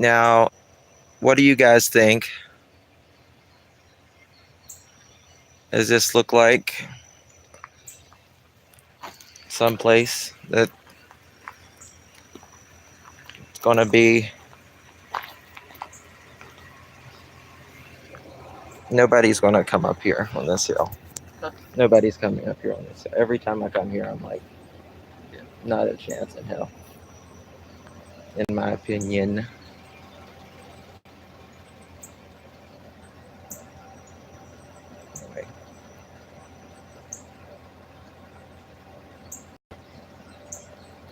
Now, what do you guys think? Does this look like someplace that it's gonna be? Nobody's gonna come up here on this hill. Nobody's coming up here on this hill. Every time I come here, I'm like, not a chance in hell, in my opinion. Anyway.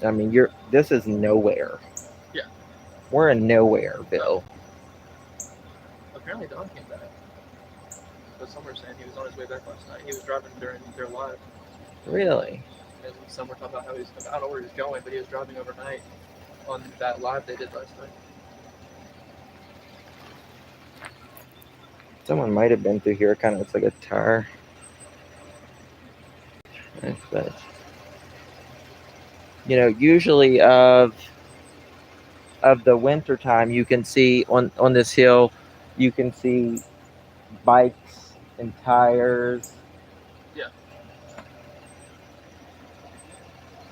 I mean, this is nowhere. Yeah. We're in nowhere, Bill. Apparently Don came back. But some were saying he was on his way back last night. He was driving during their live. Really? And some were talking about how I don't know where he was going, but he was driving overnight on that live they did last night. Someone might have been through here. Kind of looks like a tire. But, you know, usually of the winter time, you can see on this hill, you can see bikes and tires. Yeah.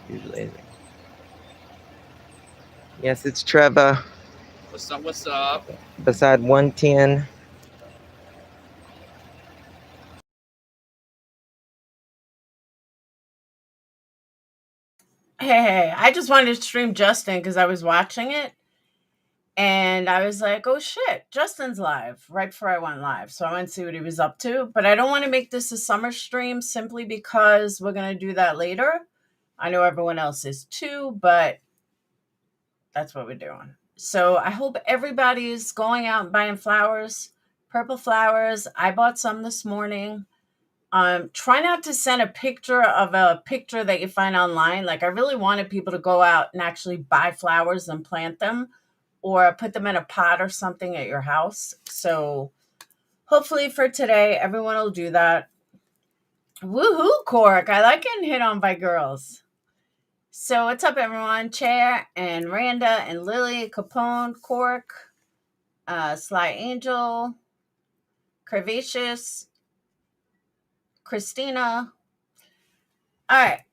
Usually. Yes, it's Trevor. What's up? What's up? Beside 110. Hey, I just wanted to stream Justin because I was watching it. And I was like, oh shit, Justin's live right before I went live. So I went to see what he was up to. But I don't want to make this a summer stream simply because we're going to do that later. I know everyone else is too, but that's what we're doing. So I hope everybody's going out and buying flowers, purple flowers. I bought some this morning. Try not to send a picture of a picture that you find online. Like I really wanted people to go out and actually buy flowers and plant them or put them in a pot or something at your house. So hopefully for today, everyone will do that. Woohoo, Cork. I like getting hit on by girls. So what's up, everyone? Chair and Randa and Lily, Capone, Cork, Sly Angel, Curvaceous, Christina. All right.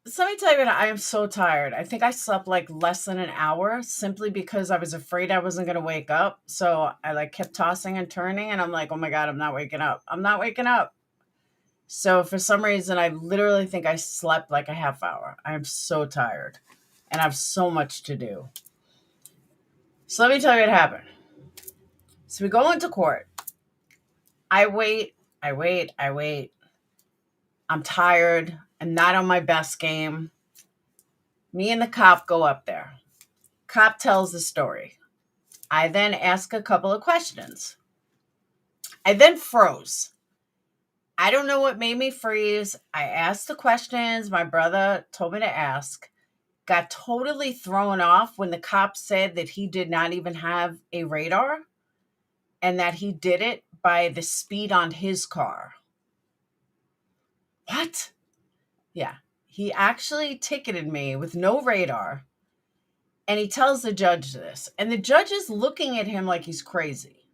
So let me tell you, I am so tired. I think I slept like less than an hour simply because I was afraid I wasn't going to wake up. So I like kept tossing and turning and I'm like, oh my God, I'm not waking up. I'm not waking up. So for some reason, I literally think I slept like a half hour. I am so tired and I have so much to do. So let me tell you what happened. So we go into court. I wait. I'm tired. I'm not on my best game. Me and the cop go up there. Cop tells the story. I then ask a couple of questions. I then froze. I don't know what made me freeze. I asked the questions my brother told me to ask. Got totally thrown off when the cop said that he did not even have a radar and that he did it by the speed on his car. What? Yeah. He actually ticketed me with no radar. And he tells the judge this. And the judge is looking at him like he's crazy.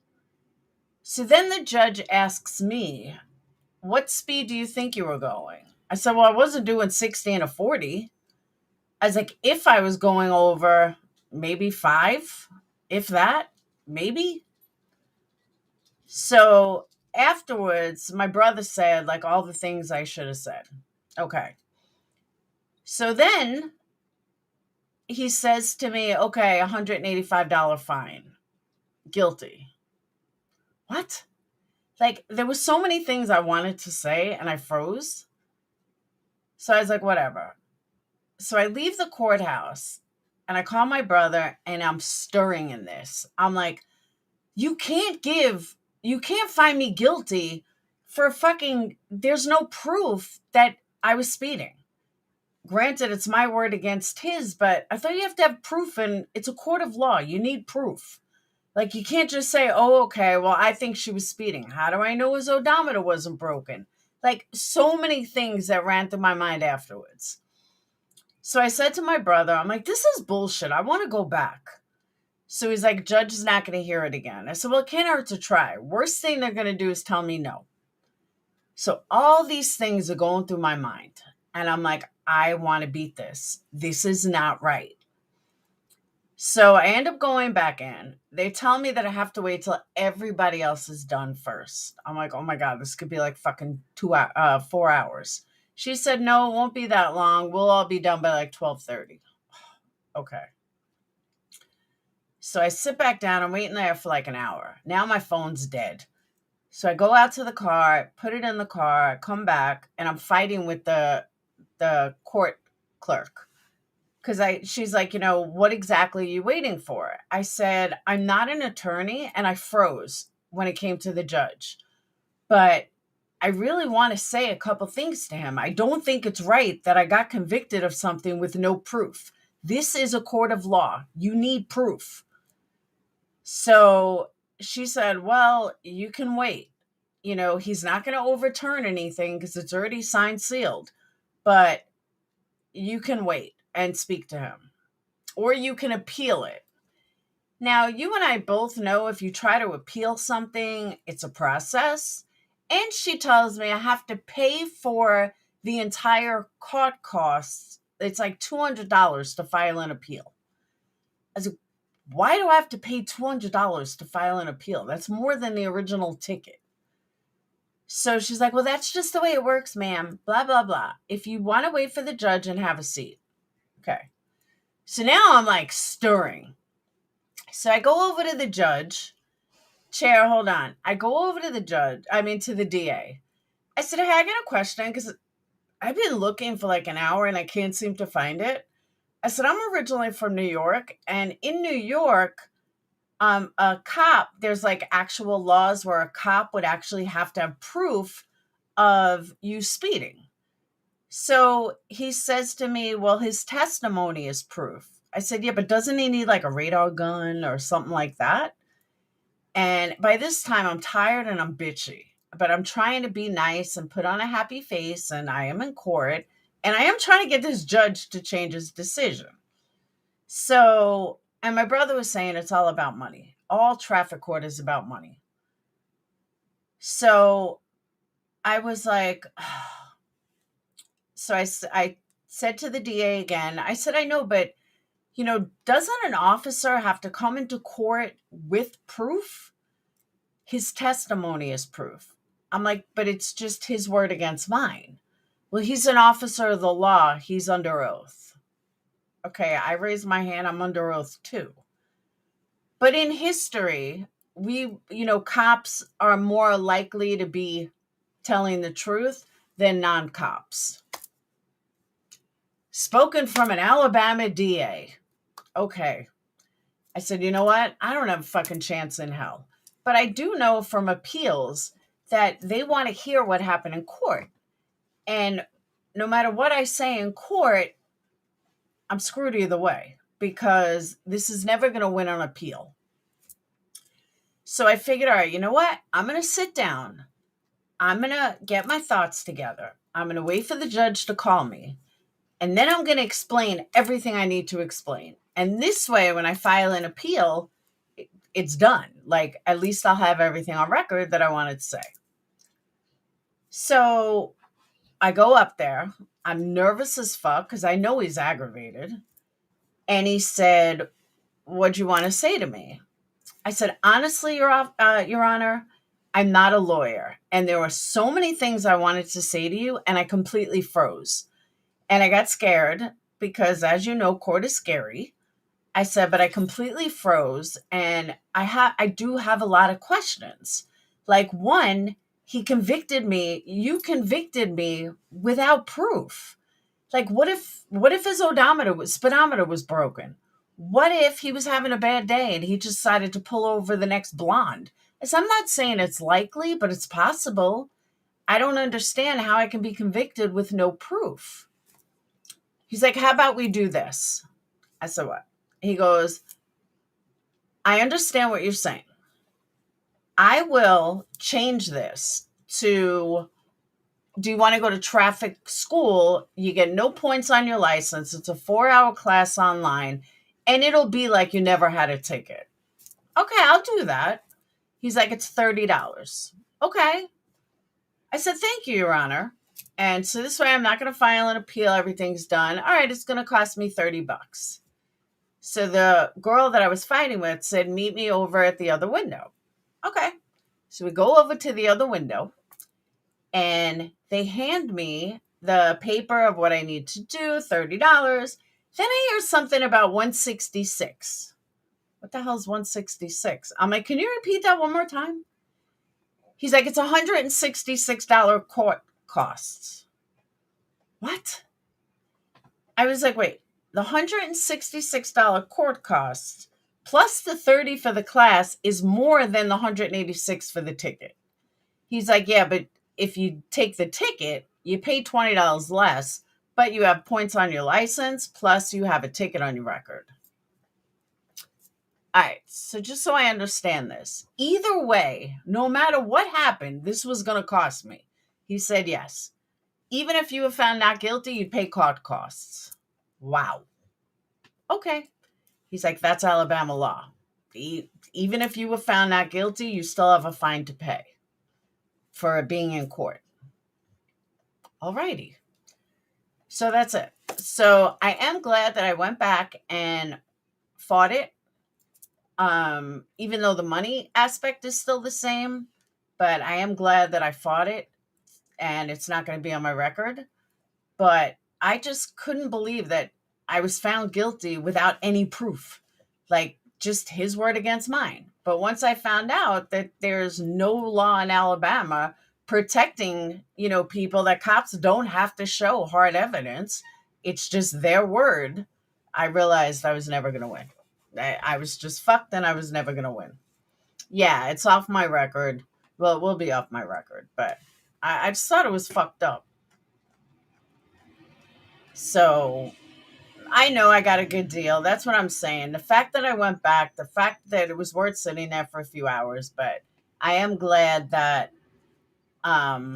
So then the judge asks me, what speed do you think you were going? I said, well, I wasn't doing 60 and a 40. I was like, if I was going over maybe 5, if that, maybe. So afterwards, my brother said like all the things I should have said. Okay. So then he says to me, okay, $185 fine. Guilty. What? Like, there were so many things I wanted to say and I froze. So I was like, whatever. So I leave the courthouse and I call my brother and I'm stirring in this. I'm like, you can't find me guilty for fucking, there's no proof that I was speeding. Granted, it's my word against his, but I thought you have to have proof and it's a court of law. You need proof. Like, you can't just say, oh, okay, well, I think she was speeding. How do I know his odometer wasn't broken? Like, so many things that ran through my mind afterwards. So I said to my brother, I'm like, this is bullshit. I want to go back. So he's like, judge is not going to hear it again. I said, well, it can't hurt to try. Worst thing they're going to do is tell me no. So all these things are going through my mind. And I'm like, I want to beat this. This is not right. So I end up going back in. They tell me that I have to wait till everybody else is done first. I'm like, oh my God, this could be like fucking 4 hours. She said, no, it won't be that long. We'll all be done by like 12:30. Okay. So I sit back down. I'm waiting there for like an hour. Now my phone's dead. So I go out to the car, put it in the car, come back, and I'm fighting with the court clerk. Because she's like, what exactly are you waiting for? I said, I'm not an attorney, and I froze when it came to the judge. But I really want to say a couple things to him. I don't think it's right that I got convicted of something with no proof. This is a court of law. You need proof. So she said, well, you can wait. He's not going to overturn anything because it's already signed, sealed. But you can wait and speak to him. Or you can appeal it. Now, you and I both know if you try to appeal something, it's a process. And she tells me I have to pay for the entire court costs. It's like $200 to file an appeal. I said, why do I have to pay $200 to file an appeal? That's more than the original ticket. So she's like, well, that's just the way it works, ma'am. Blah, blah, blah. If you want to wait for the judge and have a seat. Okay. So now I'm like stirring. So I go over to the judge. Chair, hold on. I go over to the to the DA. I said, hey, I got a question because I've been looking for like an hour and I can't seem to find it. I said, I'm originally from New York. And in New York, a cop, there's like actual laws where a cop would actually have to have proof of you speeding. So he says to me, well, his testimony is proof. I said, yeah, but doesn't he need like a radar gun or something like that? And by this time I'm tired and I'm bitchy, but I'm trying to be nice and put on a happy face, and I am in court and I am trying to get this judge to change his decision. So, and my brother was saying it's all about money. All traffic court is about money. So I was like, so I said to the DA again, I said, I know, but, doesn't an officer have to come into court with proof? His testimony is proof. I'm like, but it's just his word against mine. Well, he's an officer of the law. He's under oath. Okay, I raised my hand. I'm under oath too. But in history, cops are more likely to be telling the truth than non-cops. Spoken from an Alabama DA. Okay. I said, you know what? I don't have a fucking chance in hell. But I do know from appeals that they want to hear what happened in court. And no matter what I say in court, I'm screwed either way because this is never going to win on appeal. So I figured, all right, you know what? I'm going to sit down. I'm going to get my thoughts together. I'm going to wait for the judge to call me. And then I'm going to explain everything I need to explain. And this way, when I file an appeal, it's done. Like, at least I'll have everything on record that I wanted to say. So I go up there. I'm nervous as fuck because I know he's aggravated. And he said, what'd you want to say to me? I said, honestly, Your Honor, I'm not a lawyer. And there were so many things I wanted to say to you, and I completely froze. And I got scared because, as you know, court is scary. I said, but I completely froze, and I do have a lot of questions. Like, one, you convicted me without proof. Like, what if his speedometer was broken? What if he was having a bad day and he just decided to pull over the next blonde? I said, I'm not saying it's likely, but it's possible. I don't understand how I can be convicted with no proof. He's like, how about we do this? I said, what? He goes, I understand what you're saying. I will change this to, do you want to go to traffic school? You get no points on your license. It's a 4-hour class online. and it'll be like you never had a ticket. Okay, I'll do that. He's like, it's $30. Okay. I said, thank you, Your Honor. And so this way I'm not going to file an appeal. Everything's done. All right, it's going to cost me $30. So the girl that I was fighting with said, meet me over at the other window. Okay. So we go over to the other window and they hand me the paper of what I need to do, $30. Then I hear something about 166. What the hell is 166? I'm like, can you repeat that one more time? He's like, it's $166 court costs. What? I was like, wait, the $166 court costs plus the $30 for the class is more than the $186 for the ticket. He's like, yeah, but if you take the ticket, you pay $20 less, but you have points on your license, plus you have a ticket on your record. All right, so just so I understand this, either way, no matter what happened, this was going to cost me. He said yes. Even if you were found not guilty, you'd pay court costs. Wow. Okay. He's like, that's Alabama law. Even if you were found not guilty, you still have a fine to pay for being in court. All righty. So that's it. So I am glad that I went back and fought it. Even though the money aspect is still the same, but I am glad that I fought it and it's not going to be on my record. But I just couldn't believe that I was found guilty without any proof, like just his word against mine. But once I found out that there's no law in Alabama protecting, people, that cops don't have to show hard evidence, it's just their word, I realized I was never going to win. I was just fucked and I was never going to win. Yeah, it's off my record. Well, it will be off my record, but I just thought it was fucked up. So I know I got a good deal. That's what I'm saying. The fact that I went back, the fact that it was worth sitting there for a few hours, but I am glad that that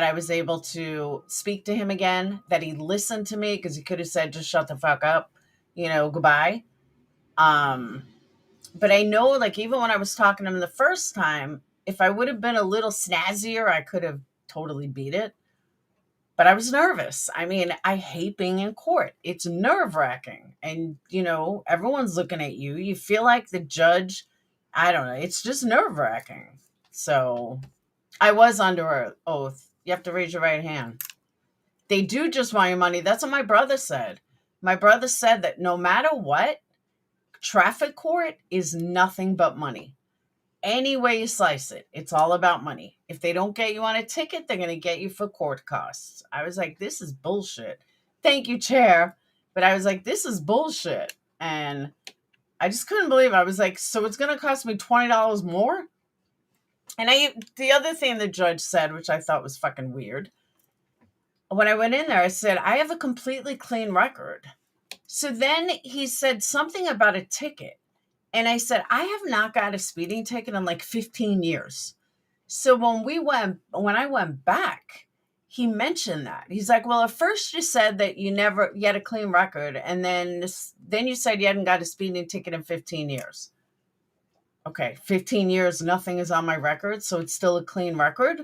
I was able to speak to him again, that he listened to me, because he could have said, just shut the fuck up, goodbye. But I know, like, even when I was talking to him the first time, if I would have been a little snazzier, I could have totally beat it. But I was nervous. I mean, I hate being in court. It's nerve-wracking. And, everyone's looking at you. You feel like the judge, I don't know. It's just nerve-wracking. So I was under oath. You have to raise your right hand. They do just want your money. That's what my brother said. My brother said that no matter what, traffic court is nothing but money. Any way you slice it, it's all about money. If they don't get you on a ticket, they're going to get you for court costs. I was like, this is bullshit. Thank you, Chair. But I was like, this is bullshit. And I just couldn't believe it. I was like, so it's going to cost me $20 more? And the other thing the judge said, which I thought was fucking weird, when I went in there, I said, I have a completely clean record. So then he said something about a ticket. And I said, I have not got a speeding ticket in like 15 years. So when I went back, he mentioned that. He's like, well, at first you said that you had a clean record. And then you said you hadn't got a speeding ticket in 15 years. Okay, 15 years, nothing is on my record. So it's still a clean record.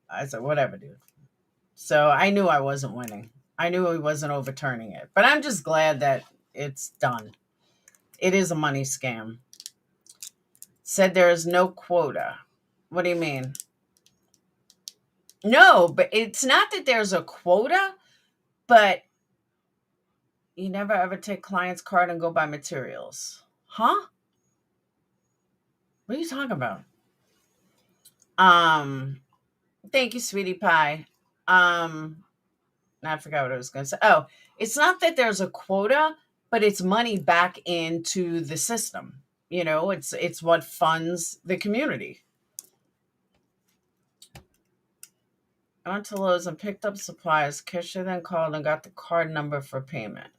I said, whatever, dude. So I knew I wasn't winning. I knew he wasn't overturning it. But I'm just glad that it's done. It is a money scam. Said there is no quota. What do you mean? No, but it's not that there's a quota, but you never ever take client's card and go buy materials. Huh? What are you talking about? Thank you, sweetie pie. I forgot what I was going to say. Oh, it's not that there's a quota, but it's money back into the system. It's what funds the community. I went to Lowe's and picked up supplies. Cashier then called and got the card number for payment.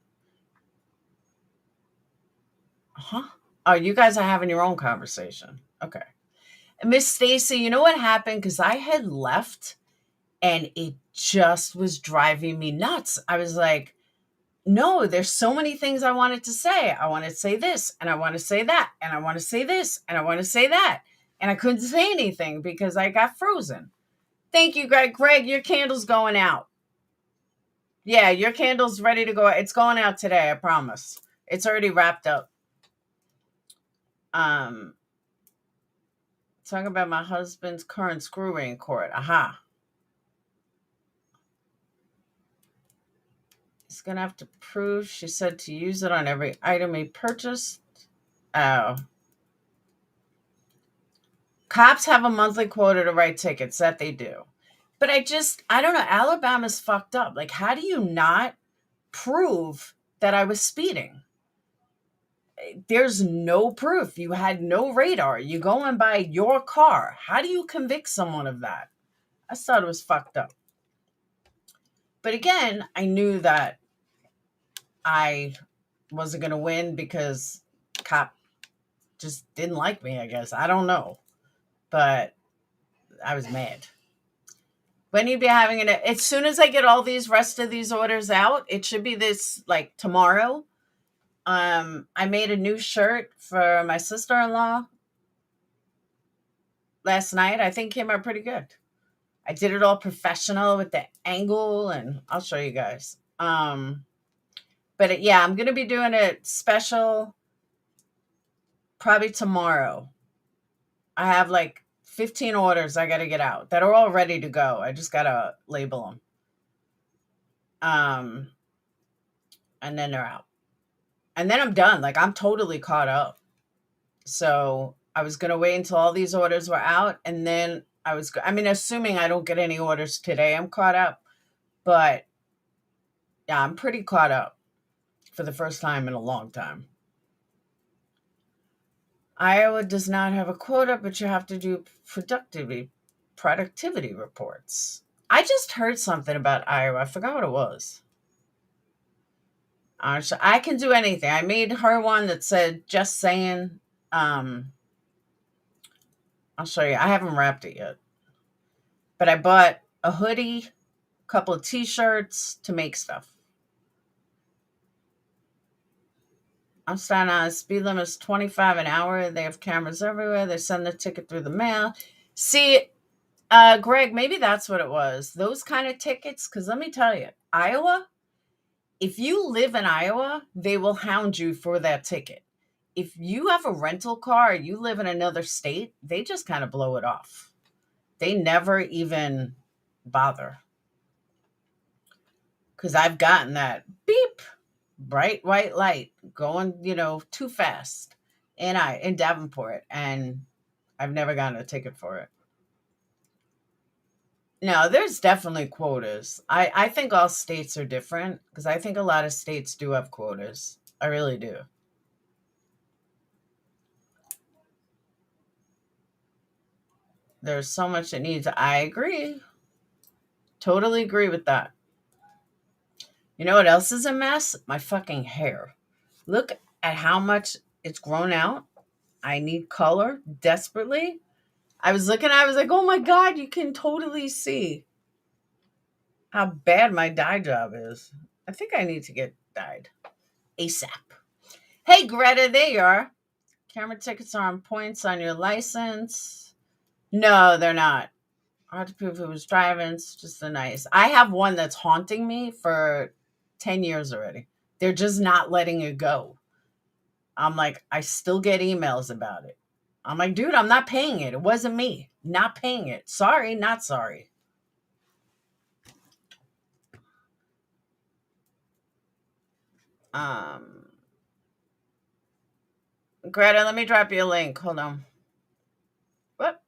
Huh? Oh, you guys are having your own conversation. Okay. Miss Stacy, you know what happened? Because I had left and it just was driving me nuts. I was like, no, there's so many things I wanted to say. I want to say this, and I want to say that, and I want to say this, and I want to say that. And I couldn't say anything because I got frozen. Thank you, Greg. Greg, your candle's going out. Yeah, your candle's ready to go. It's going out today, I promise. It's already wrapped up. Talking about my husband's current screw ring cord. Aha. He's going to have to prove, she said, to use it on every item he purchased. Oh. Cops have a monthly quota to write tickets. That they do. But I don't know. Alabama's fucked up. Like, how do you not prove that I was speeding? There's no proof. You had no radar. You going by your car. How do you convict someone of that? I thought it was fucked up. But again, I knew that I wasn't going to win because cop just didn't like me, I guess. I don't know. But I was mad. When you be having it, as soon as I get all these rest of these orders out, it should be this like tomorrow. I made a new shirt for my sister-in-law last night. I think came out pretty good. I did it all professional with the angle, and I'll show you guys. But yeah, I'm going to be doing a special probably tomorrow. I have like 15 orders I got to get out that are all ready to go. I just got to label them. And then they're out. And then I'm done. Like, I'm totally caught up. So I was going to wait until all these orders were out. And then assuming I don't get any orders today, I'm caught up. But yeah, I'm pretty caught up for the first time in a long time. Iowa does not have a quota, but you have to do productivity reports. I just heard something about Iowa. I forgot what it was. I can do anything. I made her one that said, just saying. I'll show you. I haven't wrapped it yet. But I bought a hoodie, a couple of t-shirts to make stuff. I'm starting on a speed limit is 25 an hour. They have cameras everywhere. They send the ticket through the mail. See, Greg, maybe that's what it was. Those kind of tickets, because let me tell you, Iowa, if you live in Iowa, they will hound you for that ticket. If you have a rental car, you live in another state, they just kind of blow it off. They never even bother. Because I've gotten that beep, bright white light going, too fast in Davenport, and I've never gotten a ticket for it. No, there's definitely quotas. I think all states are different because I think a lot of states do have quotas. I really do. There's so much that needs. I agree. Totally agree with that. You know what else is a mess? My fucking hair. Look at how much it's grown out. I need color desperately. I was like, oh my God, you can totally see how bad my dye job is. I think I need to get dyed ASAP. Hey, Greta, there you are. Camera tickets are on points on your license. No, they're not. Hard to prove who was driving. It's just a nice. I have one that's haunting me for 10 years already. They're just not letting it go. I'm like, I still get emails about it. I'm like, dude, I'm not paying it. It wasn't me. Not paying it. Sorry, not sorry. Greta, let me drop you a link. Hold on. What?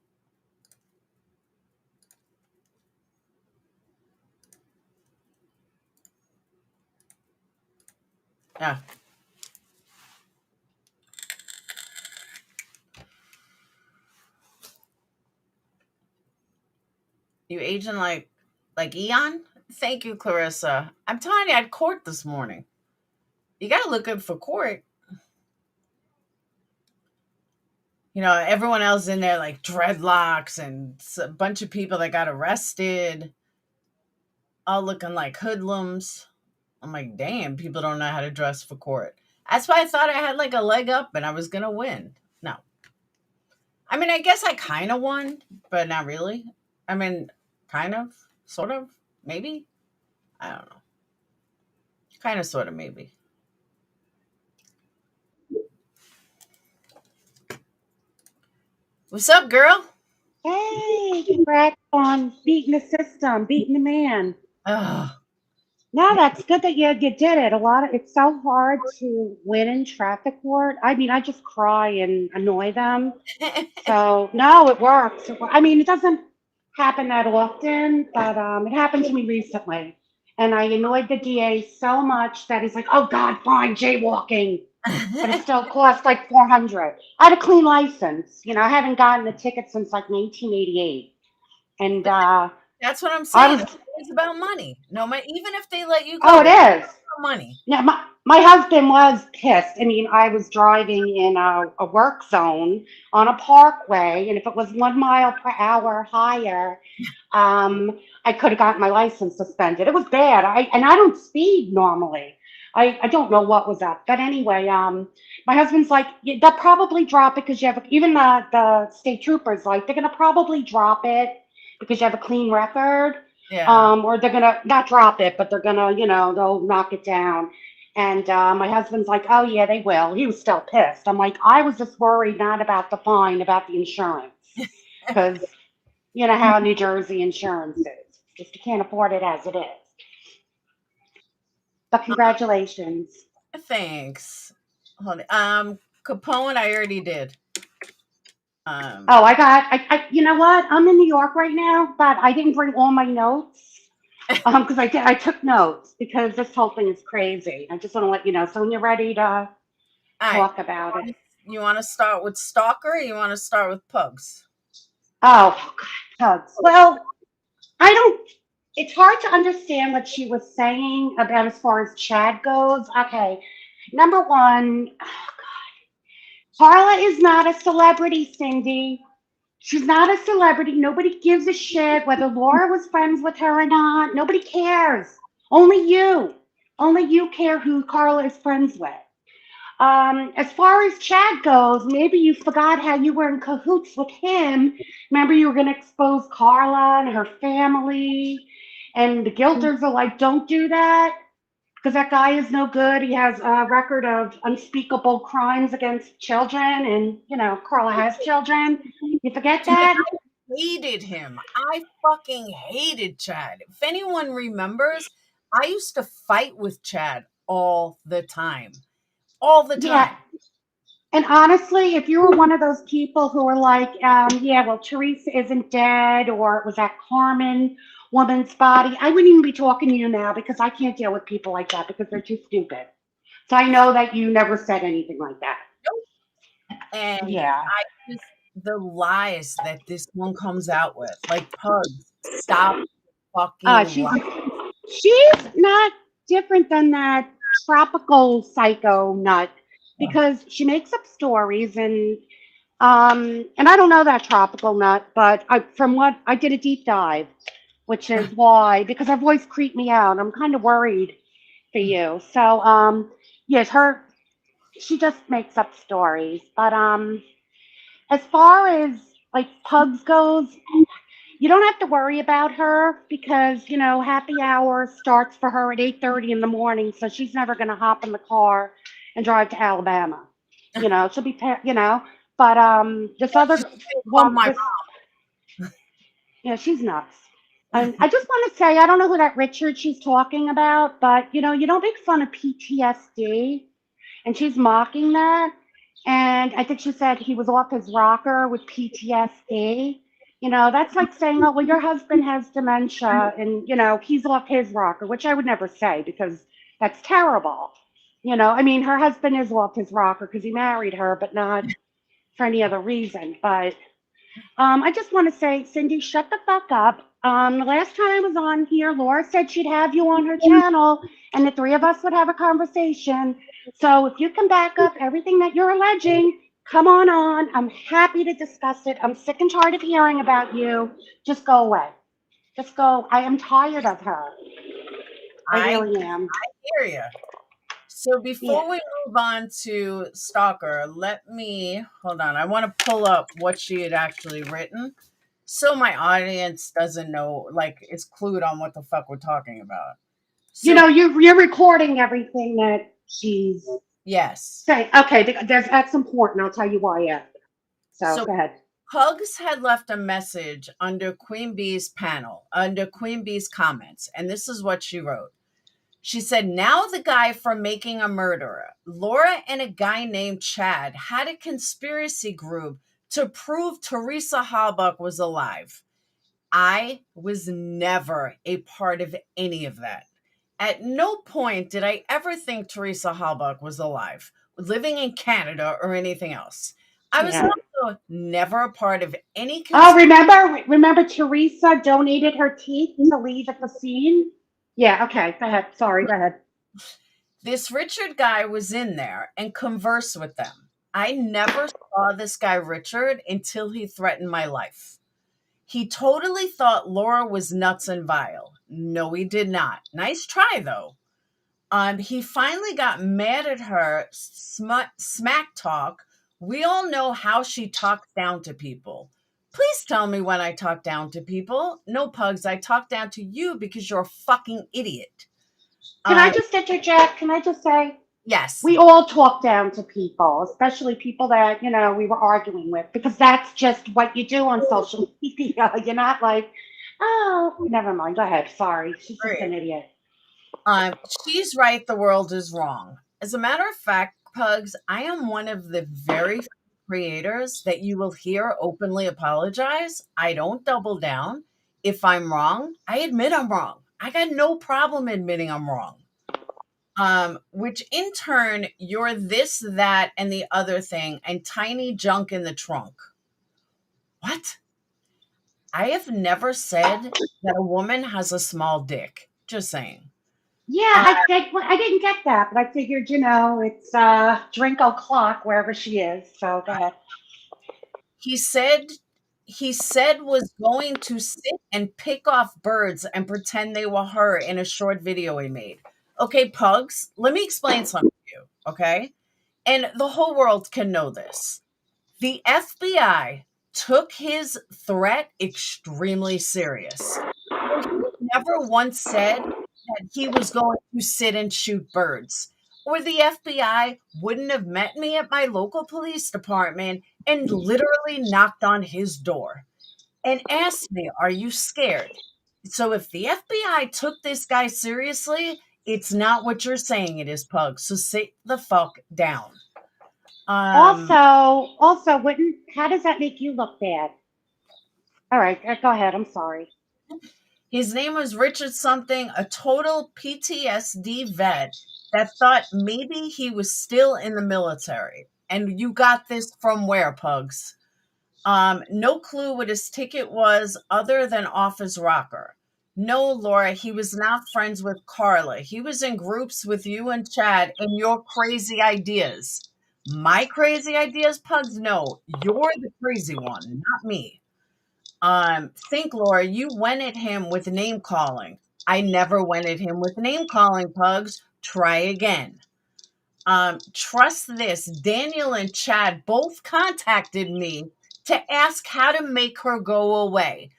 Yeah. You aging like Eon? Thank you, Clarissa. I'm telling you, I had court this morning. You got to look good for court. Everyone else in there like dreadlocks and a bunch of people that got arrested, all looking like hoodlums. I'm like, damn, people don't know how to dress for court. That's why I thought I had like a leg up and I was gonna win. No. I mean, I guess I kind of won, but not really. I mean, kind of, sort of, maybe. I don't know. Kind of, sort of, maybe. What's up, girl? Hey, congrats on beating the system, beating the man. Ugh. No, that's good that you did it. It's so hard to win in traffic court. I mean, I just cry and annoy them. So no, it works. I mean, it doesn't happen that often, but it happened to me recently. And I annoyed the DA so much that he's like, "Oh God, fine, jaywalking," but it still cost like 400. I had a clean license. I haven't gotten a ticket since like 1988, and That's what I'm I saying. was. It's always about money. No, even if they let you Oh, go, it it's is. about money. Yeah, my husband was pissed. I mean, I was driving in a work zone on a parkway, and if it was 1 mile per hour higher, I could have gotten my license suspended. It was bad. I don't speed normally. I don't know what was up, but anyway, my husband's like, they'll probably drop it because you have even the state troopers like they're gonna probably drop it because you have a clean record, Yeah. or they're gonna not drop it, but they're gonna, they'll knock it down. And my husband's like, oh yeah, they will. He was still pissed. I'm like, I was just worried not about the fine, about the insurance, because you know how New Jersey insurance is. Just you can't afford it as it is. But congratulations. Thanks. Hold on. Capone, I already did. Oh, you know what? I'm in New York right now, but I didn't bring all my notes. Because I took notes because this whole thing is crazy. I just want to let you know. So when you're ready to All right. talk about it. You want to start with Stalker or you want to start with Pugs? Oh, God, hugs. Well, I don't, it's hard to understand what she was saying about as far as Chad goes. Okay. Number one, Carla is not a celebrity, Cindy. She's not a celebrity. Nobody gives a shit whether Laura was friends with her or not. Nobody cares. Only you. Only you care who Carla is friends with. As far as Chad goes, maybe you forgot how you were in cahoots with him. Remember, you were going to expose Carla and her family. And the guilters are like, don't do that because that guy is no good. He has a record of unspeakable crimes against children. And, Carla has children. You forget Dude, that? I hated him. I fucking hated Chad. If anyone remembers, I used to fight with Chad all the time. All the Yeah. time. And honestly, if you were one of those people who were like, yeah, well, Teresa isn't dead, or it was that Carmen woman's body, I wouldn't even be talking to you now because I can't deal with people like that because they're too stupid. So I know that you never said anything like that. And Yeah. I just, the lies that this one comes out with, like Pugs, stop fucking She's lying. she's not different than that tropical psycho nut because she makes up stories and I don't know that tropical nut, but from what I did a deep dive, which is why because her voice creeped me out. I'm kind of worried for you. So yes, she just makes up stories. But as far as like Pugs goes, you don't have to worry about her because happy hour starts for her at 8:30 in the morning, so she's never going to hop in the car and drive to Alabama. She'll be but this other Call woman, my this she's nuts. And I just want to say I don't know who that Richard she's talking about, but you don't make fun of PTSD, and she's mocking that. And I think she said he was off his rocker with PTSD. That's like saying, oh, well, your husband has dementia and, he's off his rocker, which I would never say because that's terrible. I mean, her husband is off his rocker because he married her, but not for any other reason. But I just want to say, Cindy, shut the fuck up. The last time I was on here, Laura said she'd have you on her channel and the three of us would have a conversation. So if you can back up everything that you're alleging, come on on. I'm happy to discuss it. I'm sick and tired of hearing about you. Just go away. Just go. I am tired of her. I I really am. hear you. So before Yeah. we move on to Stalker, let me hold on. I want to pull up what she had actually written so my audience doesn't know, like, is clued on what the fuck we're talking about. You So, know, you're recording everything that she's yes. saying. Okay, that's important. I'll tell you why. Yeah. So So go ahead. Pugs had left a message under Queen Bee's panel, under Queen Bee's comments, and this is what she wrote. She said, now the guy from Making a Murderer, Laura and a guy named Chad had a conspiracy group to prove Teresa Halbach was alive. I was never a part of any of that. At no point did I ever think Teresa Halbach was alive, living in Canada or anything else. I was Yeah. also never a part of any Oh, conspiracy. remember Teresa donated her teeth to leave at the scene? Yeah, okay. Go ahead. Sorry, go ahead. This Richard guy was in there and conversed with them. I never saw this guy Richard until he threatened my life. He totally thought Laura was nuts and vile. No, he did not. Nice try though. He finally got mad at her, smack talk. We all know how she talks down to people. Please tell me when I talk down to people. No, Pugs, I talk down to you because you're a fucking idiot. Can I just interject? Can I just say Yes. we all talk down to people, especially people that, we were arguing with, because that's just what you do on social media. You're not like, oh, never mind. Go ahead. Sorry. She's just an idiot. She's right, the world is wrong. As a matter of fact, Pugs, I am one of the very few creators that you will hear openly apologize. I don't double down. If I'm wrong, I admit I'm wrong. I got no problem admitting I'm wrong. Which in turn, you're this, that, and the other thing, and tiny junk in the trunk. What? I have never said that a woman has a small dick. Just saying. Yeah, Uh, I didn't get that, but I figured, it's drink o'clock wherever she is. So go ahead. he said was going to sit and pick off birds and pretend they were her in a short video he made. Okay, Pugs, let me explain something to you, okay? And the whole world can know this. The FBI took his threat extremely serious. He never once said that he was going to sit and shoot birds, or the FBI wouldn't have met me at my local police department and literally knocked on his door and asked me, "Are you scared?" So if the FBI took this guy seriously, it's not what you're saying it is, Pug. So sit the fuck down. Also, how does that make you look bad? All right, go ahead. I'm sorry. His name was Richard something, a total PTSD vet that thought maybe he was still in the military. And you got this from where, Pugs? No clue what his ticket was other than Office Rocker. No, Laura, he was not friends with Carla. He was in groups with you and Chad and your crazy ideas. My crazy ideas, Pugs? No, you're the crazy one, not me. Think, Laura, you went at him with name calling. I never went at him with name calling, Pugs. Try again. Trust this. Daniel and Chad both contacted me to ask how to make her go away.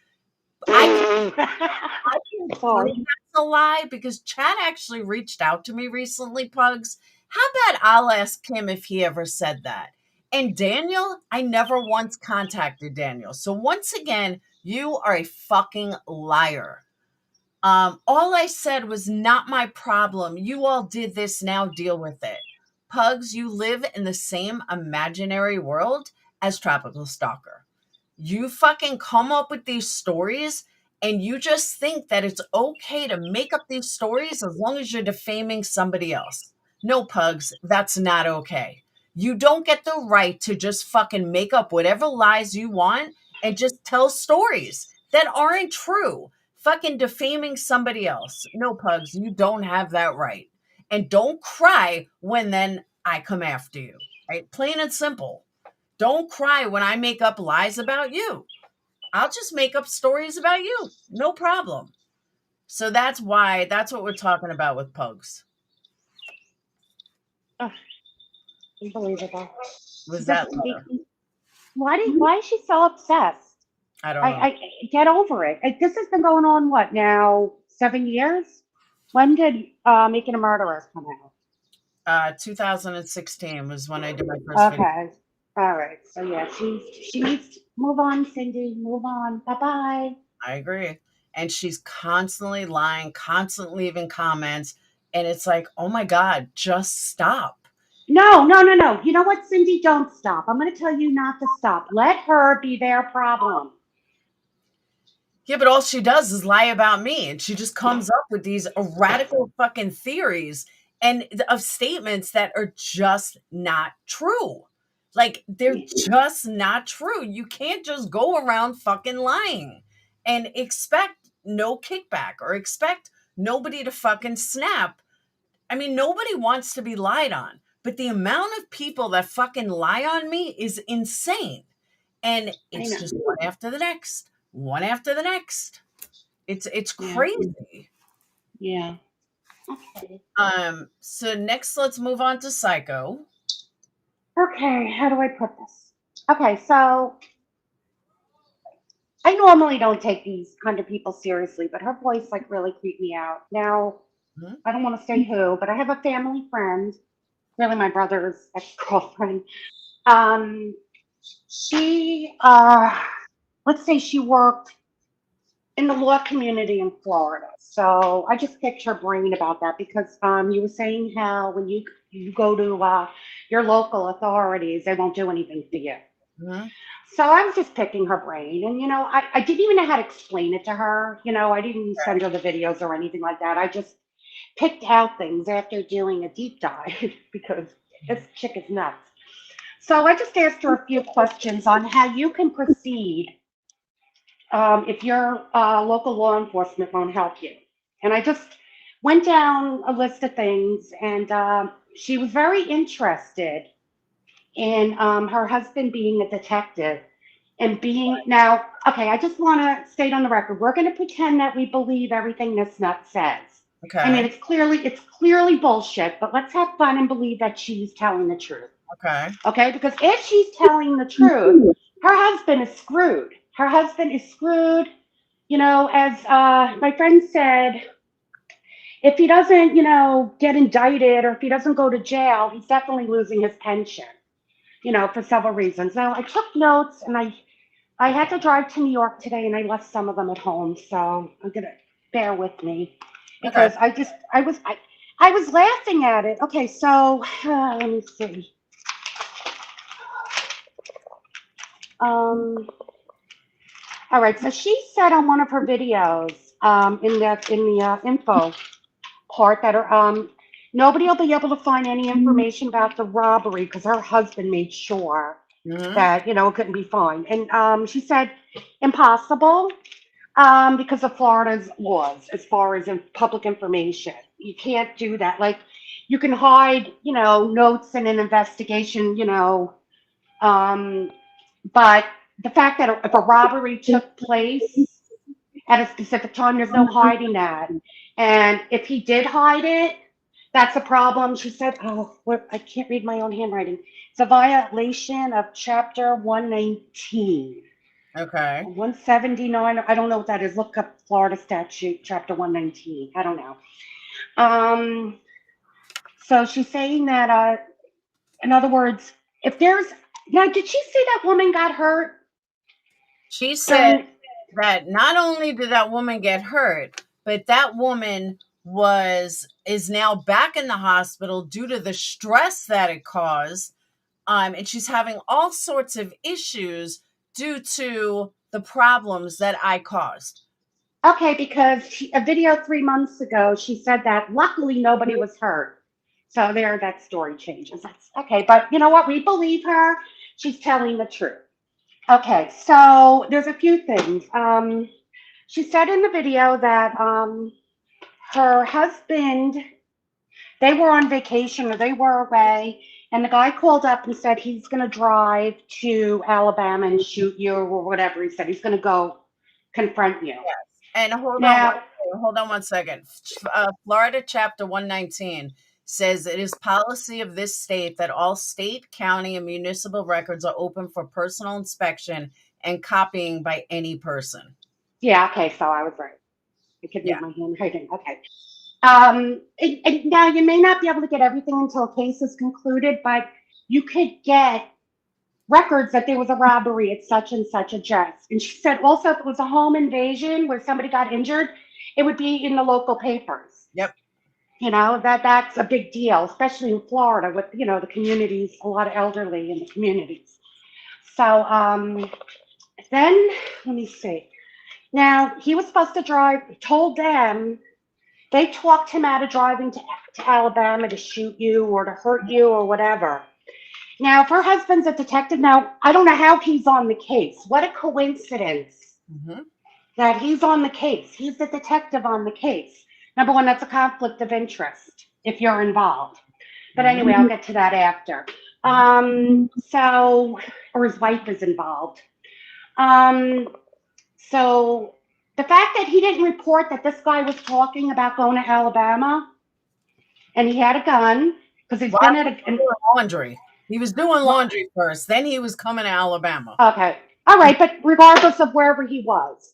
I can prove Sorry. that's a lie because Chad actually reached out to me recently, Pugs. How about I'll ask him if he ever said that? And Daniel, I never once contacted Daniel. So once again, you are a fucking liar. All I said was not my problem. You all did this, now deal with it. Pugs, you live in the same imaginary world as Tropical Stalker. You fucking come up with these stories and you just think that it's okay to make up these stories as long as you're defaming somebody else. No, Pugs, that's not okay. You don't get the right to just fucking make up whatever lies you want and just tell stories that aren't true. Fucking defaming somebody else. No, Pugs, you don't have that right. And don't cry when then I come after you. Right? Plain and simple. Don't cry when I make up lies about you. I'll just make up stories about you. No problem. So that's what we're talking about with pugs. Unbelievable. Was that letter? Why is she so obsessed? I don't know. I get over it. This has been going on what now? 7 years? When did Making a Murderer come out? 2016 was when I did my first video. Okay. All right. So yeah, she needs to move on, Cindy. Move on. Bye bye. I agree. And she's constantly lying, constantly leaving comments, and it's like, oh my God, just stop. No, no, no, no. You know what, Cindy? Don't stop. I'm going to tell you not to stop. Let her be their problem. Yeah, but all she does is lie about me, and she just comes up with these radical fucking theories and of statements that are just not true. Like, they're just not true. You can't just go around fucking lying and expect no kickback or expect nobody to fucking snap. I mean, nobody wants to be lied on, but the amount of people that fucking lie on me is insane. And it's just one after the next, one after the next. It's crazy. Yeah. Okay. So next let's move on to Psycho. Okay, how do I put this? Okay, so I normally don't take these kind of people seriously, but her voice like really creeped me out. Now, I don't want to say who, but I have a family friend, really my brother's ex-girlfriend. She let's say she worked in the law community in Florida. So I just picked her brain about that because you were saying how when you go to your local authorities, they won't do anything for you. So I was just picking her brain, and I didn't even know how to explain it to her. I didn't send her the videos or anything like that. I just picked out things after doing a deep dive because this chick is nuts. So I just asked her a few questions on how you can proceed if your local law enforcement won't help you. And I just went down a list of things, and she was very interested in her husband being a detective and being now. Okay, I just want to state on the record, we're going to pretend that we believe everything this nut says. Okay. I mean, it's clearly bullshit, but let's have fun and believe that she's telling the truth. Okay. Okay, because if she's telling the truth, her husband is screwed. Her husband is screwed. As my friend said, if he doesn't, get indicted or if he doesn't go to jail, he's definitely losing his pension, for several reasons. Now, I took notes, and I had to drive to New York today, and I left some of them at home, so I'm going to bear with me because I was laughing at it. Okay, so let me see. All right, so she said on one of her videos in the info part that nobody will be able to find any information about the robbery because her husband made sure that it couldn't be found. And she said impossible because of Florida's laws as far as public information. You can't do that. Like you can hide notes in an investigation, but the fact that if a robbery took place at a specific time, there's no hiding that. And if he did hide it, that's a problem. She said, I can't read my own handwriting. It's a violation of Chapter 119. Okay. 179. I don't know what that is. Look up Florida statute, Chapter 119. I don't know. So she's saying that, in other words, if there's now, did she say that woman got hurt? She said that not only did that woman get hurt, but that woman is now back in the hospital due to the stress that it caused. And she's having all sorts of issues due to the problems that I caused. Okay, because a video 3 months ago, she said that luckily nobody was hurt. So there, that story changes. That's okay, but you know what? We believe her. She's telling the truth. Okay, so there's a few things. She said in the video that her husband, they were on vacation or they were away, and the guy called up and said he's going to drive to Alabama and shoot you or whatever. He said he's going to go confront you. Yes. And hold now, on hold on one second. Florida Chapter 119 says it is policy of this state that all state, county, and municipal records are open for personal inspection and copying by any person. Yeah, okay, so I was right. I could read Yeah. my handwriting. Okay. And now you may not be able to get everything until a case is concluded, but you could get records that there was a robbery at such and such address. And she said also if it was a home invasion where somebody got injured, it would be in the local papers. Yep. You know, that's a big deal, especially in Florida with, you know, the communities, a lot of elderly in the communities. So then, let me see. Now, he was supposed to drive, told them, they talked him out of driving to Alabama to shoot you or to hurt you or whatever. Now, if her husband's a detective, now, I don't know how he's on the case. What a coincidence that he's on the case. He's the detective on the case. Number one, that's a conflict of interest if you're involved. But anyway, I'll get to that after. So, or his wife is involved. So the fact that he didn't report that this guy was talking about going to Alabama and he had a gun, because he's been at a laundry. He was doing laundry first, then he was coming to Alabama. Okay. All right, but regardless of wherever he was,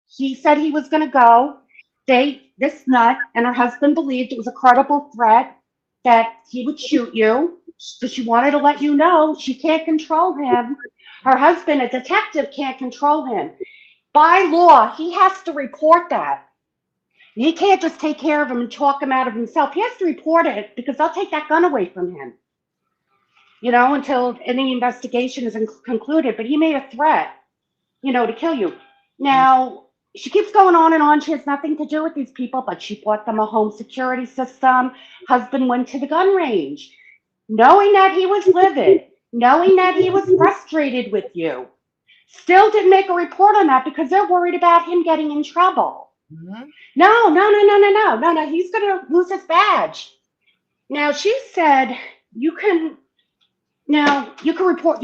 he said he was going to go. This nut and her husband believed it was a credible threat that he would shoot you. So she wanted to let you know she can't control him. Her husband, a detective, can't control him. By law, he has to report that. He can't just take care of him and talk him out of himself. He has to report it because they'll take that gun away from him, you know, until any investigation is concluded. But he made a threat, you know, to kill you. Now, she keeps going on and on. She has nothing to do with these people, but she bought them a home security system. Husband went to the gun range, knowing that he was livid, knowing that he was frustrated with you. Still didn't make a report on that because they're worried about him getting in trouble. No, he's going to lose his badge. Now, she said, you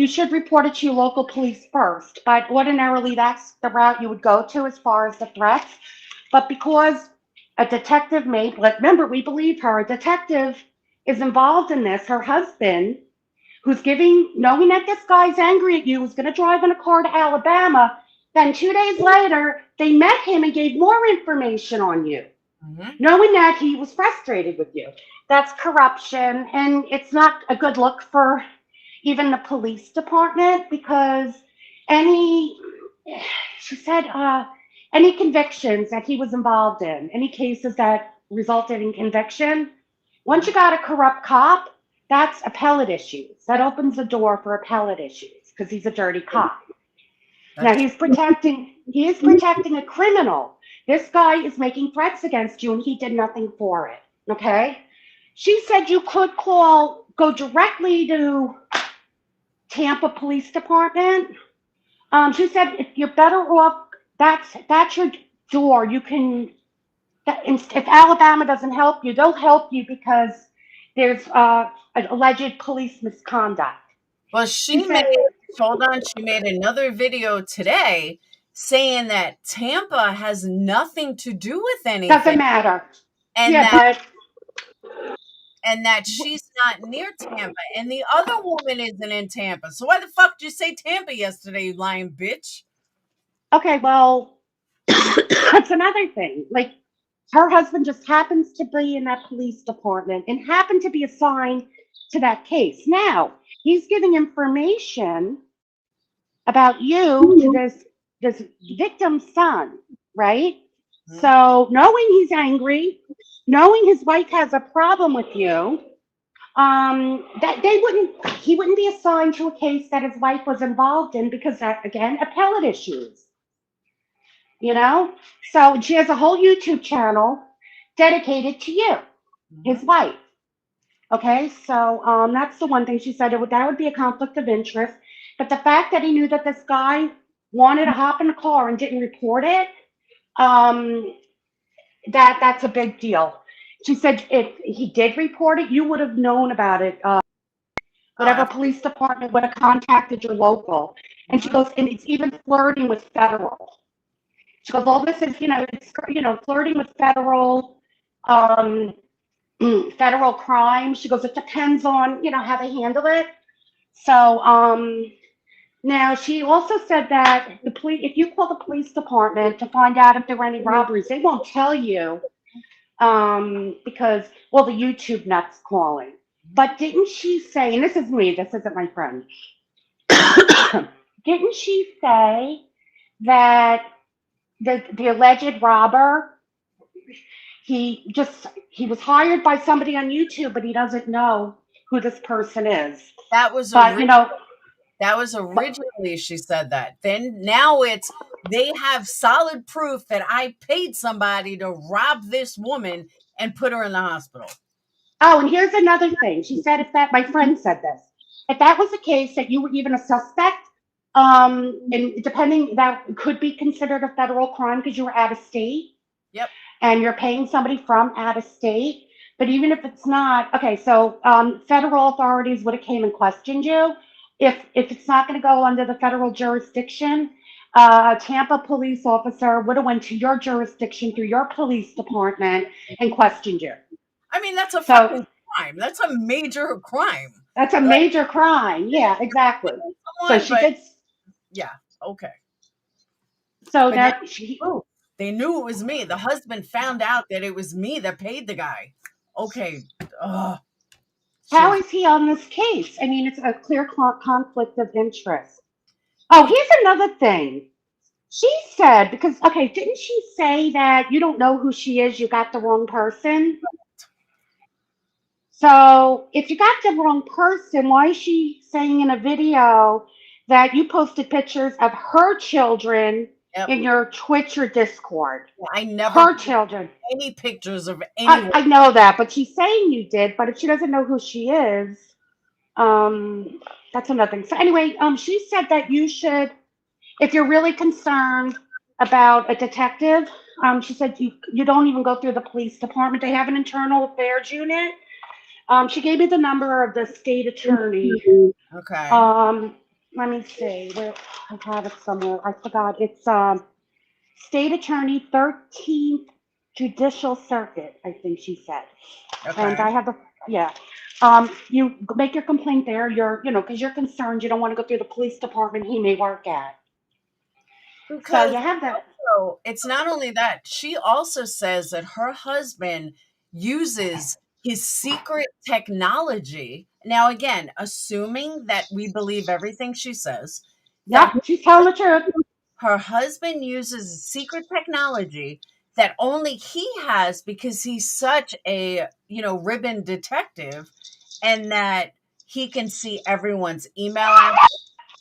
should report it to your local police first, but ordinarily that's the route you would go to as far as the threats. But because a detective remember, we believe her, a detective is involved in this, her husband, who's knowing that this guy's angry at you, is going to drive in a car to Alabama. Then 2 days later, they met him and gave more information on you, knowing that he was frustrated with you. That's corruption, and it's not a good look for even the police department because any convictions that he was involved in, any cases that resulted in conviction, once you got a corrupt cop, that's appellate issues. That opens the door for appellate issues because he's a dirty cop. Now he is protecting a criminal. This guy is making threats against you and he did nothing for it. Okay? She said you could go directly to Tampa Police Department. She said if you're better off, that's your door. You can, if Alabama doesn't help you, they'll help you because there's an alleged police misconduct. Well, she made another video today saying that Tampa has nothing to do with anything. Doesn't matter. And that she's not near Tampa. And the other woman isn't in Tampa. So why the fuck did you say Tampa yesterday, you lying bitch? Okay, well, that's another thing. Like, her husband just happens to be in that police department and happened to be assigned to that case. Now, he's giving information about you to this victim's son, right? So knowing he's angry, knowing his wife has a problem with you, he wouldn't be assigned to a case that his wife was involved in because that, again, appellate issues. You know? So she has a whole YouTube channel dedicated to you, his wife. Okay, so that's the one thing she said. That would be a conflict of interest. But the fact that he knew that this guy wanted to hop in the car and didn't report it, that's a big deal. She said if he did report it, you would have known about it. Whatever police department would have contacted your local. And she goes, and it's even flirting with federal. She goes, all this is, it's, flirting with um, federal crime. She goes, it depends on, how they handle it. So, now she also said that the police, if you call the police department to find out if there were any robberies, they won't tell you, because, well, the YouTube nuts calling. But didn't she say, and this is me, this isn't my friend, didn't she say that the alleged robber, he was hired by somebody on YouTube, but he doesn't know who this person is. That was But, that was originally she said that. Then now it's they have solid proof that I paid somebody to rob this woman and put her in the hospital. oh, and here's another thing. She said my friend said this, if that was the case, that you were even a suspect, and depending, that could be considered a federal crime because you were out of state. Yep. And you're paying somebody from out of state. But even if it's not, okay, so federal authorities would have came and questioned you. If it's not going to go under the federal jurisdiction, a Tampa police officer would have went to your jurisdiction through your police department and questioned you. I mean, that's a fucking crime. That's a major crime. That's a major crime. Yeah, exactly. So she did. Yeah. Okay. So that she. They knew it was me. The husband found out that it was me that paid the guy. Okay. How is he on this case? I mean, it's a clear conflict of interest. Oh, here's another thing. She said, because, okay, didn't she say that you don't know who she is, you got the wrong person? So if you got the wrong person, why is she saying in a video that you posted pictures of her children in your Twitch or Discord? I never her children. Any pictures of anyone. I know that, but she's saying you did. But if she doesn't know who she is, that's another thing. So anyway, she said that you should, if you're really concerned about a detective, she said you don't even go through the police department. They have an internal affairs unit. She gave me the number of the state attorney. Okay. Let me see. Where I have it somewhere. I forgot. It's State Attorney 13th Judicial Circuit, I think she said. Okay. And I have you make your complaint there. Because you're concerned. You don't want to go through the police department he may work at. Because so you have that. Also, it's not only that. She also says that her husband uses his secret technology. Now, again, assuming that we believe everything she says. Yep, she's telling the truth. Her husband uses secret technology that only he has because he's such a, ribbon detective, and that he can see everyone's email address.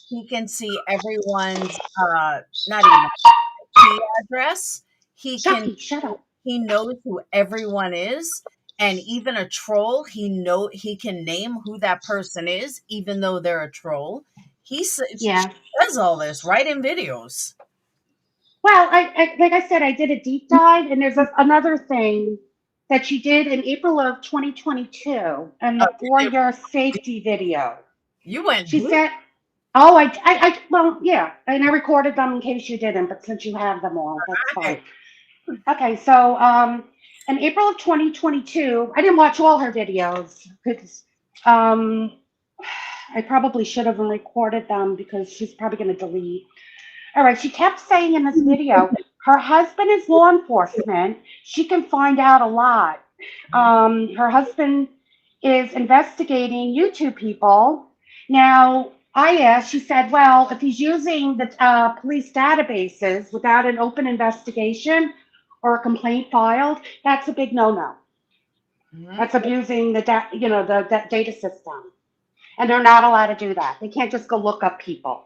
He can see everyone's, not email, key address. He knows who everyone is. And even a troll, he can name who that person is, even though they're a troll. She does all this right in videos. Well, I like I said, I did a deep dive, and there's another thing that she did in April of 2022, and the 4-year safety video. You went. She said, "Oh, well, yeah," and I recorded them in case you didn't, but since you have them all, that's fine. Okay, so in April of 2022, I didn't watch all her videos because I probably should have recorded them because she's probably going to delete. All right, she kept saying in this video, her husband is law enforcement. She can find out a lot. Her husband is investigating YouTube people. Now, I asked, she said, well, if he's using the police databases without an open investigation or a complaint filed, that's a big no-no. That's abusing the data system. And they're not allowed to do that. They can't just go look up people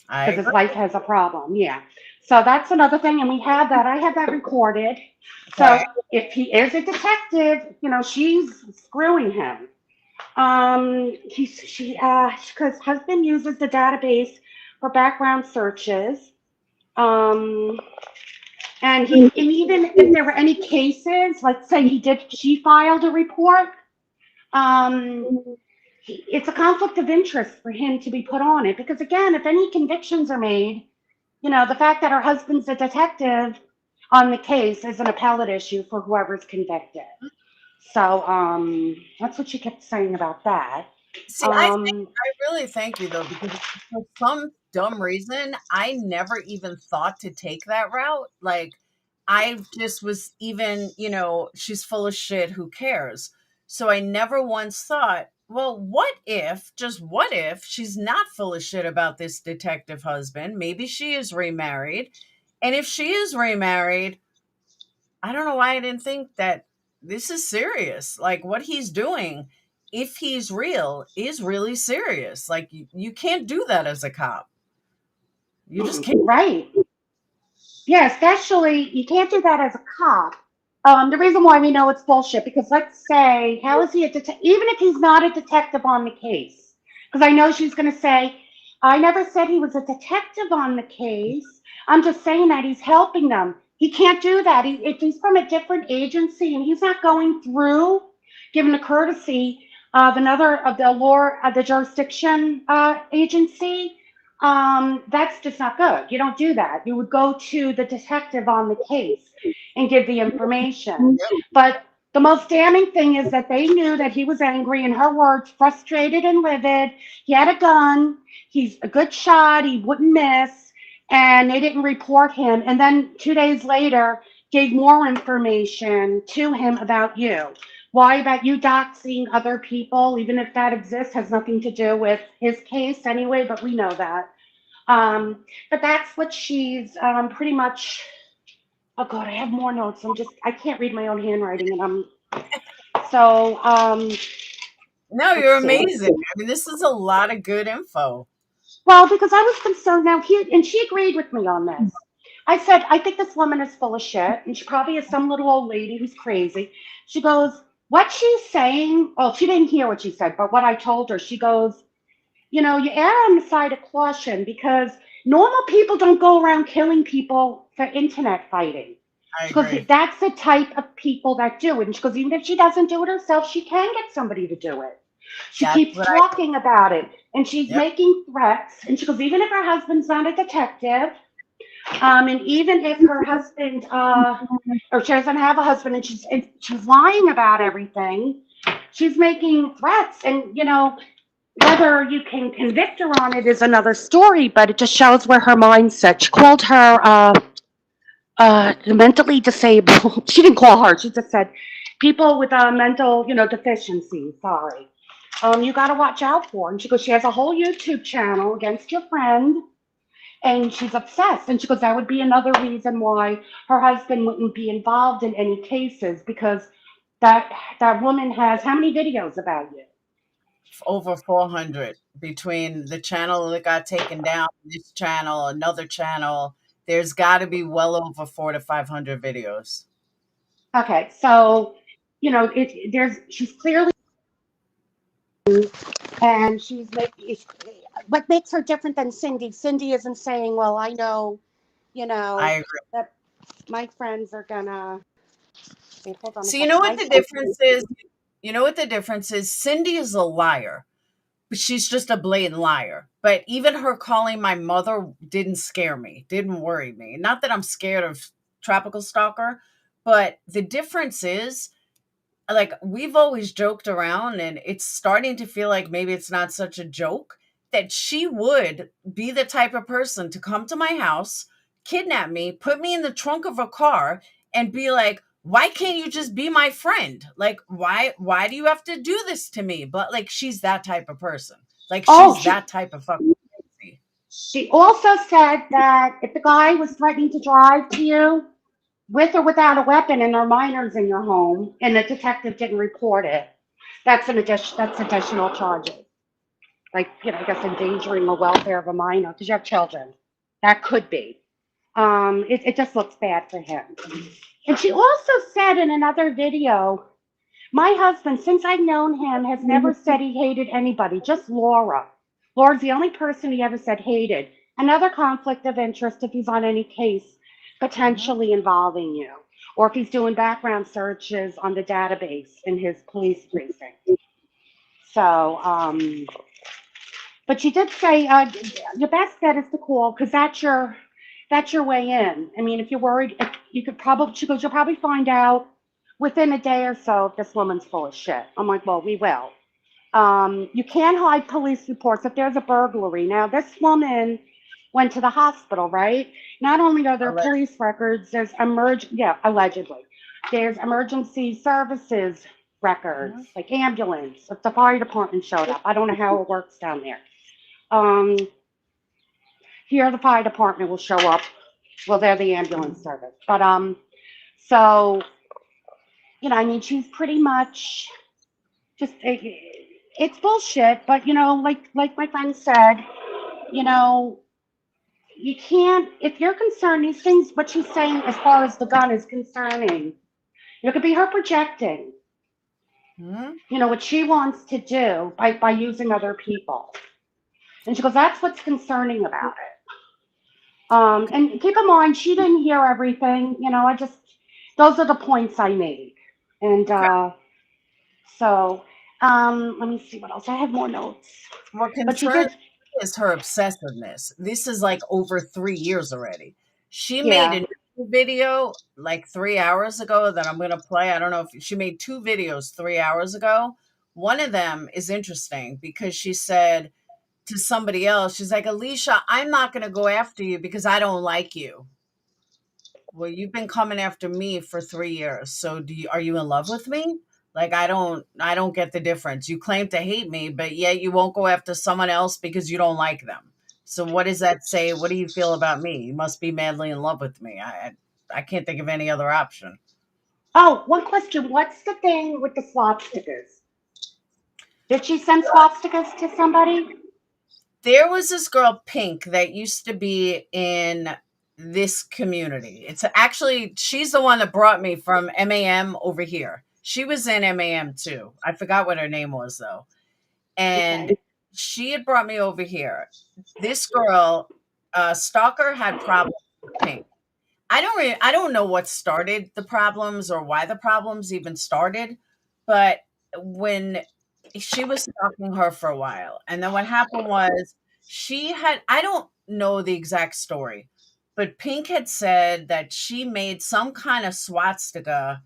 because his wife has a problem. Yeah. So that's another thing. And we have that. I have that recorded. So if he is a detective, she's screwing him. Because husband uses the database for background searches. And even if there were any cases, let's say she filed a report, it's a conflict of interest for him to be put on it. Because again, if any convictions are made, You know, the fact that her husband's a detective on the case is an appellate issue for whoever's convicted. So that's what she kept saying about that. See, Um, I really thank you though, because for some dumb reason, I never even thought to take that route. Like, I just was even, she's full of shit, who cares? So I never once thought, well, just what if she's not full of shit about this detective husband? Maybe she is remarried. And if she is remarried, I don't know why I didn't think that this is serious. Like, what he's doing, if he's real, is really serious. Like, you can't do that as a cop. You just can't. right. Yeah, especially you can't do that as a cop. The reason why we know it's bullshit, because let's say, how is he a detective? Even if he's not a detective on the case, because I know she's going to say, I never said he was a detective on the case. I'm just saying that he's helping them. He can't do that. If he's from a different agency and he's not going through, given the courtesy of another of the law of the jurisdiction agency, that's just not good. You don't do that. You would go to the detective on the case and give the information. But the most damning thing is that they knew that he was angry, in her words, frustrated and livid. He had a gun. He's a good shot. He wouldn't miss. And they didn't report him. And then 2 days later, gave more information to him about you. Why about you doxing other people, even if that exists, has nothing to do with his case anyway, but we know that. But that's what she's pretty much. Oh God, I have more notes. I can't read my own handwriting, and so No, let's you're see. amazing. I mean, this is a lot of good info. Well, because I was concerned now, and she agreed with me on this. I said, I think this woman is full of shit, and she probably is some little old lady who's crazy. She goes, what she's saying, well, she didn't hear what she said, but what I told her, she goes, you know, you err on the side of caution, because normal people don't go around killing people for internet fighting. I She goes, agree. that's the type of people that do it. And she goes, even if she doesn't do it herself, she can get somebody to do it. She That's keeps what I. talking about it, and she's Yep. making threats. And she goes, even if her husband's not a detective, and even if her husband, or she doesn't have a husband, and she's lying about everything, she's making threats. And you know, whether you can convict her on it is another story, but it just shows where her mindset. She called her mentally disabled. She didn't call her. She just said people with a mental, deficiency. Sorry. You got to watch out for her. And she goes, she has a whole YouTube channel against your friend, and she's obsessed. And she goes, that would be another reason why her husband wouldn't be involved in any cases, because that woman has how many videos about you? Over 400 between the channel that got taken down, this channel, another channel. There's got to be well over 400 to 500 videos. Okay, so she's clearly, and she's making what makes her different than Cindy. Cindy isn't saying, well, I know, I agree. that my friends are gonna wait, hold on a So you second. know what the difference is? You know what the difference is? Cindy is a liar, but she's just a blatant liar. But even her calling my mother didn't scare me, didn't worry me. Not that I'm scared of Tropical Stalker, but the difference is, like, we've always joked around, and it's starting to feel like maybe it's not such a joke, that she would be the type of person to come to my house, kidnap me, put me in the trunk of a car, and be like, why can't you just be my friend? Like, why do you have to do this to me? But like, she's that type of person. Like, Oh, she's that type of fucking crazy. she also said that if the guy was threatening to drive to you with or without a weapon, and there are minors in your home, and the detective didn't report it, that's additional charges. Like, I guess endangering the welfare of a minor because you have children. That could be. It just looks bad for him. And she also said in another video, my husband, since I've known him, has never said he hated anybody, just Laura. Laura's the only person he ever said hated. Another conflict of interest if he's on any case potentially involving you, or if he's doing background searches on the database in his police precinct. So, but she did say your best bet is to call, because that's your, that's your way in. I mean, if you're worried, you could probably, she goes, you'll probably find out within a day or so if this woman's full of shit. I'm like, well, we will. You can't hide police reports if there's a burglary. Now, this woman went to the hospital, right? Not only are there police records, there's allegedly. There's emergency services records, like ambulance, if the fire department showed up. I don't know how it works down there. Here the fire department will show up. Well, they're the ambulance service. But so, you know, I mean, she's pretty much just it's bullshit. But you know, like my friend said, you know, you can't, if you're concerned, these things, what she's saying as far as the gun is concerning, it could be her projecting. You know, what she wants to do by using other people. And she goes, that's what's concerning about it. And keep in mind, she didn't hear everything. You know, those are the points I made. And so, let me see what else. I have more notes. What concerns me is her obsessiveness. This is like over 3 years already. She made a new video like 3 hours ago that I'm going to play. I don't know if she made 2 videos 3 hours ago. One of them is interesting because she said to somebody else, she's like, Alicia, I'm not going to go after you because I don't like you. Well, you've been coming after me for 3 years. So are you in love with me? Like, I don't get the difference. You claim to hate me, but yet you won't go after someone else because you don't like them. So what does that say? What do you feel about me? You must be madly in love with me. I can't think of any other option. Oh, one question. What's the thing with the swastikas? Did she send swastikas to somebody? There was this girl, Pink, that used to be in this community. It's actually, she's the one that brought me from MAM over here. She was in MAM too. I forgot what her name was though. And she had brought me over here. This girl, Stalker, had problems with Pink. I don't know what started the problems or why the problems even started, but when she was stalking her for a while, and then what happened was I don't know the exact story, but Pink had said that she made some kind of swastika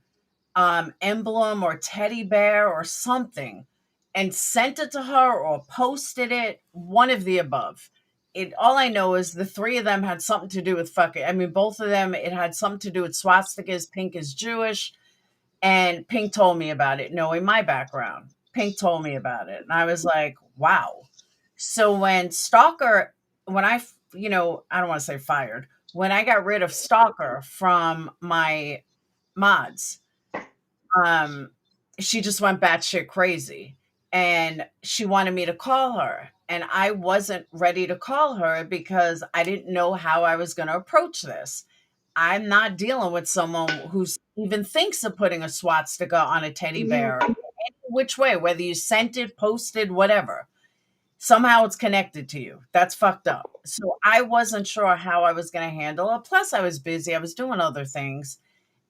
emblem or teddy bear or something and sent it to her or posted it, one of the above. All I know is the 3 of them had something to do with fucking, I mean, both of them, it had something to do with swastikas. Pink is Jewish, and Pink told me about it, knowing my background. Pink told me about it, and I was like, wow. So when I, you know, I don't want to say fired, when I got rid of Stalker from my mods, she just went batshit crazy and she wanted me to call her. And I wasn't ready to call her because I didn't know how I was going to approach this. I'm not dealing with someone who even thinks of putting a swastika on a teddy bear, any which way, whether you sent it, posted, whatever. Somehow it's connected to you. That's fucked up. So I wasn't sure how I was going to handle it. Plus, I was busy. I was doing other things.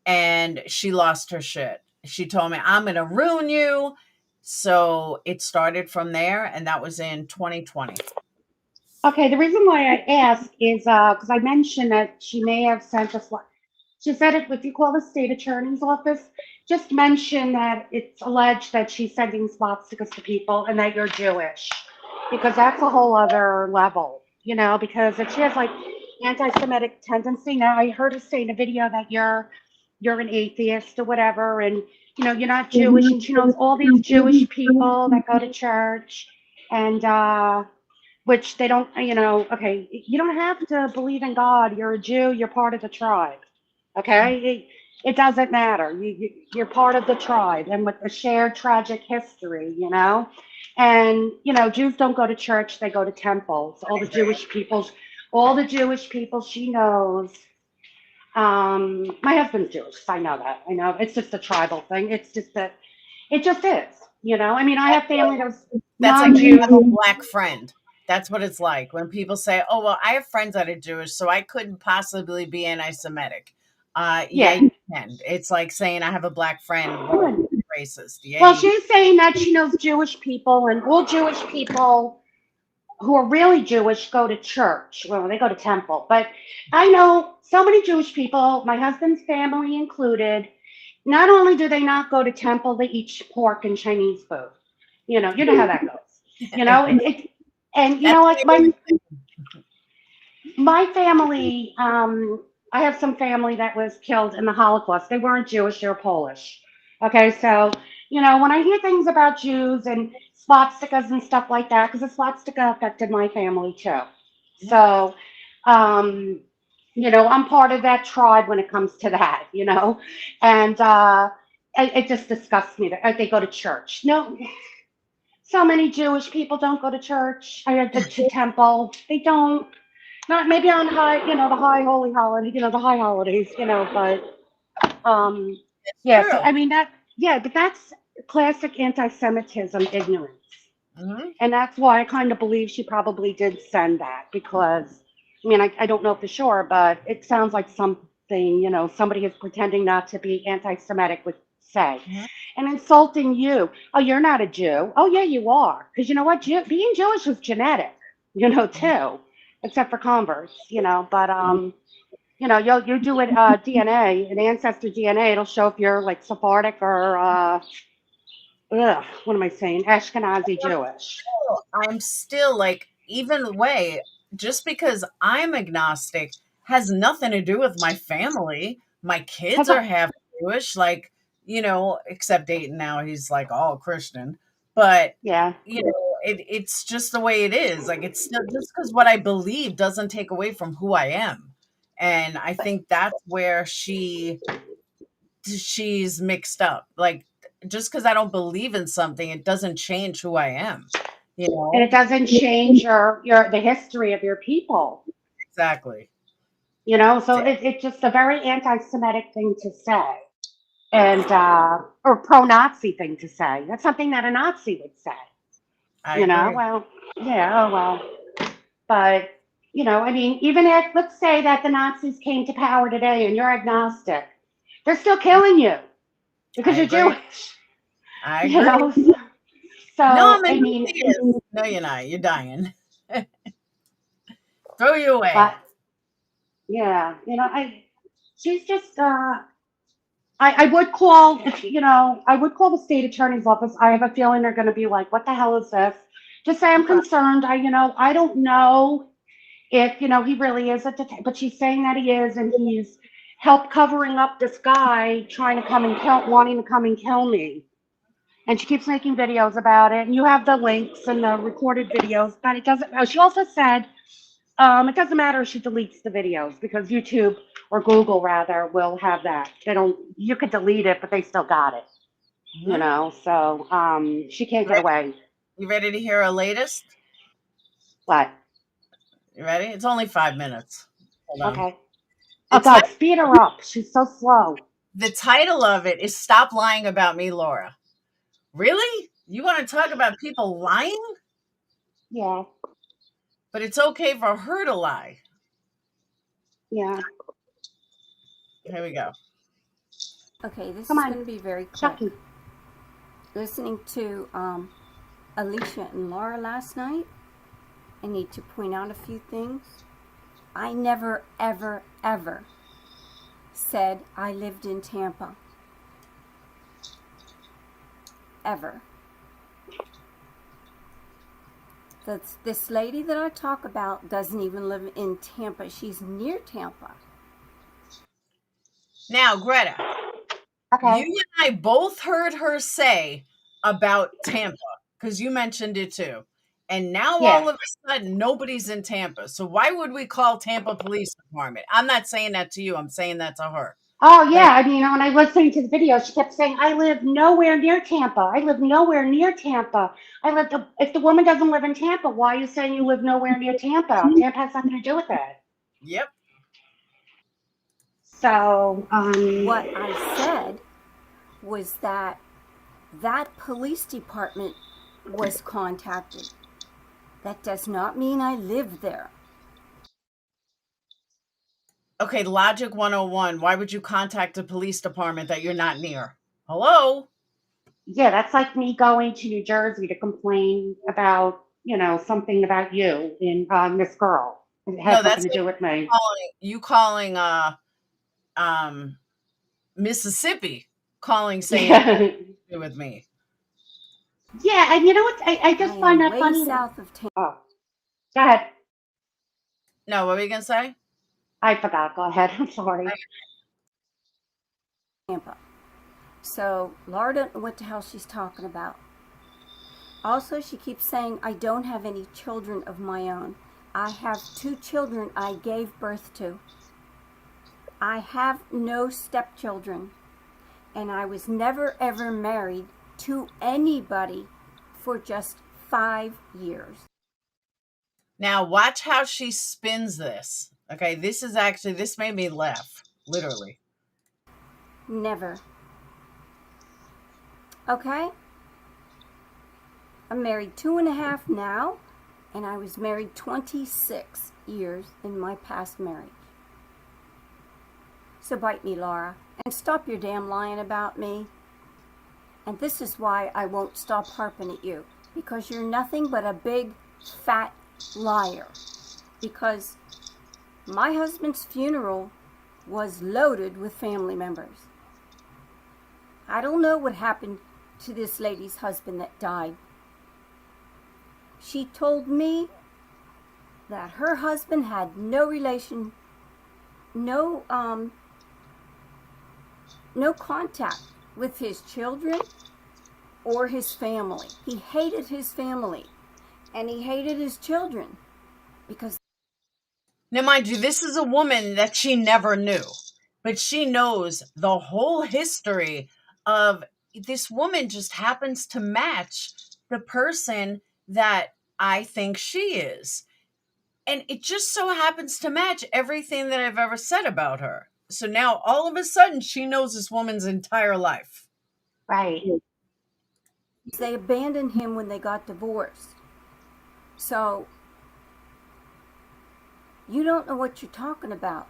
And she lost her shit. She told me, I'm going to ruin you. So it started from there, and that was in 2020. Okay, the reason why I asked is because I mentioned that she may have sent us. She said if you call the state attorney's office, just mention that it's alleged that she's sending swastikas to people and that you're Jewish, because that's a whole other level, you know, because if she has like anti-Semitic tendency. Now I heard her say in a video that you're an atheist or whatever, and you know, you're not Jewish, and she knows all these Jewish people that go to church, and which they don't, you know, okay, you don't have to believe in God. You're a Jew, you're part of the tribe, okay? It doesn't matter. You're part of the tribe and with a shared tragic history, you know? And, you know, Jews don't go to church, they go to temples. All the Jewish people she knows. My husband's Jewish, so I know that. I know it's just a tribal thing. It's just that it just is, you know? I mean, I have family that's like you have a black friend. That's what it's like when people say, oh, well, I have friends that are Jewish, so I couldn't possibly be anti-Semitic. Yeah, you can. It's like saying I have a black friend, racist. Yeah, well, she's saying that she knows Jewish people, and all Jewish people who are really Jewish go to church. Well, they go to temple. But I know so many Jewish people, my husband's family included, not only do they not go to temple, they eat pork and Chinese food. You know how that goes. And That's like my family, I have some family that was killed in the Holocaust. They weren't Jewish, they were Polish. Okay, so, when I hear things about Jews and swastikas and stuff like that, because the swastika affected my family too. So, I'm part of that tribe when it comes to that, and it just disgusts me that they go to church. No, so many Jewish people don't go to church. I had to temple. They don't. Not maybe on high, the high holy holiday, the high holidays, but yeah. So true. I mean but that's classic anti-Semitism ignorance, Mhm. and that's why I kind of believe she probably did send that because, I mean, I don't know for sure, but it sounds like something, somebody is pretending not to be anti-Semitic would say, Mhm. and insulting you. Oh, you're not a Jew. Oh, yeah, you are, because you know what? Being Jewish was genetic, too, except for converts, but you do it DNA, an ancestor DNA. It'll show if you're like Sephardic or what am I saying? Ashkenazi Jewish. I'm still like, even way, just because I'm agnostic has nothing to do with my family. My kids Has are a half Jewish, like, except Dayton now, he's like all Christian. But, Yeah. it's just the way it is. Like, it's still just because what I believe doesn't take away from who I am. And I think that's where she's mixed up. Like, just because I don't believe in something, it doesn't change who I am. You And it know? doesn't change the history of your people. Exactly. So it's just a very anti-Semitic thing to say, and or pro-Nazi thing to say. That's something that a Nazi would say. I agree. Well, yeah, oh well, but I mean, even if let's say that the Nazis came to power today and you're agnostic, they're still killing you because I you're agree. Jewish. I You agree. know, No, so I'm an I mean, atheist. No, you're not. You're dying. Throw you but away. yeah, she's just I would call, I would call the state attorney's office. I have a feeling they're going to be like, what the hell is this? Just say I'm concerned. I don't know if, he really is a detective, but she's saying that he is, and he's helped covering up this guy trying to wanting to come and kill me. And she keeps making videos about it. And you have the links and the recorded videos, but it doesn't, she also said, it doesn't matter if she deletes the videos because YouTube or Google rather will have that. You could delete it, but they still got it, Mhm. so she can't You get ready? away. You ready to hear our latest? But, You ready? It's only 5 minutes. Hold on. okay. The Oh God, title, speed her up. She's so slow. the title of it is "Stop Lying About Me, Laura." Really? You want to talk about people lying? Yeah, But it's okay for her to lie. yeah. Here we go. Okay, this Come is on, going to be very quick. Chucky. Listening to Alicia and Laura last night, I need to point out a few things. I never, ever, ever said I lived in Tampa. Ever. This lady that I talk about doesn't even live in Tampa. She's near Tampa. Now, Greta, Okay. you and I both heard her say about Tampa because you mentioned it too. And now Yeah. all of a sudden, nobody's in Tampa. So why would we call Tampa Police Department? I'm not saying that to you. I'm saying that to her. Oh But yeah, I mean, when I was listening to the video, she kept saying, "I live nowhere near Tampa. I live nowhere near Tampa. If the woman doesn't live in Tampa, why are you saying you live nowhere near Tampa? Tampa has nothing to do with it." yep. So, What I said was that police department was contacted. That does not mean I live there. Okay, Logic 101. Why would you contact a police department that you're not near? Hello? yeah, that's like me going to New Jersey to complain about something about you in this girl. It has No, nothing that's to do with me. you calling Mississippi calling saying Yeah, do with me. yeah, and you know what? I I just find am that way funny. south of Oh, go ahead. No, what were you gonna say? I forgot. Go ahead. I'm sorry. Tampa. So Laura don't know what the hell she's talking about. Also, she keeps saying, I don't have any children of my own. I have 2 children I gave birth to. I have no stepchildren. And I was never ever married to anybody for just 5 years. Now watch how she spins this. Okay, this made me laugh, literally. Never. Okay? I'm married 2.5 now, and I was married 26 years in my past marriage. So bite me, Laura, and stop your damn lying about me. And this is why I won't stop harping at you, because you're nothing but a big, fat liar. Because my husband's funeral was loaded with family members. I don't know what happened to this lady's husband that died. She told me that her husband had no relation, no contact with his children or his family. He hated his family and he hated his children because... Now, mind you, this is a woman that she never knew, but she knows the whole history of this woman. Just happens to match the person that I think she is. And it just so happens to match everything that I've ever said about her. So now all of a sudden she knows this woman's entire life. Right. They abandoned him when they got divorced. So you don't know what you're talking about.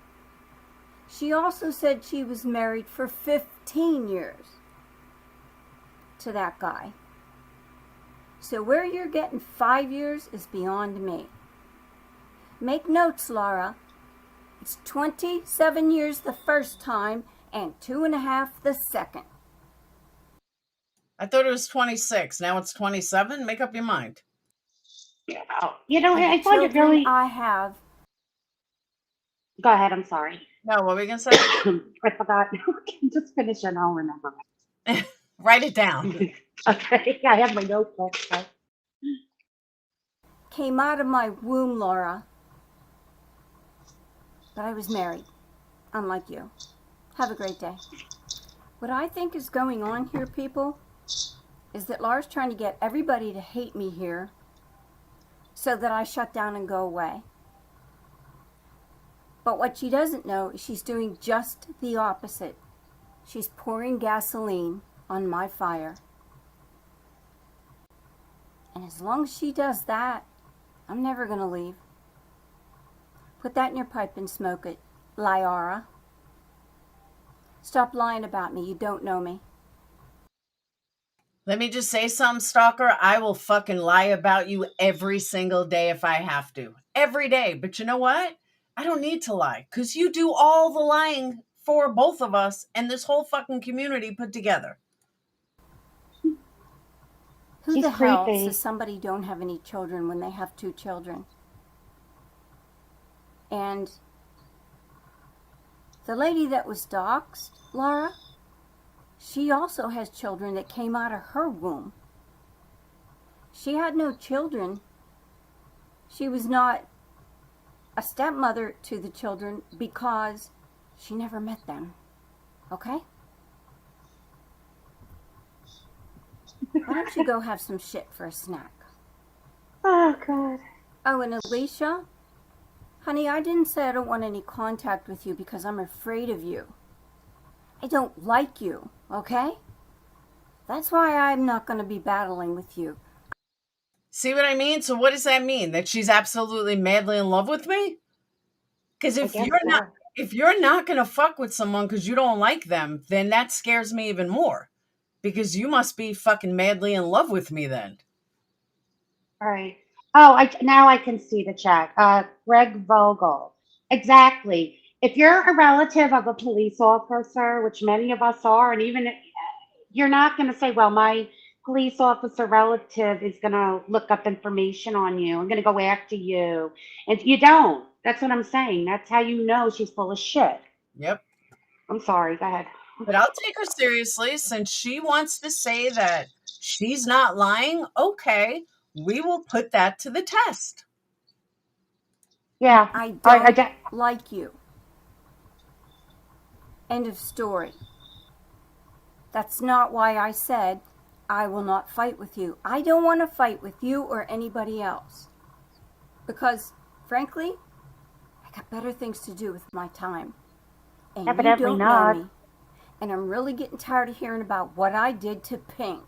She also said she was married for 15 years to that guy. So where you're getting 5 years is beyond me. Make notes, Laura. It's 27 years the first time and 2.5 the second. I thought it was 26. Now it's 27. Make up your mind. And I the find it children really. I have... Go ahead. I'm sorry. No, what were we going to say? I forgot. Just finish and I'll remember. Write it down. Okay. I have my notebook. So. came out of my womb, Laura. But I was married, unlike you. Have a great day. What I think is going on here, people, is that Laura's trying to get everybody to hate me here so that I shut down and go away. But what she doesn't know is she's doing just the opposite. She's pouring gasoline on my fire. And as long as she does that, I'm never going to leave. Put that in your pipe and smoke it, Liara. Stop lying about me. You don't know me. Let me just say something, stalker. I will fucking lie about you every single day if I have to. Every day. But you know what? I don't need to lie because you do all the lying for both of us and this whole fucking community put together. Who She's the hell creepy. says somebody don't have any children when they have 2 children? And the lady that was doxxed, Laura, she also has children that came out of her womb. She had no children. She was not a stepmother to the children because she never met them. Okay? Why don't you go have some shit for a snack? Oh, God. Oh, and Alicia? Honey, I didn't say I don't want any contact with you because I'm afraid of you. I don't like you, okay? That's why I'm not going to be battling with you. See what I mean? So what does that mean? That she's absolutely madly in love with me? Because if you're not going to fuck with someone because you don't like them, then that scares me even more. Because you must be fucking madly in love with me then. All right. Oh, now I can see the chat. Greg Vogel. Exactly. If you're a relative of a police officer, which many of us are, and even you're not going to say, well, my police officer relative is going to look up information on you. I'm going to go after you. And you don't. That's what I'm saying. That's how you know she's full of shit. Yep. I'm sorry. Go ahead. But I'll take her seriously since she wants to say that she's not lying. Okay, we will put that to the test. Yeah. I I don't like you. End of story. That's not why I said I will not fight with you. I don't want to fight with you or anybody else. Because, frankly, I got better things to do with my time. And Evidently you don't not. know me. And I'm really getting tired of hearing about what I did to Pink.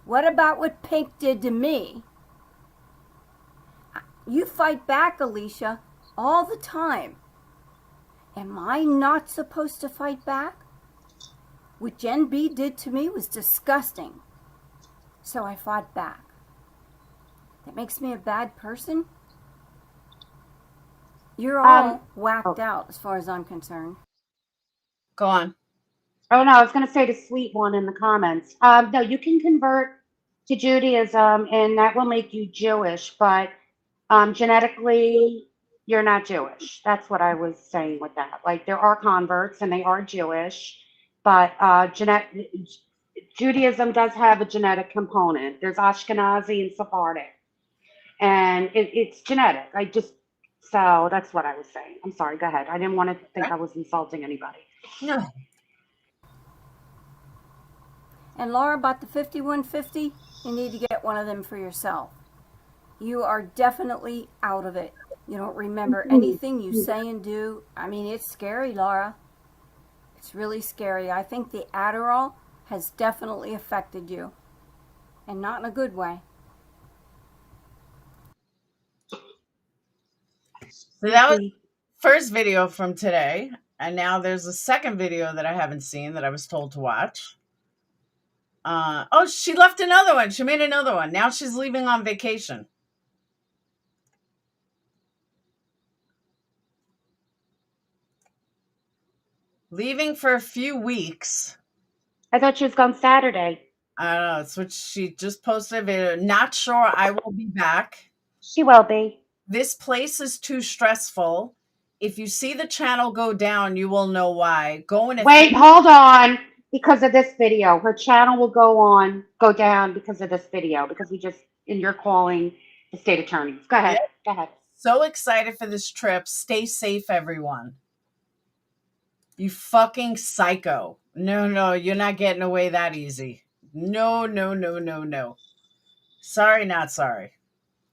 What about what Pink did to me? You fight back, Alicia, all the time. Am I not supposed to fight back? What Jen B did to me was disgusting. So I fought back. That makes me a bad person? You're all whacked out as far as I'm concerned. Go on. Oh, no, I was going to say the sweet one in the comments. No, you can convert to Judaism and that will make you Jewish, but genetically, you're not Jewish. That's what I was saying with that. Like, there are converts and they are Jewish, but Judaism does have a genetic component. There's Ashkenazi and Sephardic, and it's genetic. So that's what I was saying. I'm sorry, go ahead. I didn't want to think I was insulting anybody. No. And Laura, about the 5150, you need to get one of them for yourself. You are definitely out of it. You don't remember anything you say and do. I mean, it's scary, Laura. It's really scary. I think the Adderall has definitely affected you. And not in a good way. So that was first video from today. And now there's a second video that I haven't seen that I was told to watch. Oh, she left another one. She made another one. Now she's leaving on vacation. Leaving for a few weeks. I thought she was gone Saturday. I don't know. It's what she just posted a video. Not sure I will be back. She will be. This place is too stressful. If you see the channel go down, you will know why. Wait, hold on. Because of this video, her channel will go down because of this video. Because you're calling the state attorneys. Go ahead. Yep. Go ahead. So excited for this trip. Stay safe, everyone. You fucking psycho. No, you're not getting away that easy. No. Sorry, not sorry.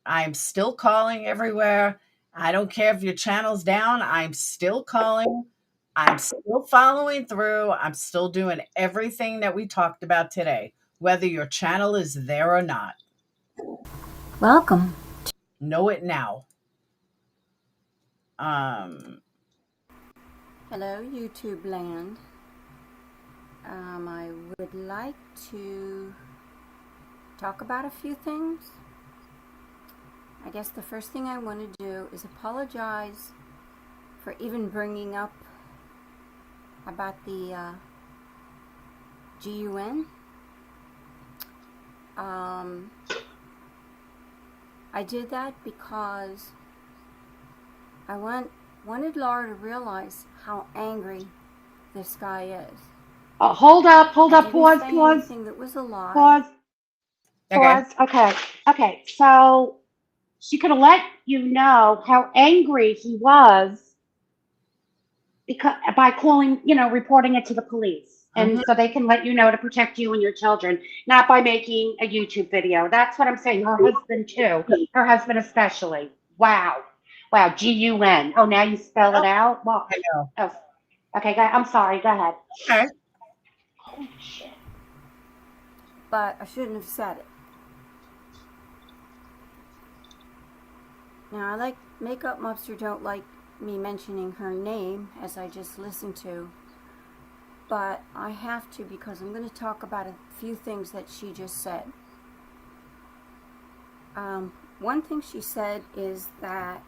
I'm still calling everywhere. I don't care if your channel's down. I'm still calling. I'm still following through. I'm still doing everything that we talked about today, whether your channel is there or not. Welcome. Know it now. Hello, YouTube land. I would like to talk about a few things. I guess the first thing I want to do is apologize for even bringing up about the GUN. I did that because I wanted Laura to realize how angry this guy is. Hold up, pause. Anything that was a lie. Pause. Okay. So she could have let you know how angry he was by calling, reporting it to the police. And so they can let you know to protect you and your children, not by making a YouTube video. That's what I'm saying. Her husband too. Her husband especially. Wow. GUN. Oh, now you spell it out? Well, I know. Oh, okay, I'm sorry. Go ahead. Okay. Holy shit. But I shouldn't have said it. Now, I like Makeup Mobster don't like me mentioning her name, as I just listened to. But I have to because I'm going to talk about a few things that she just said. one thing she said is that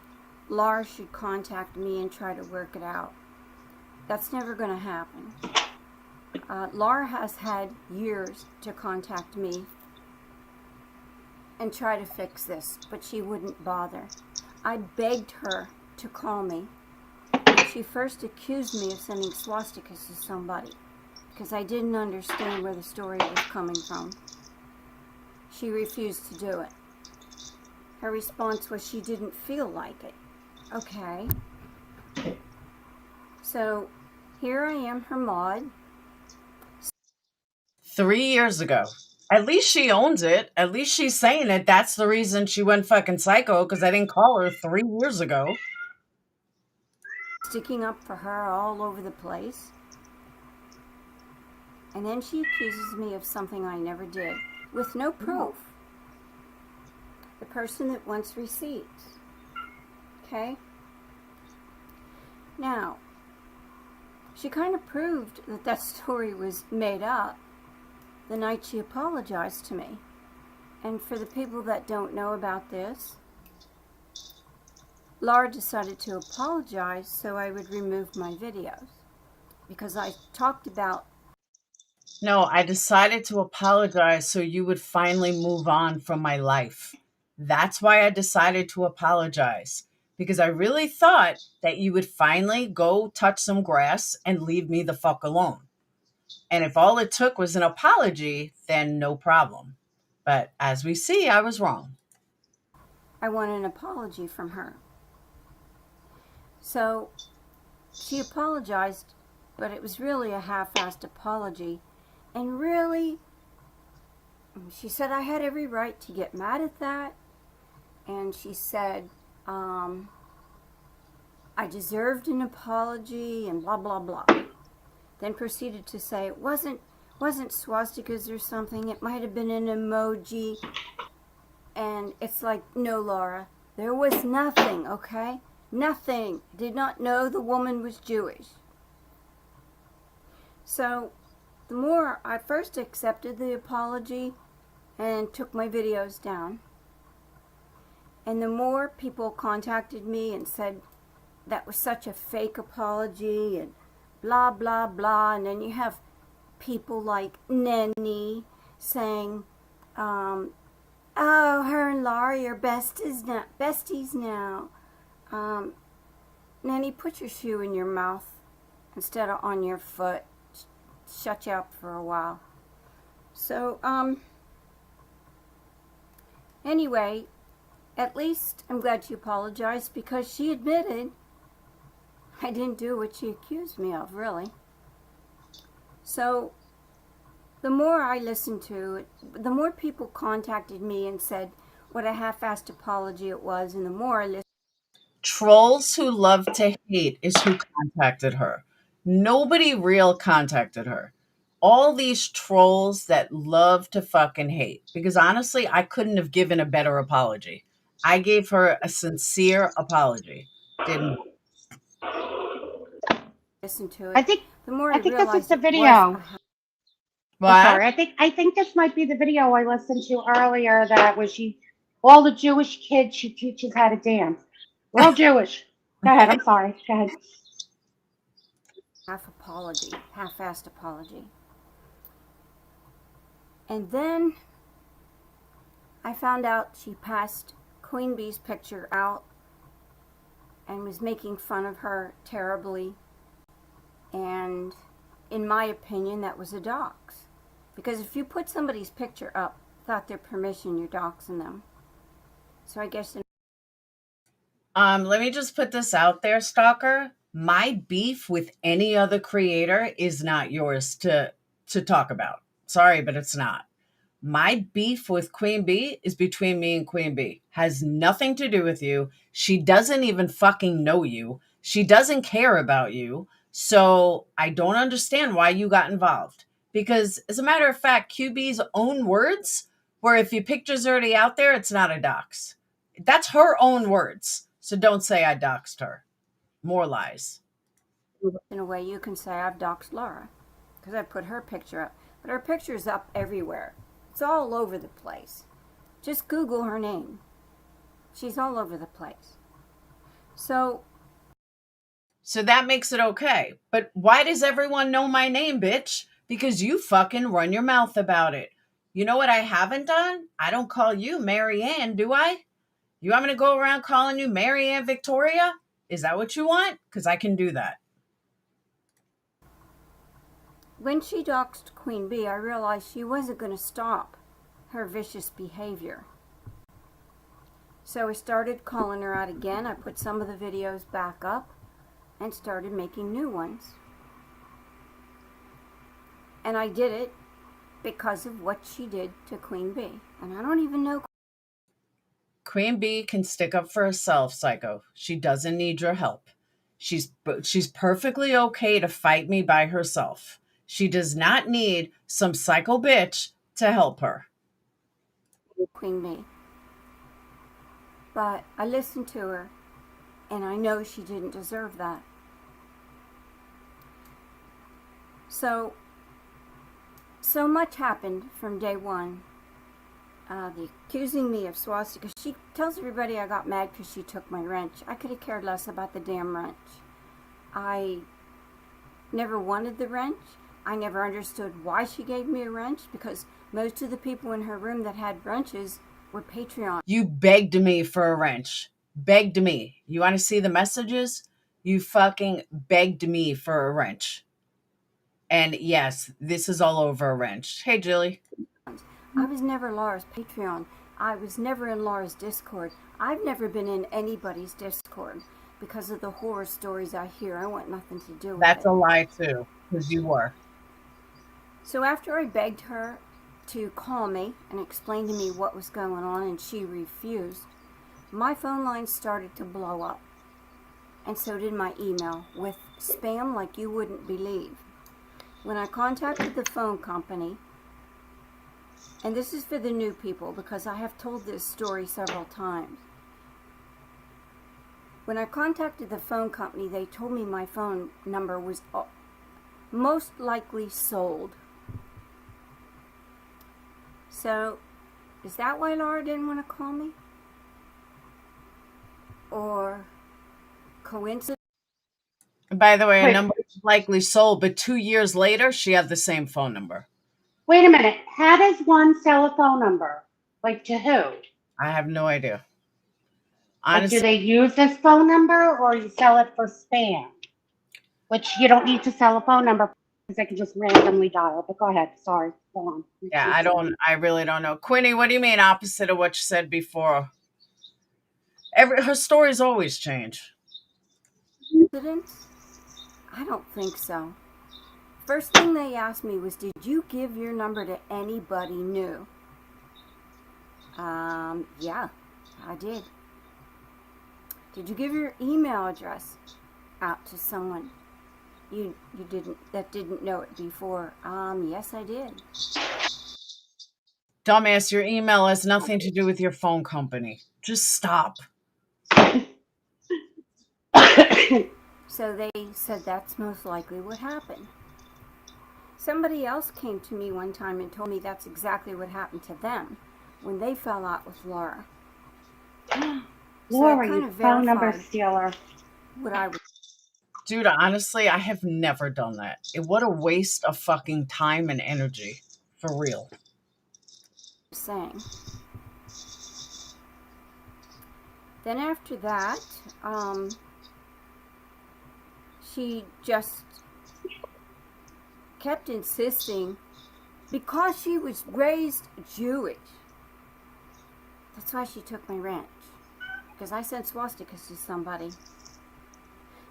Laura should contact me and try to work it out. That's never going to happen. Laura has had years to contact me and try to fix this, but she wouldn't bother. I begged her to call me. She first accused me of sending swastikas to somebody because I didn't understand where the story was coming from. She refused to do it. Her response was she didn't feel like it. Okay. So here I am, her mod. 3 years ago. At least she owns it. At least she's saying it. That's the reason she went fucking psycho, because I didn't call her 3 years ago. Sticking up for her all over the place. And then she accuses me of something I never did, with no proof. The person that wants receipts. Okay? Now, she kind of proved that that story was made up the night she apologized to me. And for the people that don't know about this, Laura decided to apologize so I would remove my videos. Because I talked about... No, I decided to apologize so you would finally move on from my life. That's why I decided to apologize. Because I really thought that you would finally go touch some grass and leave me the fuck alone. And if all it took was an apology, then no problem. But as we see, I was wrong. I want an apology from her. So she apologized, but it was really a half-assed apology. And really, she said I had every right to get mad at that. And she said I deserved an apology and blah, blah, blah. Then proceeded to say it wasn't swastikas or something. It might have been an emoji. And it's like, no, Laura, there was nothing, okay? Nothing. Did not know the woman was Jewish. So the more I first accepted the apology and took my videos down, and the more people contacted me and said that was such a fake apology and blah, blah, blah. And then you have people like Nenny saying, oh, her and Laura are besties now. Nenny, put your shoe in your mouth instead of on your foot. Shut you up for a while. So, anyway, at least I'm glad she apologized because she admitted I didn't do what she accused me of, really. So, the more I listened to it, the more people contacted me and said what a half-assed apology it was, and the more I listened. Trolls who love to hate is who contacted her. Nobody real contacted her. All these trolls that love to fucking hate. Because honestly, I couldn't have given a better apology. I gave her a sincere apology. Didn't. Listen to I it, think the more I think this is realized the it video. was What? I'm sorry. I think this might be the video I listened to earlier. That was all the Jewish kids she teaches how to dance. We're all Jewish. Go ahead. I'm sorry. Go ahead. half-assed apology. And then I found out she passed Queen Bee's picture out and was making fun of her terribly. And in my opinion, that was a dox. Because if you put somebody's picture up without their permission, you're doxing them. So I guess... Let me just put this out there, Stalker. My beef with any other creator is not yours to talk about. Sorry, but it's not. My beef with Queen Bee is between me and Queen Bee. Has nothing to do with you. She doesn't even fucking know you. She doesn't care about you. So I don't understand why you got involved. Because as a matter of fact, QB's own words were if your picture's already out there, it's not a dox. That's her own words. So don't say I doxed her. More lies. In a way, you can say I've doxed Laura because I put her picture up. But her picture's up everywhere. It's all over the place. Just Google her name. She's all over the place. So that makes it okay. But why does everyone know my name, bitch? Because you fucking run your mouth about it. You know what I haven't done? I don't call you Mary Ann, do I? You want me to go around calling you Mary Ann Victoria? Is that what you want? Because I can do that. when she doxed Queen Bee, I realized she wasn't going to stop her vicious behavior. So I started calling her out again. I put some of the videos back up and started making new ones. And I did it because of what she did to Queen Bee. And I don't even know. Queen Bee can stick up for herself, Psycho. She doesn't need your help. She's perfectly okay to fight me by herself. She does not need some psycho bitch to help her. Queen Bee. But I listened to her, and I know she didn't deserve that. So much happened from day one. The accusing me of swastika. She tells everybody I got mad because she took my wrench. I could have cared less about the damn wrench. I never wanted the wrench. I never understood why she gave me a wrench, because most of the people in her room that had wrenches were Patreon. You begged me for a wrench. Begged me. You want to see the messages? You fucking begged me for a wrench. And yes, this is all over a wrench. Hey, Jilly. I was never Laura's Patreon. I was never in Laura's Discord. I've never been in anybody's Discord because of the horror stories I hear. I want nothing to do with it. That's a lie, too, because you were. So after I begged her to call me and explain to me what was going on, and she refused, my phone line started to blow up. And so did my email, with spam like you wouldn't believe. When I contacted the phone company, and this is for the new people because I have told this story several times. When I contacted the phone company, they told me my phone number was most likely sold. So, is that why Laura didn't want to call me? Or coincidence? By the way, a Wait. number is likely sold, but 2 years later, she had the same phone number. Wait a minute. How does one sell a phone number? Like, to who? I have no idea. Like, Honestly, do they use this phone number, or you sell it for spam? Which you don't need to sell a phone number because they can just randomly dial. But go ahead. Sorry. Go on. yeah, I really don't know. Quinny, what do you mean opposite of what you said before? Her stories always change. Coincidence? I don't think so. First thing they asked me was, did you give your number to anybody new? Yeah, I did. Did you give your email address out to someone you didn't know it before? Yes, I did. Dumbass, your email has nothing to do with your phone company. Just stop. So they said that's most likely what happened. Somebody else came to me one time and told me that's exactly what happened to them when they fell out with Laura. Laura, so you phone number stealer. What I was Dude, honestly, I have never done that. What a waste of fucking time and energy. For real. saying. Then after that, she just kept insisting, because she was raised Jewish. That's why she took my wrench. Because I sent swastikas to somebody.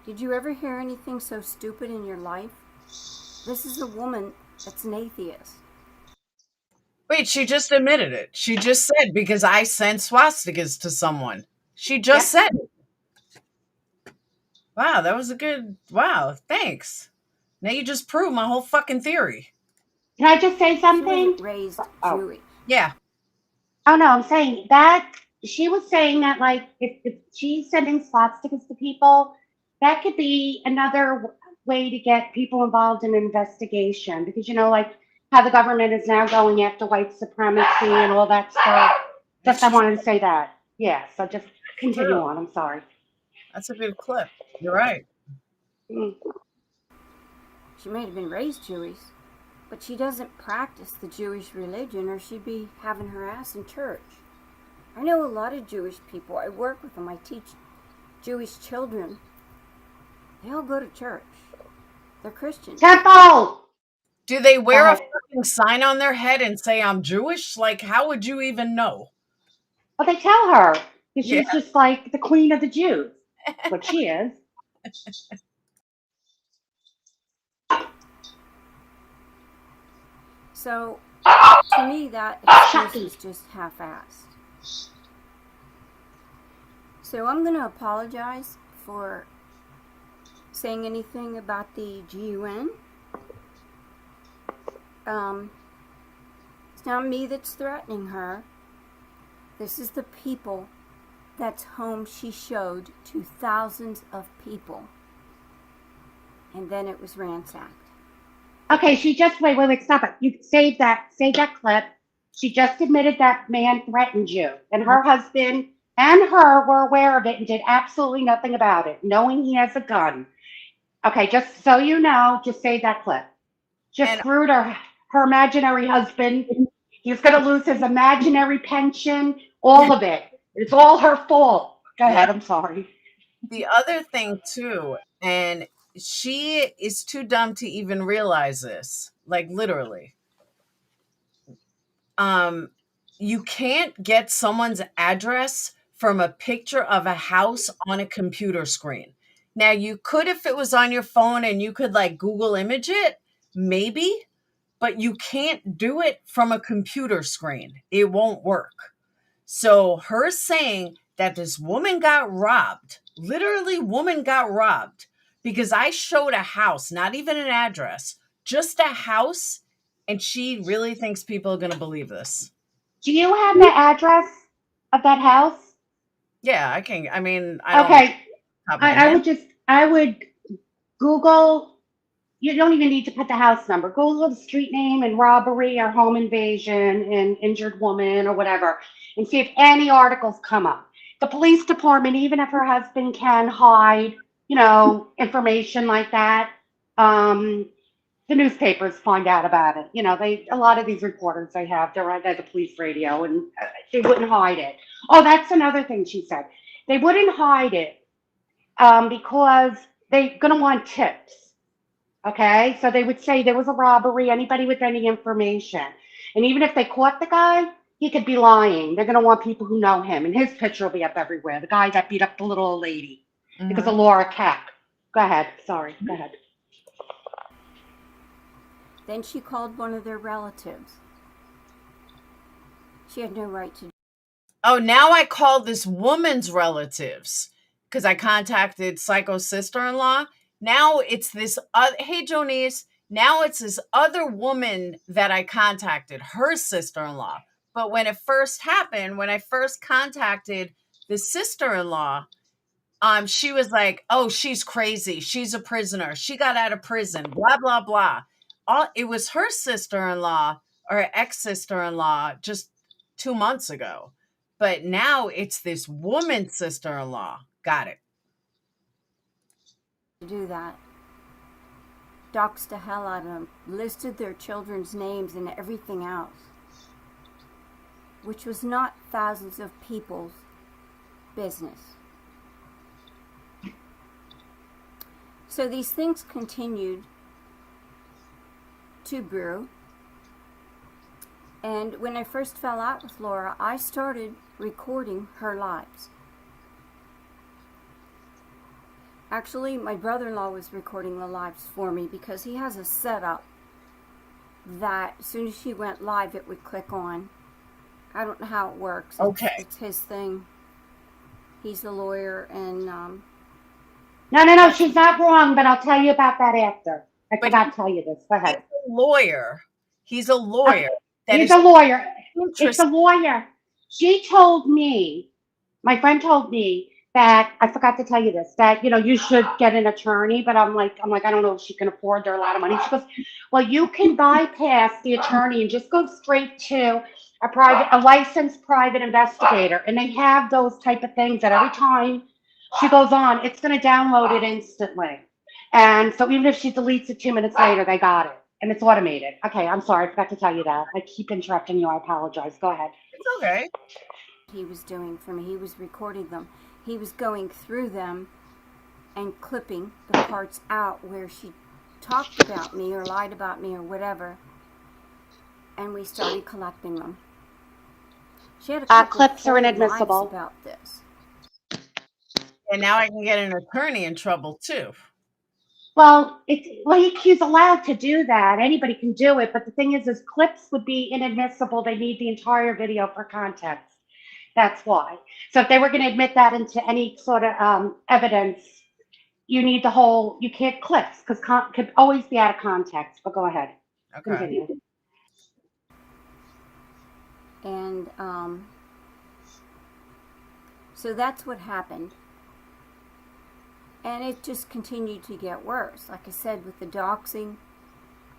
Did you ever hear anything so stupid in your life? This is a woman that's an atheist. Wait, she just admitted it. She just said, because I sent swastikas to someone. She just said it. Wow, that was a good... Wow, thanks. Now you just proved my whole fucking theory. Can I just say She something? wasn't raised Jewish. Yeah. Oh, no, I'm saying that she was saying that, like, if she's sending swastikas to people, that could be another way to get people involved in an investigation. Because, you know, like how the government is now going after white supremacy and all that stuff. Just I wanted to say that. Yeah, so just continue True. on. I'm sorry. That's a good clip. You're right. Mm. She may have been raised Jewish, but she doesn't practice the Jewish religion or she'd be having her ass in church. I know a lot of Jewish people. I work with them. I teach Jewish children. They all go to church. They're Christians. Temple! Do they Go wear a ahead. fucking sign on their head and say I'm Jewish? Like, how would you even know? Well, they tell her that Yeah. she's just like the queen of the Jews. That's what she is. So, to me, that excuse Chucky. is just half-assed. So I'm going to apologize for saying anything about the GUN. It's not me that's threatening her. This is the people that's home she showed to thousands of people. And then it was ransacked. Okay, she just wait, stop it. You save that clip. She just admitted that man threatened you, and her husband and her were aware of it and did absolutely nothing about it, knowing he has a gun. Okay, just so you know, just save that clip. Just And screwed her imaginary husband. He's gonna lose his imaginary pension, all of it. It's all her fault. Go ahead, I'm sorry. the other thing too, and she is too dumb to even realize this, like literally. You can't get someone's address from a picture of a house on a computer screen. Now you could if it was on your phone and you could like Google image it, maybe, but you can't do it from a computer screen. It won't work. So her saying that this woman got robbed, literally woman got robbed because I showed a house, not even an address, just a house, and she really thinks people are going to believe this. Do you have the address of that house? Yeah, I can. I mean, I don't. Okay, Top of my I head. would Google. You don't even need to put the house number. Google the street name and robbery or home invasion and injured woman or whatever, and see if any articles come up. The police department, even if her husband can hide, information like that, the newspapers find out about it. A lot of these reporters they're right at the police radio, and they wouldn't hide it. Oh, that's another thing she said. They wouldn't hide it because they're gonna want tips. Okay, so they would say there was a robbery, anybody with any information. And even if they caught the guy, he could be lying. They're going to want people who know him, and his picture will be up everywhere. The guy that beat up the little old lady because of Laura Keck. Go ahead. Sorry. Go ahead. Then she called one of their relatives. She had no right to. Oh, now I called this woman's relatives because I contacted Psycho's sister-in-law. Now it's this, hey, Jonice, now it's this other woman that I contacted, her sister-in-law. But when it first happened, when I first contacted the sister-in-law, she was like, oh, she's crazy. She's a prisoner. She got out of prison, blah, blah, blah. It was her sister-in-law or ex-sister-in-law just 2 months ago. But now it's this woman's sister-in-law. Got it. Do that. Doxed the hell out of them, listed their children's names and everything else, which was not thousands of people's business. So these things continued to brew, and when I first fell out with Laura, I started recording her lives. Actually, my brother-in-law was recording the lives for me because he has a setup that as soon as she went live, it would click on. I don't know how it works. Okay. It's his thing. He's a lawyer, and No, she's not wrong, but I'll tell you about that after. I forgot to tell you this. Go ahead. He's a lawyer. He's a lawyer. It's a lawyer. She told me, my friend told me that, I forgot to tell you this, that, you should get an attorney, but I'm like, I don't know if she can afford. They're a lot of money. She goes, well, you can bypass the attorney and just go straight to a licensed private investigator, and they have those type of things that every time she goes on, it's going to download it instantly. And so even if she deletes it 2 minutes later, they got it, and it's automated. Okay, I'm sorry, I forgot to tell you that. I keep interrupting you. I apologize. Go ahead. It's okay. He was doing for me. He was recording them. He was going through them and clipping the parts out where she talked about me or lied about me or whatever, and we started collecting them. She had a couple Clips of are whole inadmissible. lives about this. And now I can get an attorney in trouble too. Well, he's allowed to do that. Anybody can do it. But the thing is clips would be inadmissible. They need the entire video for context. That's why. So if they were going to admit that into any sort of evidence, you need the whole, you can't clips because could always be out of context. But go ahead. Okay. Continue. And so that's what happened. And it just continued to get worse. Like I said, with the doxing,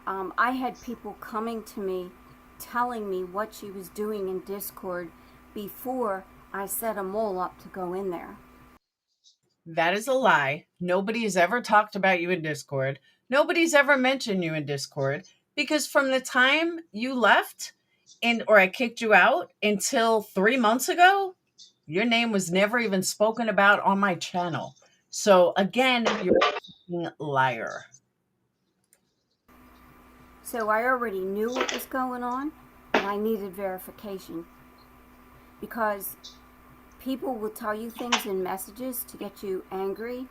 I had people coming to me telling me what she was doing in Discord before I set a mole up to go in there. That is a lie. Nobody has ever talked about you in Discord. Nobody's ever mentioned you in Discord, because from the time you left or I kicked you out until 3 months ago, your name was never even spoken about on my channel. So again, you're a fucking liar. So I already knew what was going on, and I needed verification, because people will tell you things in messages to get you angry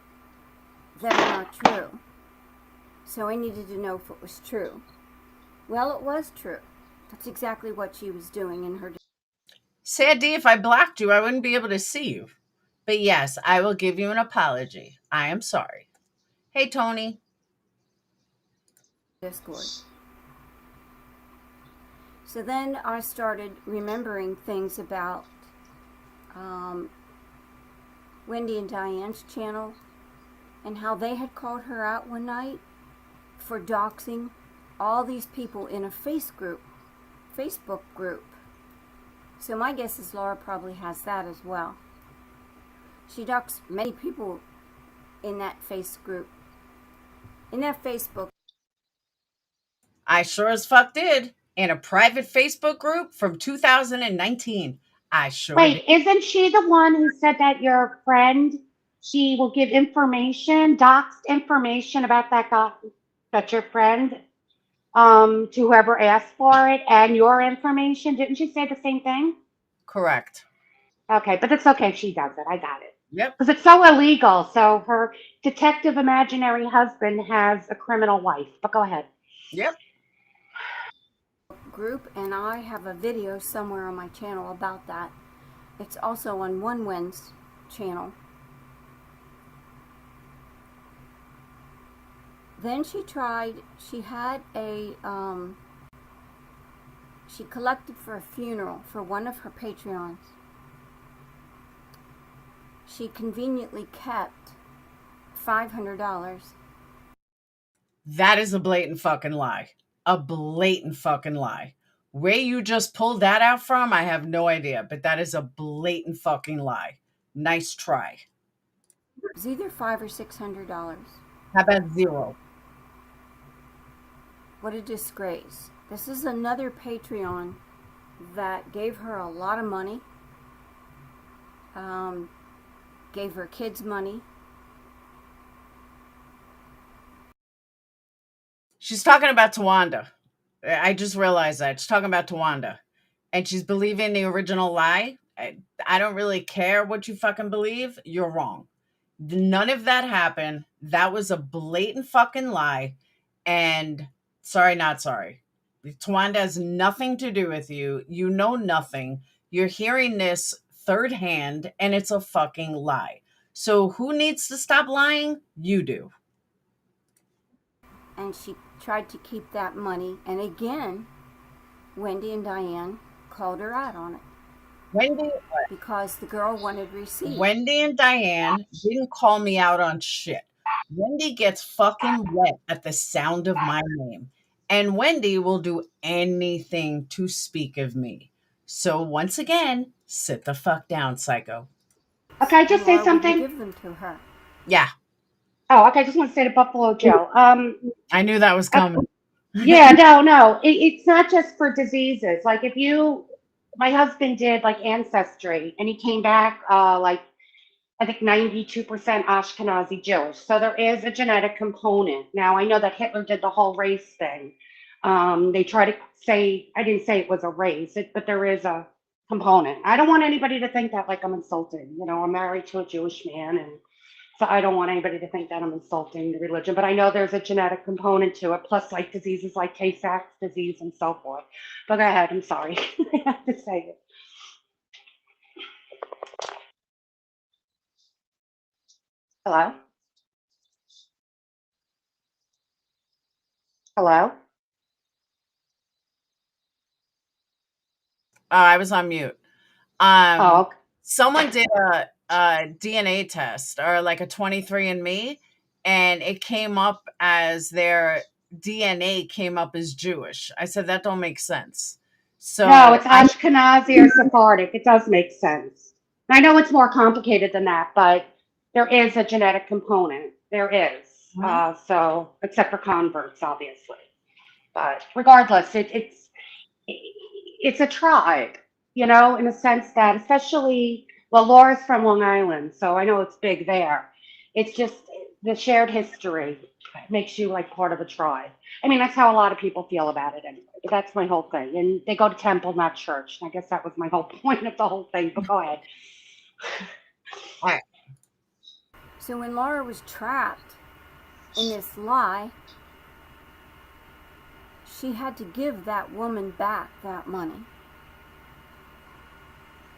that are not true. So I needed to know if it was true. Well, it was true. That's exactly what she was doing in her. Sad D, if I blocked you, I wouldn't be able to see you. But yes, I will give you an apology. I am sorry. Hey, Tony. Discord. So then I started remembering things about Wendy and Diane's channel, and how they had called her out one night for doxing all these people in a Facebook group. So my guess is Laura probably has that as well. She doxed many people in that Facebook. I sure as fuck did. In a private Facebook group from 2019. I sure Wait, did. isn't she the one who said that your friend, she will give information, doxed information about that guy, that's your friend, to whoever asked for it, and your information? Didn't she say the same thing? Correct. Okay, but it's okay if she does it. I got it. Yep. Because it's so illegal. So her detective imaginary husband has a criminal wife. But go ahead. Yep. Group, and I have a video somewhere on my channel about that. It's also on One Wen's channel. Then she had a, she collected for a funeral for one of her Patreons. She conveniently kept $500. That is a blatant fucking lie. A blatant fucking lie. Where you just pulled that out from, I have no idea, but that is a blatant fucking lie. Nice try. It was either $500 or $600. How about zero? What a disgrace. This is another Patreon that gave her a lot of money, gave her kids money. She's talking about Tawanda. I just realized that. She's talking about Tawanda. And she's believing the original lie. I don't really care what you fucking believe. You're wrong. None of that happened. That was a blatant fucking lie. And sorry, not sorry. Tawanda has nothing to do with you. You know nothing. You're hearing this third hand, and it's a fucking lie. So who needs to stop lying? You do. And she tried to keep that money. And again, Wendy and Diane called her out on it. Wendy, because the girl wanted receipts. Wendy and Diane didn't call me out on shit. Wendy gets fucking wet at the sound of my name. And Wendy will do anything to speak of me. So once again, sit the fuck down, psycho. Okay, I just say Laura wouldn't something. give them to her. Yeah, Oh, okay. I just want to say to Buffalo Joe. I knew that was coming. Yeah, no. It's not just for diseases. Like if you, my husband did like ancestry, and he came back like I think 92% Ashkenazi Jewish. So there is a genetic component. Now I know that Hitler did the whole race thing. They try to say I didn't say it was a race, but there is a component. I don't want anybody to think that like I'm insulting. You know, I'm married to a Jewish man, and so I don't want anybody to think that I'm insulting the religion, but I know there's a genetic component to it, plus like diseases like Tay-Sachs disease and so forth. But go ahead, I'm sorry. I have to say it. Hello? Hello? I was on mute. Oh, okay. Someone did a DNA test or like a 23andMe, and it came up as their DNA came up as Jewish. I said that don't make sense. No, So it's Ashkenazi or Sephardic. It does make sense. I know it's more complicated than that, but there is a genetic component. There is. So, except for converts, obviously. But regardless, it's a tribe, you know, in a sense that, especially, well, Laura's from Long Island, so I know it's big there. It's just the shared history makes you like part of a tribe. I mean, that's how a lot of people feel about it anyway. But that's my whole thing. And they go to temple, not church. I guess that was my whole point of the whole thing. But go ahead. All right. So when Laura was trapped in this lie, she had to give that woman back that money.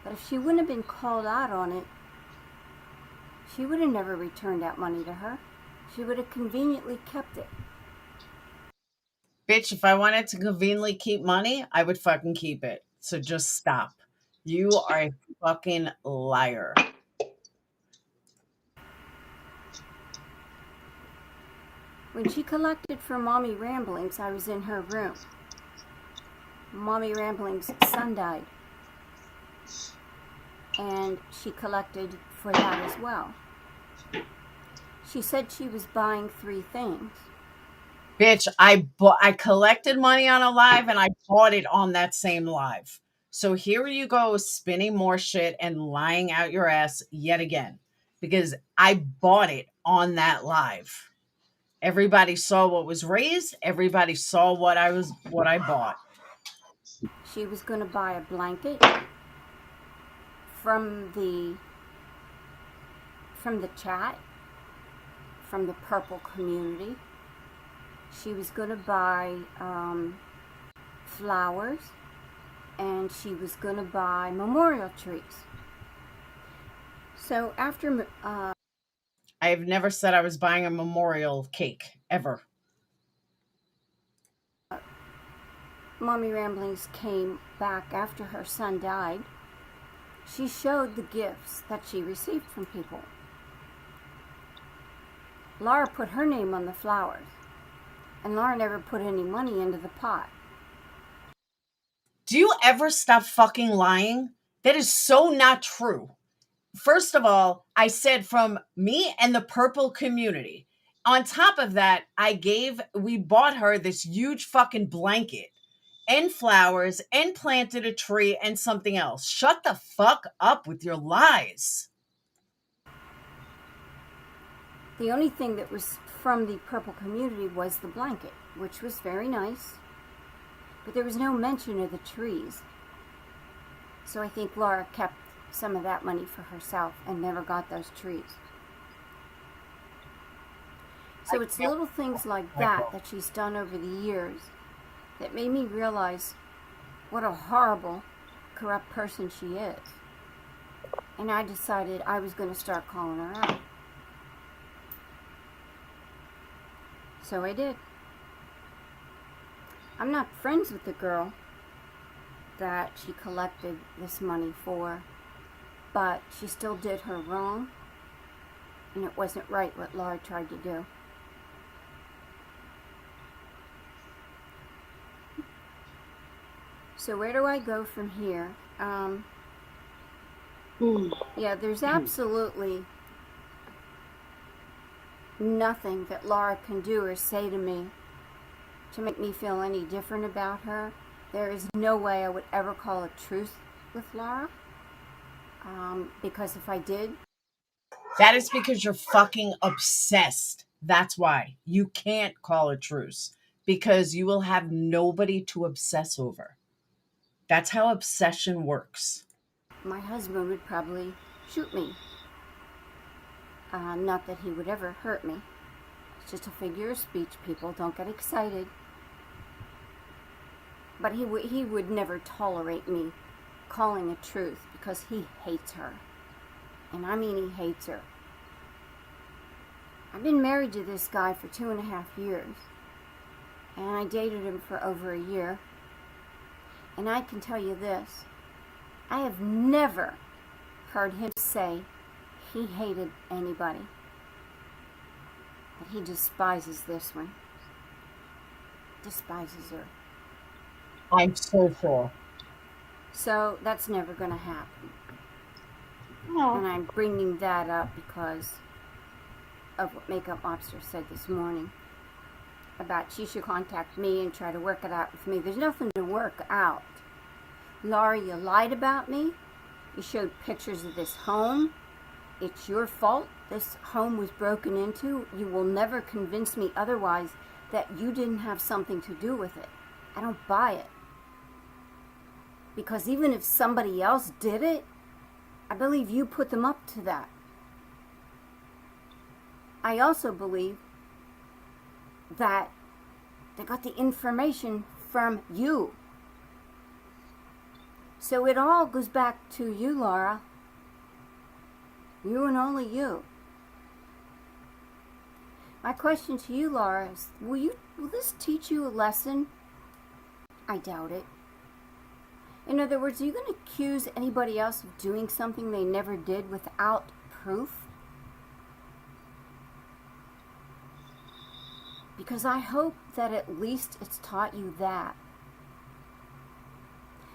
But if she wouldn't have been called out on it, she would have never returned that money to her. She would have conveniently kept it. Bitch, if I wanted to conveniently keep money, I would fucking keep it. So just stop. You are a fucking liar. When she collected for Mommy Ramblings, I was in her room. Mommy Ramblings' son died. And she collected for that as well. She said she was buying 3 things. Bitch, I collected money on a live and I bought it on that same live. So here you go spinning more shit and lying out your ass yet again. Because I bought it on that live. Everybody saw what was raised. Everybody saw what I bought. She was going to buy a blanket from the chat, from the purple community. She was going to buy flowers, and she was going to buy memorial trees. So after I have never said I was buying a memorial cake, ever. Mommy Ramblings came back after her son died, she showed the gifts that she received from people. Laura put her name on the flowers, and Laura never put any money into the pot. Do you ever stop fucking lying? That is so not true. First of all, I said from me and the purple community. On top of that, we bought her this huge fucking blanket and flowers and planted a tree and something else. Shut the fuck up with your lies. The only thing that was from the purple community was the blanket, which was very nice, but there was no mention of the trees. So I think Laura kept some of that money for herself and never got those trees. So it's little things like that she's done over the years that made me realize what a horrible, corrupt person she is. And I decided I was going to start calling her out. So I did. I'm not friends with the girl that she collected this money for, but she still did her wrong, and it wasn't right what Laura tried to do. So where do I go from here? Yeah, there's absolutely nothing that Laura can do or say to me to make me feel any different about her. There is no way I would ever call a truce with Laura, because if I did... That is because you're fucking obsessed. That's why. You can't call a truce because you will have nobody to obsess over. That's how obsession works. My husband would probably shoot me. Not that he would ever hurt me. It's just a figure of speech, people. Don't get excited. But he would never tolerate me calling a truce because he hates her. And I mean he hates her. I've been married to this guy for 2.5 years. And I dated him for over a year. And I can tell you this. I have never heard him say he hated anybody. But he despises this one. Despises her. I'm so sure. So that's never going to happen. No. And I'm bringing that up because of what Makeup Mobster said this morning about she should contact me and try to work it out with me. There's nothing to work out. Laura, you lied about me. You showed pictures of this home. It's your fault this home was broken into. You will never convince me otherwise that you didn't have something to do with it. I don't buy it. Because even if somebody else did it, I believe you put them up to that. I also believe that they got the information from you. So it all goes back to you, Laura. You and only you. My question to you, Laura, is will this teach you a lesson? I doubt it. In other words, are you going to accuse anybody else of doing something they never did without proof? Because I hope that at least it's taught you that.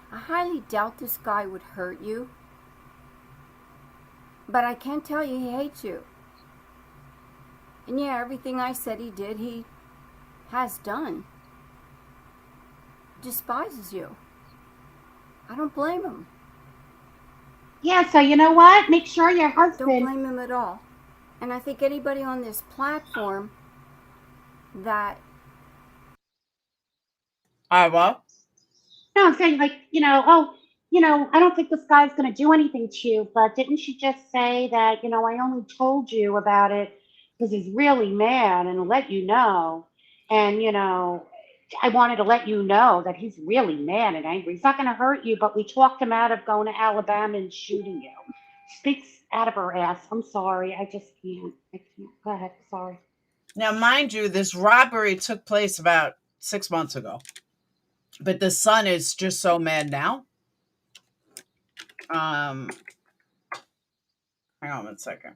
I highly doubt this guy would hurt you. But I can tell you he hates you. And yeah, everything I said he did, he has done. Despises you. I don't blame him. Yeah, so you know what? Make sure your Don't husband... blame him at all. And I think anybody on this platform that... Well, No, I'm saying like, I don't think this guy's going to do anything to you, but didn't she just say that, I only told you about it because he's really mad and let you know. And, I wanted to let you know that he's really mad and angry. He's not going to hurt you, but we talked him out of going to Alabama and shooting you. Speaks out of her ass. I'm sorry. I just can't. I can't. Go ahead. Sorry. now mind you, this robbery took place about 6 months ago. But the son is just so mad now. Hang on 1 second.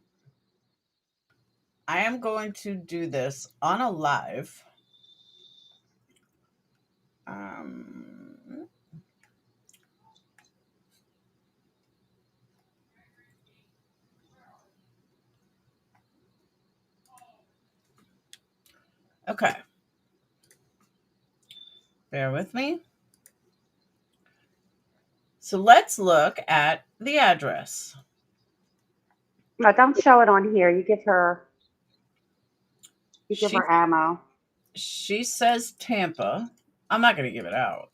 I am going to do this on a live. Okay. Bear with me. So let's look at the address. No, don't show it on here. You give her ammo. She says Tampa. I'm not going to give it out.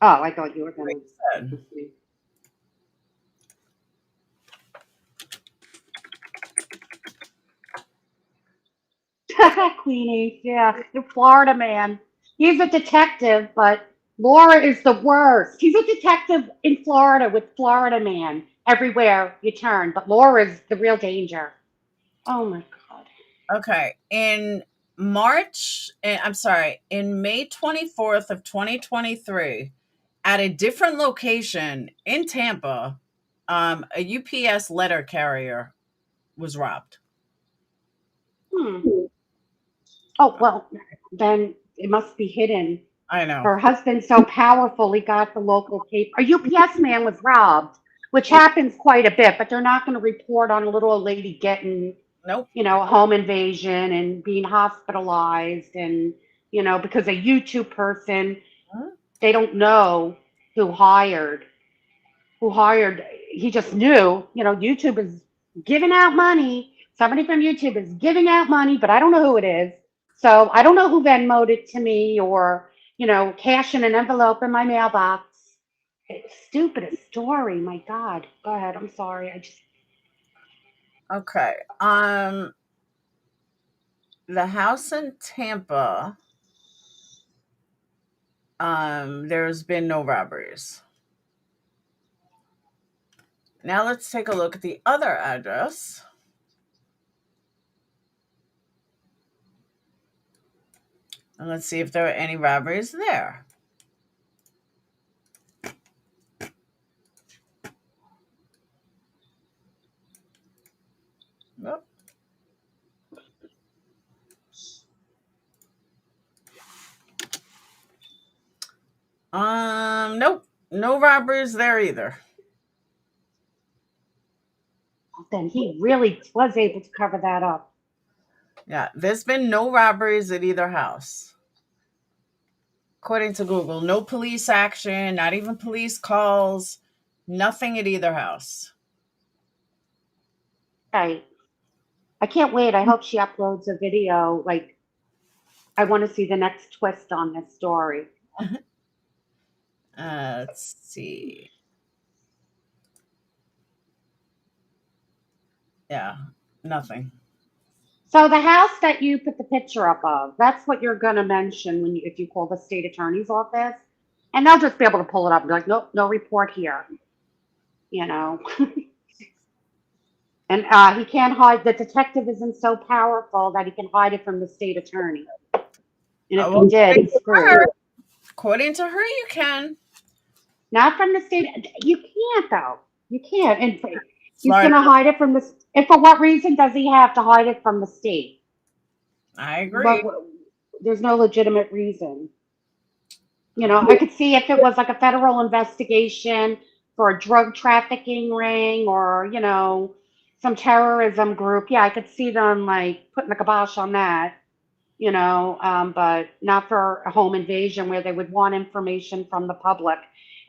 Oh, I thought you were going to. Queenie, yeah, the Florida man. He's a detective, but Laura is the worst. He's a detective in Florida with Florida man everywhere you turn, but Laura is the real danger. Oh my God. Okay. In May 24th of 2023, at a different location in Tampa, a UPS letter carrier was robbed. Oh, well, then it must be hidden I know. Her husband's so powerful, he got the local paper. A UPS man was robbed, which happens quite a bit, but they're not going to report on a little old lady getting, Nope. a home invasion and being hospitalized and, because a YouTube person, Huh? they don't know who hired, he just knew, YouTube is giving out money. Somebody from YouTube is giving out money, but I don't know who it is. So I don't know who Venmoed it to me or, cash in an envelope in my mailbox. It's stupidest story. My God. Go ahead. I'm sorry. Okay. The house in Tampa, there's been no robberies. Now let's take a look at the other address. And let's see if there are any robberies there. Nope. Nope. No robberies there either. Then he really was able to cover that up. Yeah, there's been no robberies at either house. According to Google, no police action, not even police calls, nothing at either house. Right. I can't wait. I hope she uploads a video. Like, I want to see the next twist on this story. Let's see. Yeah, nothing. So the house that you put the picture up of, that's what you're going to mention if you call the state attorney's office, and they'll just be able to pull it up and be like, nope, no report here. And he can't hide. The detective isn't so powerful that he can hide it from the state attorney. And if he did, he's screwed. According to her, you can. Not from the state. You can't though. You can't. And he's going to hide it from the. And for what reason does he have to hide it from the state? I agree. There's no legitimate reason. I could see if it was like a federal investigation for a drug trafficking ring or, some terrorism group. Yeah, I could see them like putting the kibosh on that, but not for a home invasion where they would want information from the public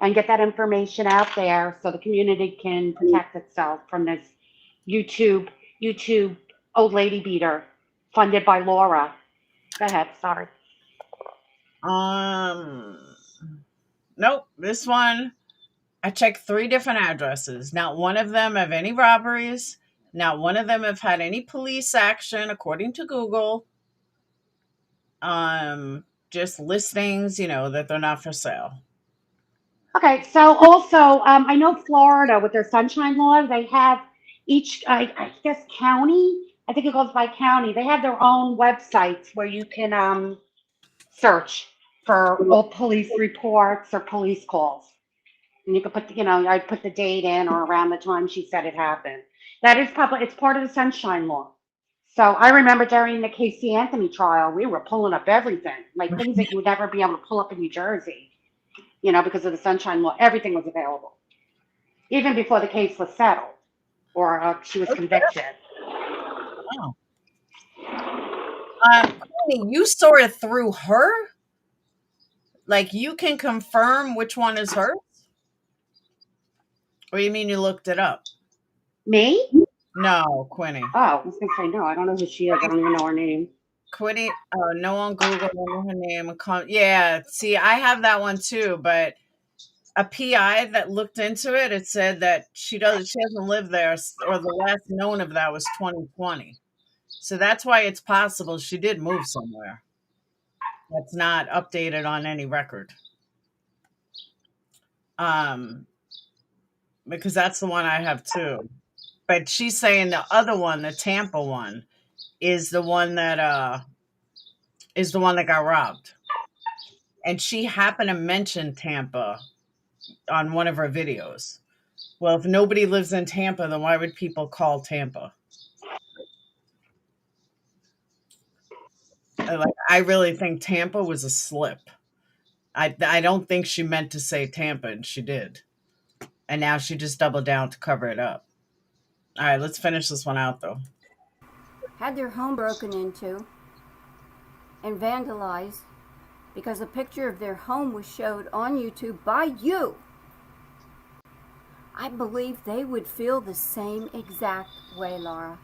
and get that information out there so the community can protect itself from this YouTube old lady beater funded by Laura. Go ahead, sorry. Nope. This one, I checked 3 different addresses. Not one of them have any robberies. Not one of them have had any police action, according to Google. Just listings, that they're not for sale. Okay, so also, I know Florida with their sunshine law, they have each, I guess, county. I think it goes by county. They have their own websites where you can search for all police reports or police calls. And you could put, I put the date in or around the time she said it happened. That is public. It's part of the sunshine law. So I remember during the Casey Anthony trial, we were pulling up everything, like things that you would never be able to pull up in New Jersey, because of the sunshine law. Everything was available, even before the case was settled or she was convicted. Wow. You saw it through her? Like, you can confirm which one is hers? Or you mean you looked it up? Me? No, Quinny. Oh, I was going to say, no, I don't know who she is. I don't even know her name. Quinny, no on Google, don't know her name. Yeah, see, I have that one too, but a PI that looked into it, it said that she hasn't lived there, or the last known of that was 2020. So that's why it's possible she did move somewhere. That's not updated on any record. Because that's the one I have too. But she's saying the other one, the Tampa one, is the one that got robbed. And she happened to mention Tampa on one of her videos. Well, if nobody lives in Tampa, then why would people call Tampa? Like, I really think Tampa was a slip. I don't think she meant to say Tampa, and she did. And now she just doubled down to cover it up. All right, let's finish this one out, though. Had their home broken into and vandalized because a picture of their home was showed on YouTube by you. I believe they would feel the same exact way, Laura.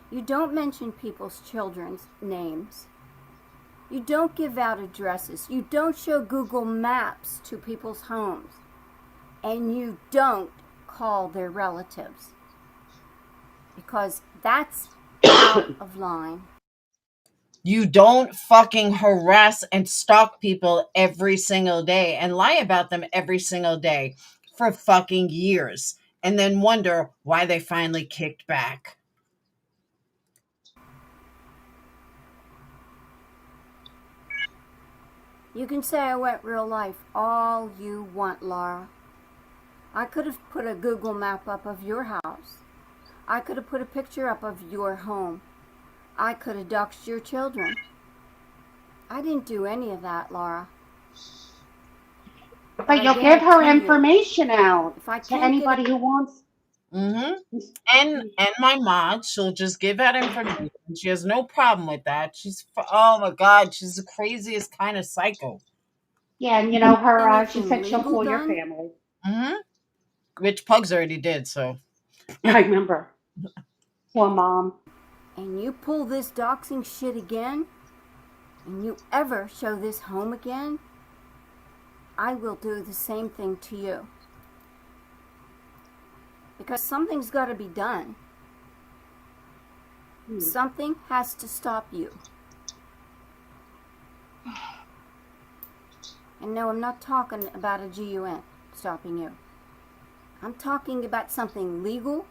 You don't mention people's children's names. You don't give out addresses. You don't show Google Maps to people's homes. And you don't call their relatives. Because that's out of line. You don't fucking harass and stalk people every single day and lie about them every single day for fucking years and then wonder why they finally kicked back. You can say I went real life all you want, Laura. I could have put a Google map up of your house. I could have put a picture up of your home. I could have doxed your children. I didn't do any of that, Laura. But you'll give her information out to anybody who wants. Mm-hmm. And my mom, she'll just give out information. She has no problem with that. Oh my God, she's the craziest kind of psycho. Yeah, and you know her. She said she'll call your family. Mm-hmm. Which Pugs already did. So. I remember. Poor mom. And you pull this doxing shit again, and you ever show this home again, I will do the same thing to you. Because something's got to be done. Something has to stop you. And no, I'm not talking about a GUN stopping you. I'm talking about something legal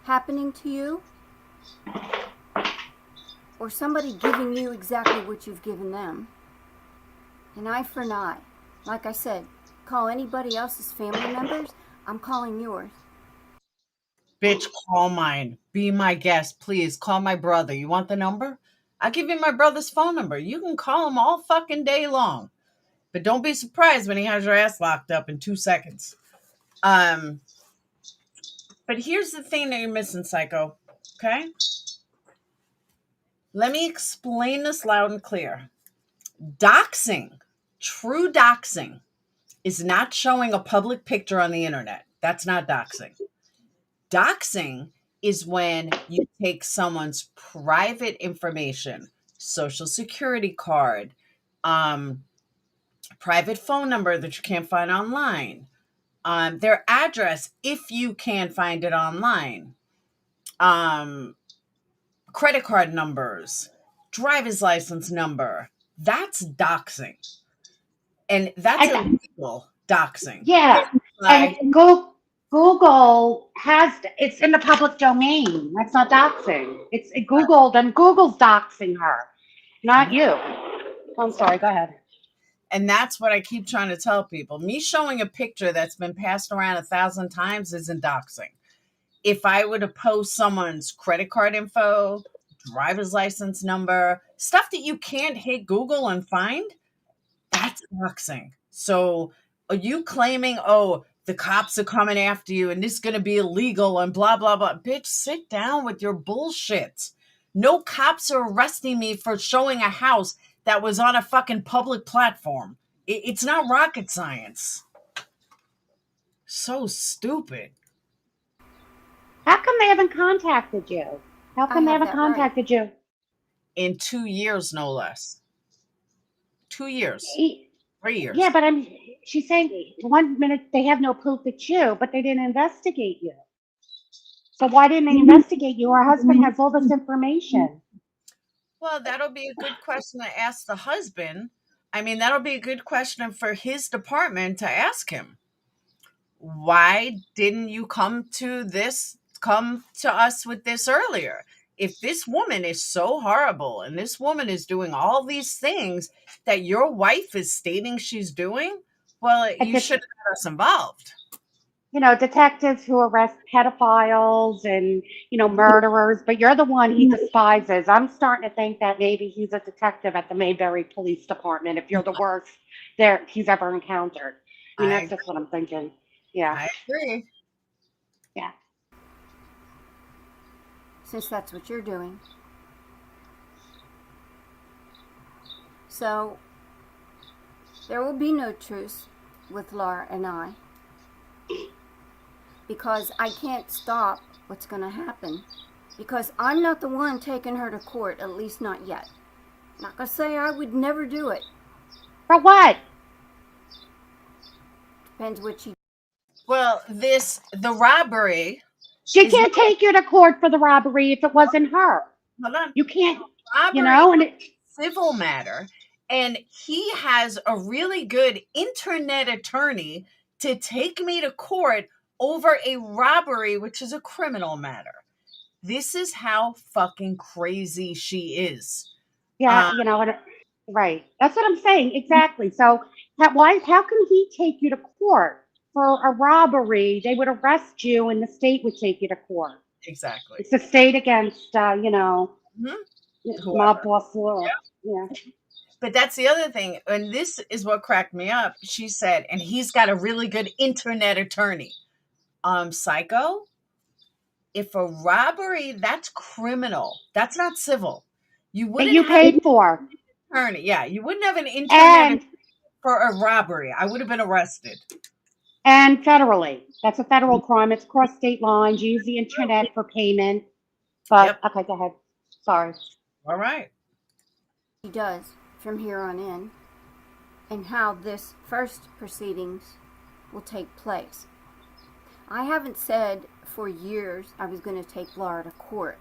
happening to you, or somebody giving you exactly what you've given them. An eye for an eye. Like I said, call anybody else's family members. I'm calling yours. Bitch, call mine. Be my guest. Please call my brother. You want the number? I'll give you my brother's phone number. You can call him all fucking day long. But don't be surprised when he has your ass locked up in 2 seconds. But here's the thing that you're missing, Psycho. Okay? Let me explain this loud and clear. Doxing, true doxing, is not showing a public picture on the internet. That's not doxing. Doxing is when you take someone's private information, social security card, private phone number that you can't find online, their address if you can find it online, credit card numbers, driver's license number. That's doxing. And that's illegal doxing. Yeah. And Google it's in the public domain. That's not doxing. It's Google, and Google's doxing her, not you. I'm sorry, go ahead. And that's what I keep trying to tell people. Me showing a picture that's been passed around 1,000 times isn't doxing. If I were to post someone's credit card info, driver's license number, stuff that you can't hit Google and find, that's doxing. So are you claiming, oh, the cops are coming after you and this is going to be illegal and blah, blah, blah. Bitch, sit down with your bullshit. No cops are arresting me for showing a house that was on a fucking public platform. It's not rocket science. So stupid. How come they haven't contacted you? How come they haven't contacted you? In 2 years, no less. 2 years. 3 years. Yeah, but she's saying 1 minute they have no proof it's you, but they didn't investigate you. So why didn't they investigate you? Her husband has all this information. Well, that'll be a good question to ask the husband. I mean, that'll be a good question for his department to ask him. Why didn't you come to us with this earlier? If this woman is so horrible and this woman is doing all these things that your wife is stating she's doing, well, you should have got us involved. detectives who arrest pedophiles and, murderers, but you're the one he despises. I'm starting to think that maybe he's a detective at the Mayberry Police Department if you're the worst there he's ever encountered. I mean, that's I just what I'm thinking. Yeah, I agree. yeah. since that's what you're doing. So, there will be no truce with Laura and I, because I can't stop what's going to happen, because I'm not the one taking her to court, at least not yet. I'm not going to say I would never do it. For what? Depends what she. Well, the robbery She is can't take you to court for the robbery if it wasn't her. hold on. You can't, Robbery and it, civil matter, and he has a really good internet attorney to take me to court over a robbery, which is a criminal matter. This is how fucking crazy she is. yeah, right. That's what I'm saying. Exactly. So how can he take you to court for a robbery? They would arrest you and the state would take you to court. Exactly. It's the state against, Mhm. mob boss Laura. Yeah. But that's the other thing. And this is what cracked me up. She said, and he's got a really good internet attorney. Psycho, if a robbery, that's criminal. That's not civil. You That wouldn't you have paid for. an attorney. Yeah, you wouldn't have an internet And attorney for a robbery. I would have been arrested. and federally. That's a federal crime. It's across state lines. You use the internet for payment. But Yep. okay, go ahead. Sorry. All right. She does from here on in, and how this first proceedings will take place. I haven't said for years I was going to take Laura to court.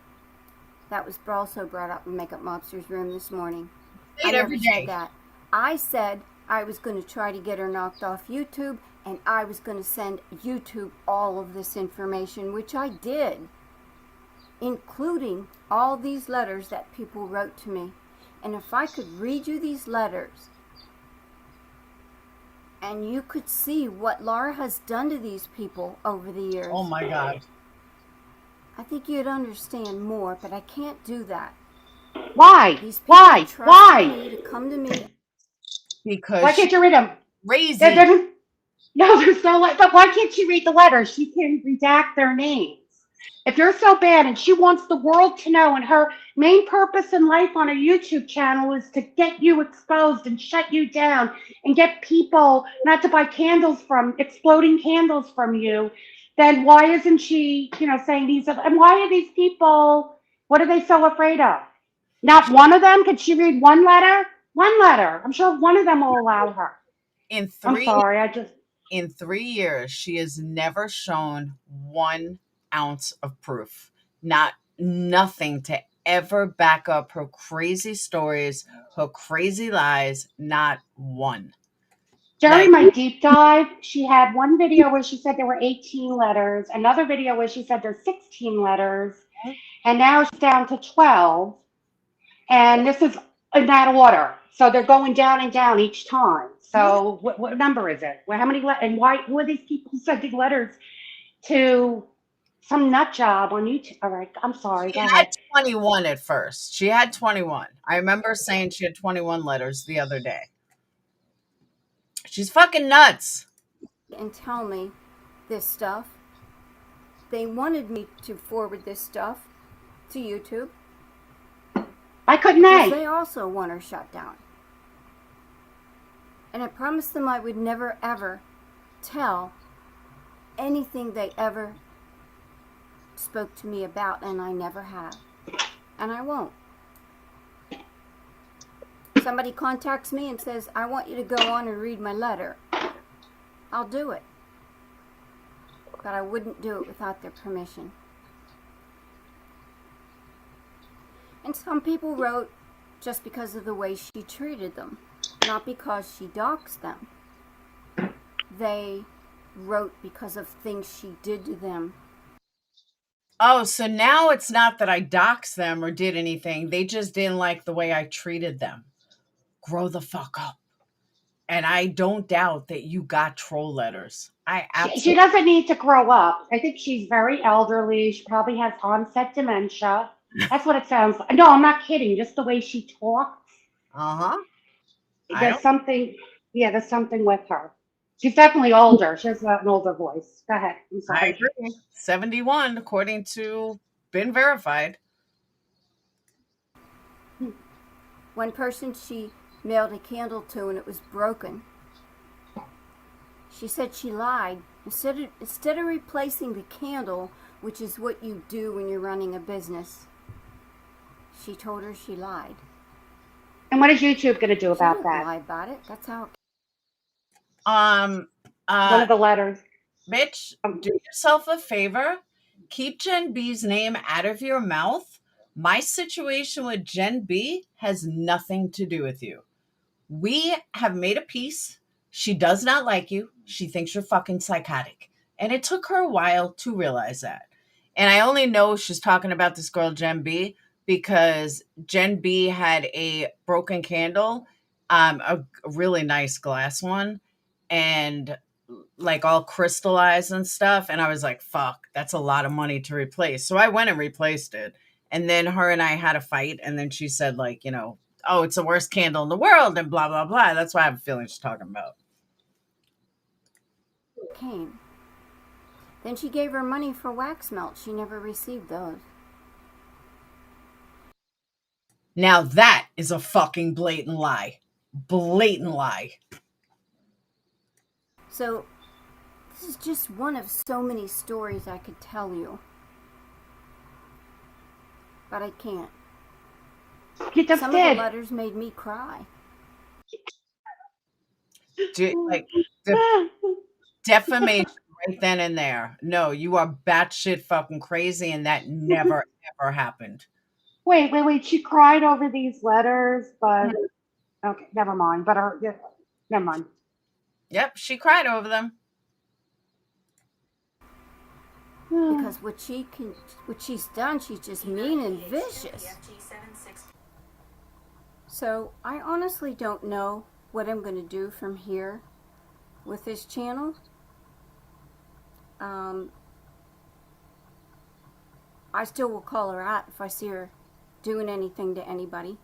That was also brought up in Makeup Mobster's room this morning. Say it every day. Said that. I said I was going to try to get her knocked off YouTube, and I was going to send YouTube all of this information, which I did, including all these letters that people wrote to me. And if I could read you these letters, and you could see what Laura has done to these people over the years. Oh my God. I think you'd understand more, but I can't do that. Why? These people trust Why? me to come to me. Because Why can't you read them? crazy. No, there's no. But why can't you read the letters? She can redact their names. If you're so bad and she wants the world to know, and her main purpose in life on a YouTube channel is to get you exposed and shut you down and get people not to buy exploding candles from you, then why isn't she, saying these? And why are these people, what are they so afraid of? Not one of them? Could she read one letter? One letter. I'm sure one of them will allow her. In I'm 3 sorry. in 3 years, she has never shown 1 ounce of proof. Nothing to ever back up her crazy stories, her crazy lies. Not one. During my deep dive, she had one video where she said there were 18 letters, another video where she said there's 16 letters, and now it's down to 12. And this is in that order. So they're going down and down each time. So what number is it? How many and why? Who are these people sending letters to some nut job on YouTube? All right, I'm sorry. She Go had ahead. 21 at first. She had 21. I remember saying she had 21 letters the other day. She's fucking nuts. And tell me this stuff. They wanted me to forward this stuff to YouTube. Why couldn't Because they? they also want her shut down. And I promised them I would never ever tell anything they ever spoke to me about, and I never have. And I won't. Somebody contacts me and says, I want you to go on and read my letter. I'll do it. But I wouldn't do it without their permission. And some people wrote just because of the way she treated them, not because she doxed them. They wrote because of things she did to them. Oh, so now it's not that I doxed them or did anything. They just didn't like the way I treated them. Grow the fuck up. And I don't doubt that you got troll letters. I She absolutely. doesn't need to grow up. I think she's very elderly. She probably has onset dementia. That's what it sounds like. No, I'm not kidding. Just the way she talks. I There's don't. something, yeah, there's something with her. She's definitely older. She has an older voice. Go ahead. I'm I sorry. agree. 71, according to been verified. One person she mailed a candle to and it was broken. She said she lied. Instead of replacing the candle, which is what you do when you're running a business, she told her she lied. And what is YouTube going to do She about didn't that? lie about it. That's how it Um, One of the letters. bitch, do yourself a favor. Keep Jen B's name out of your mouth. My situation with Jen B has nothing to do with you. We have made a peace. She does not like you. She thinks you're fucking psychotic. And it took her a while to realize that. And I only know she's talking about this girl, Jen B, because Jen B had a broken candle, a really nice glass one, and like all crystallized and stuff. And I was like, fuck, that's a lot of money to replace. So I went and replaced it. And then her and I had a fight. And then she said, like, you know, oh, it's the worst candle in the world and blah, blah, blah. That's why I have a feeling she's talking about. came. Then she gave her money for wax melt. She never received those. Now that is a fucking blatant lie. Blatant lie. So, this is just one of so many stories I could tell you. But I can't. You just Some of did. the letters made me cry. Like, defamation right then and there. No, you are batshit fucking crazy, and that never, ever happened. Wait. She cried over these letters, but okay, never mind. But never mind. Yep, she cried over them. Because what she's done, she's just mean and vicious. So I honestly don't know what I'm going to do from here with this channel. I still will call her out if I see her doing anything to anybody.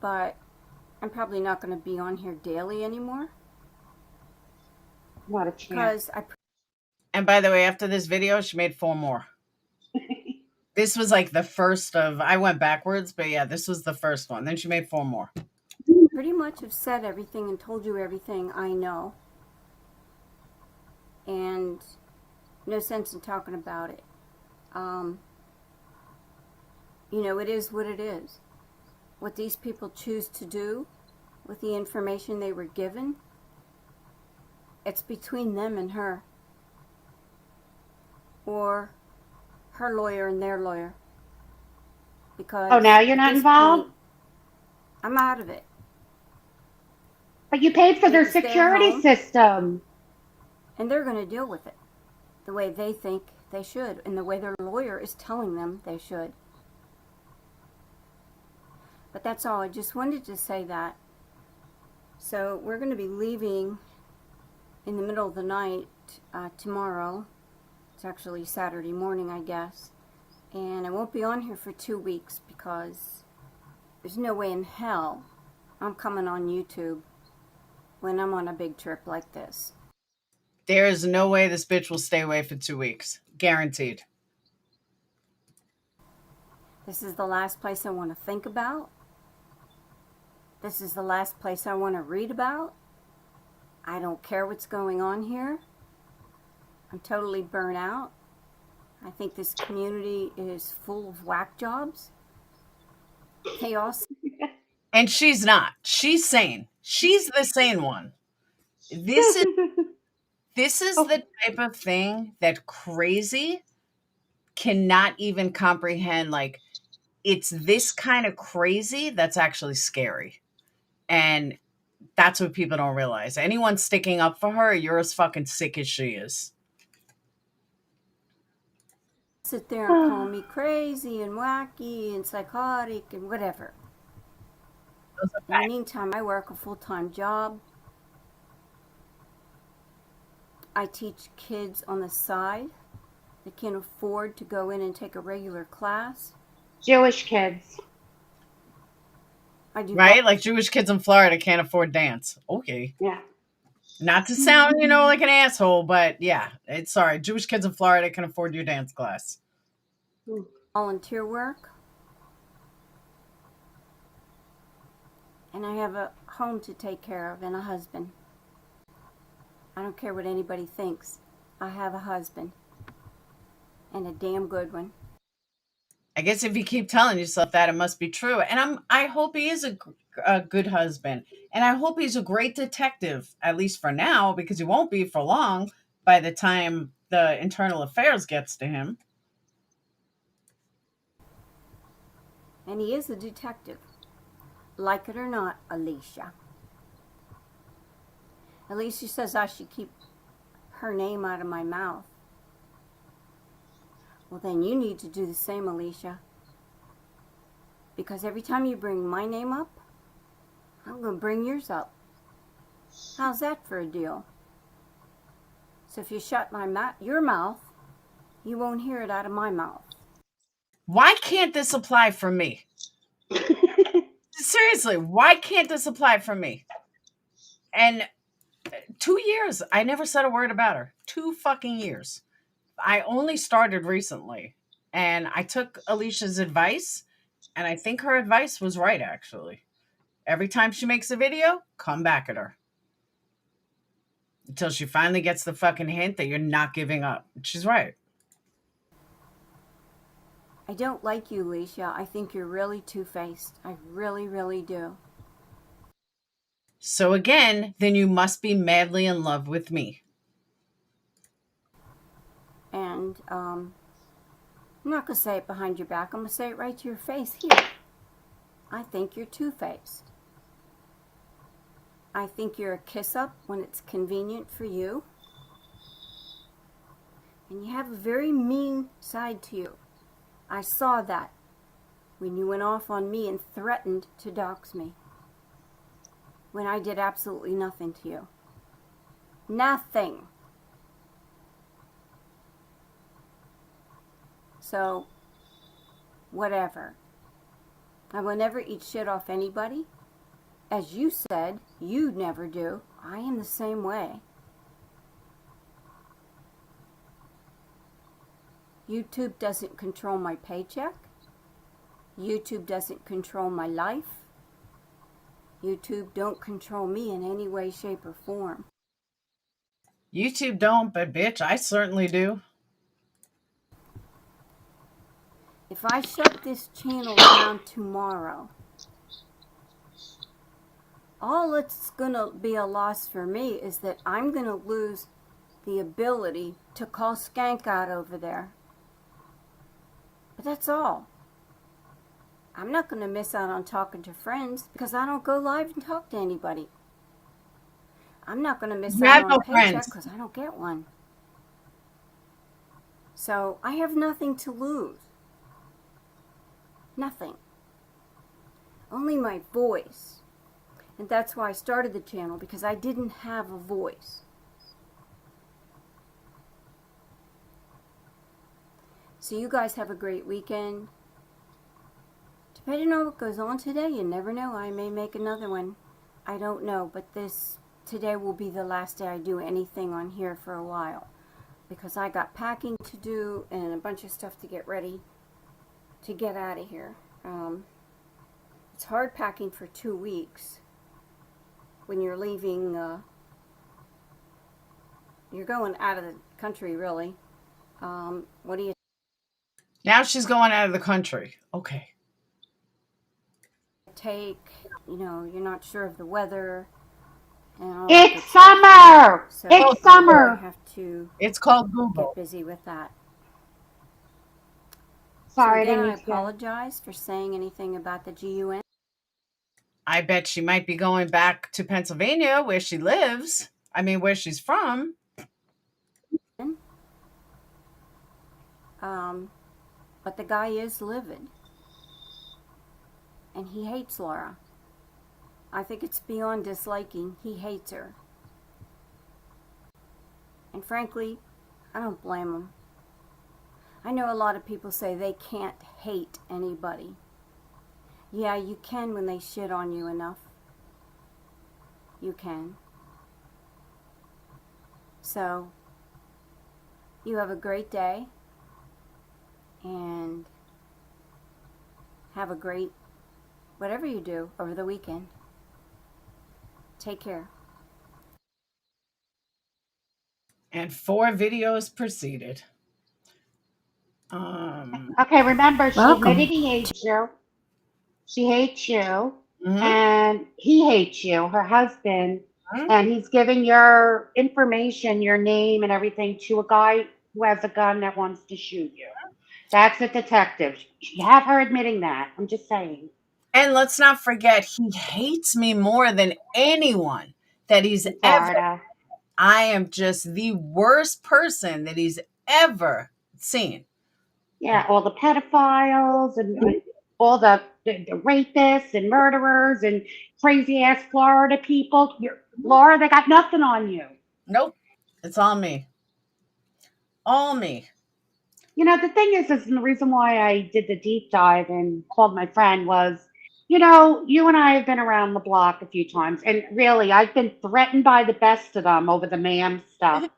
But I'm probably not going to be on here daily anymore. Not a chance. Because And by the way, after this video, she made 4 more. This was like the first of, I went backwards, but yeah, this was the first one. Then she made 4 more. pretty much have said everything and told you everything I know. And no sense in talking about it. You know, it is what it is. What these people choose to do with the information they were given, it's between them and her. Or her lawyer and their lawyer. Because Oh, now you're not involved? I'm out of it. But you paid for their You can stay at security home. system. And they're going to deal with it the way they think they should, and the way their lawyer is telling them they should. But that's all. I just wanted to say that. So we're going to be leaving in the middle of the night tomorrow. It's actually Saturday morning, I guess. And I won't be on here for 2 weeks because there's no way in hell I'm coming on YouTube when I'm on a big trip like this. There is no way this bitch will stay away for 2 weeks. Guaranteed. This is the last place I want to think about. This is the last place I want to read about. I don't care what's going on here. I'm totally burnt out. I think this community is full of whack jobs. Chaos. And she's not. She's sane. She's the sane one. This is the type of thing that crazy cannot even comprehend. Like, it's this kind of crazy that's actually scary. And that's what people don't realize. Anyone sticking up for her, you're as fucking sick as she is. Sit there and call me crazy and wacky and psychotic and whatever. Those are In the facts. meantime, I work a full-time job. I teach kids on the side that can't afford to go in and take a regular class. Jewish kids. I do Right? Like Jewish kids in Florida can't afford dance. Okay. Yeah. Not to sound, like an asshole, but yeah. It's sorry. Jewish kids in Florida can afford your dance class. volunteer work. And I have a home to take care of and a husband. I don't care what anybody thinks. I have a husband. And a damn good one. I guess if you keep telling yourself that, it must be true. And I hope he is a good husband. And I hope he's a great detective, at least for now, because he won't be for long by the time the internal affairs gets to him. And he is a detective. Like it or not, Alicia. Alicia says I should keep her name out of my mouth. Well, then you need to do the same, Alicia. Because every time you bring my name up, I'm going to bring yours up. How's that for a deal? So if you shut your mouth, you won't hear it out of my mouth. Why can't this apply for me? Seriously, why can't this apply for me? And 2 years, I never said a word about her. 2 fucking years. I only started recently. And I took Alicia's advice, and I think her advice was right, actually. Every time she makes a video, come back at her. Until she finally gets the fucking hint that you're not giving up. She's right. I don't like you, Alicia. I think you're really two-faced. I really, really do. So again, then you must be madly in love with me. And, I'm not going to say it behind your back. I'm going to say it right to your face here. I think you're two-faced. I think you're a kiss-up when it's convenient for you. And you have a very mean side to you. I saw that when you went off on me and threatened to dox me. When I did absolutely nothing to you. Nothing. So, whatever. I will never eat shit off anybody. As you said, you never do. I am the same way. YouTube doesn't control my paycheck. YouTube doesn't control my life. YouTube don't control me in any way, shape, or form. YouTube don't, but bitch, I certainly do. If I shut this channel down tomorrow, all it's gonna be a loss for me is that I'm gonna lose the ability to call Skank out over there. But that's all. I'm not gonna miss out on talking to friends because I don't go live and talk to anybody. I'm not gonna miss You out have on no a paycheck friends. because I don't get one. So I have nothing to lose. Nothing. Only my voice. And that's why I started the channel, because I didn't have a voice. So you guys have a great weekend. Depending on what goes on today, you never know. I may make another one. I don't know, but today will be the last day I do anything on here for a while. Because I got packing to do and a bunch of stuff to get ready to get out of here. It's hard packing for 2 weeks when you're leaving, you're going out of the country, really. What do you Now she's going out of the country. Okay. take? You know, you're not sure of the weather. And all that good It's stuff. summer. So It's I summer. have to It's called get Google. busy with that. Sorry, I so again, didn't I mean to. apologize for saying anything about the GUN. I bet she might be going back to Pennsylvania where she lives. I mean, where she's from. But the guy is livid. And he hates Laura. I think it's beyond disliking. He hates her. And frankly, I don't blame him. I know a lot of people say they can't hate anybody. Yeah, you can when they shit on you enough. You can. So, you have a great day. And have a great whatever you do over the weekend. Take care. And 4 videos proceeded. Okay, remember, she Welcome. admitted he hates you. She hates you. mhm, And he hates you, her husband. mhm. And he's giving your information, your name and everything to a guy who has a gun that wants to shoot you. That's a detective. You have her admitting that. I'm just saying. And let's not forget, he hates me more than anyone that he's In ever. Florida. I am just the worst person that he's ever seen. Yeah, all the pedophiles and all the rapists and murderers and crazy ass Florida people. Laura, they got nothing on you. Nope. It's all me. All me. You know, the thing is the reason why I did the deep dive and called my friend was, you know, you and I have been around the block a few times, and really, I've been threatened by the best of them over the ma'am stuff.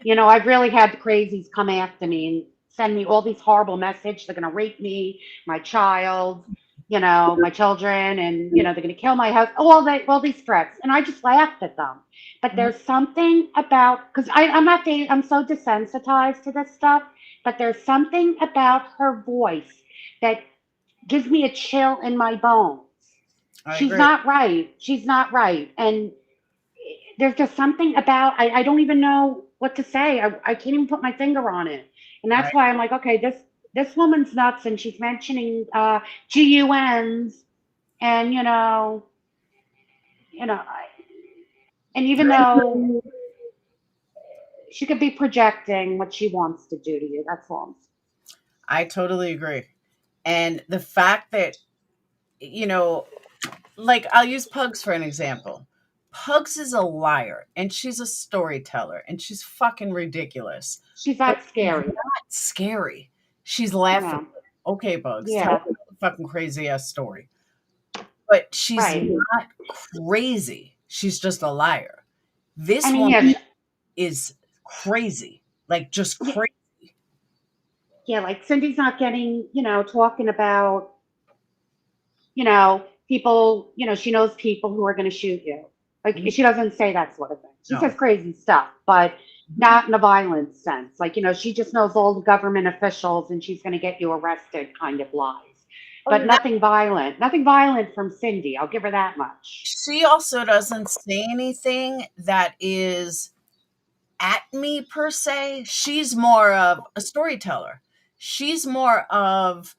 You know, I've really had the crazies come after me and send me all these horrible messages. They're going to rape me, my child, you know, my children, and, you know, they're going to kill my husband, all these threats. And I just laughed at them. But there's something about, because I'm not dating, I'm so desensitized to this stuff, but there's something about her voice that gives me a chill in my bones. I She's agree. not right. She's not right. And there's just something about, I don't even know what to say. I can't even put my finger on it. And that's Right. why I'm like, okay, this woman's nuts, and she's mentioning GUNs, and and even though she could be projecting what she wants to do to you, that's all. I totally agree. And the fact that, you know, like I'll use Pugs for an example. Pugs is a liar and she's a storyteller and she's fucking ridiculous. She's But not she's scary. not scary. She's laughable. No. Okay, Bugs, tell Yeah. me a fucking crazy ass story. But she's Right. not crazy. She's just a liar. This I mean, woman yeah, is crazy. Like just crazy. yeah, like Cindy's not getting, talking about, people, she knows people who are going to shoot you. Like, Mhm. she doesn't say that sort of thing. She No. says crazy stuff, but not in a violent sense. Like, she just knows all the government officials and she's going to get you arrested kind of lies. But nothing violent from Cindy. I'll give her that much. She also doesn't say anything that is at me per se. She's more of a storyteller. She's more of,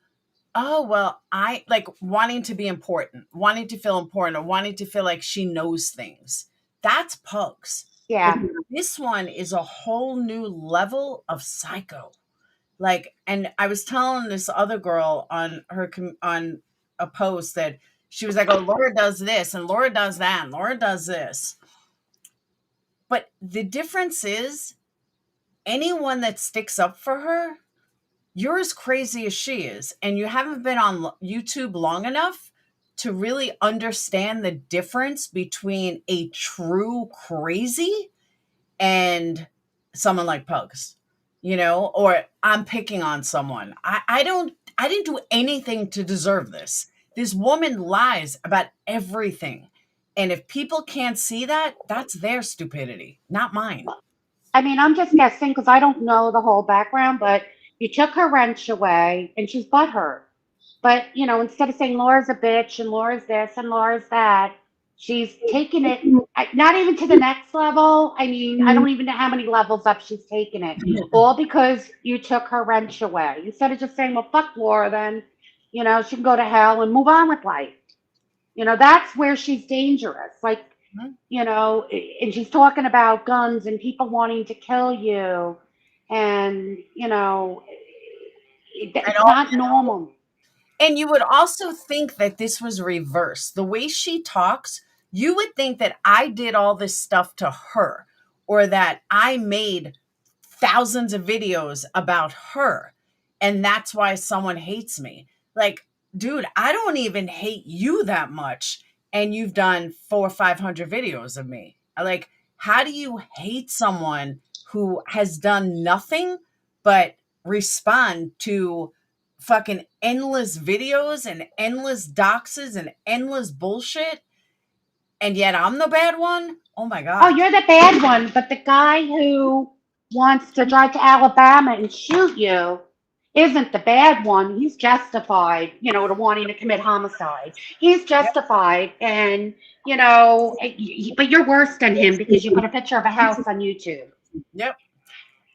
oh, well, I like wanting to be important, wanting to feel important, or wanting to feel like she knows things. That's Pugs. Yeah. But this one is a whole new level of psycho. Like, and I was telling this other girl on on a post that she was like, oh, Laura does this and Laura does that and Laura does this. But the difference is anyone that sticks up for her, you're as crazy as she is. And you haven't been on YouTube long enough to really understand the difference between a true crazy and someone like Pugs, or I'm picking on someone. I didn't do anything to deserve this. This woman lies about everything. And if people can't see that, that's their stupidity, not mine. I mean, I'm just guessing because I don't know the whole background, but you took her wrench away and she's butthurt. But, instead of saying Laura's a bitch and Laura's this and Laura's that, she's taken it not even to the next level. I mean, I don't even know how many levels up she's taken it. All because you took her wrench away. Instead of just saying, well, fuck Laura, then, she can go to hell and move on with life. That's where she's dangerous. Like, Mhm. And she's talking about guns and people wanting to kill you. And, And it's not normal. And you would also think that this was reversed. The way she talks, You would think that I did all this stuff to her, or that I made thousands of videos about her, and that's why someone hates me. Like, dude, I don't even hate you that much, and you've done 400 or 500 videos of me. Like, how do you hate someone who has done nothing but respond to fucking endless videos and endless doxes and endless bullshit, and yet I'm the bad one? Oh my Oh, God. you're the bad one, but the guy who wants to drive to Alabama and shoot you isn't the bad one. He's justified, to wanting to commit homicide. He's Yep. justified, and, but you're worse than him because you put a picture of a house on YouTube. Yep.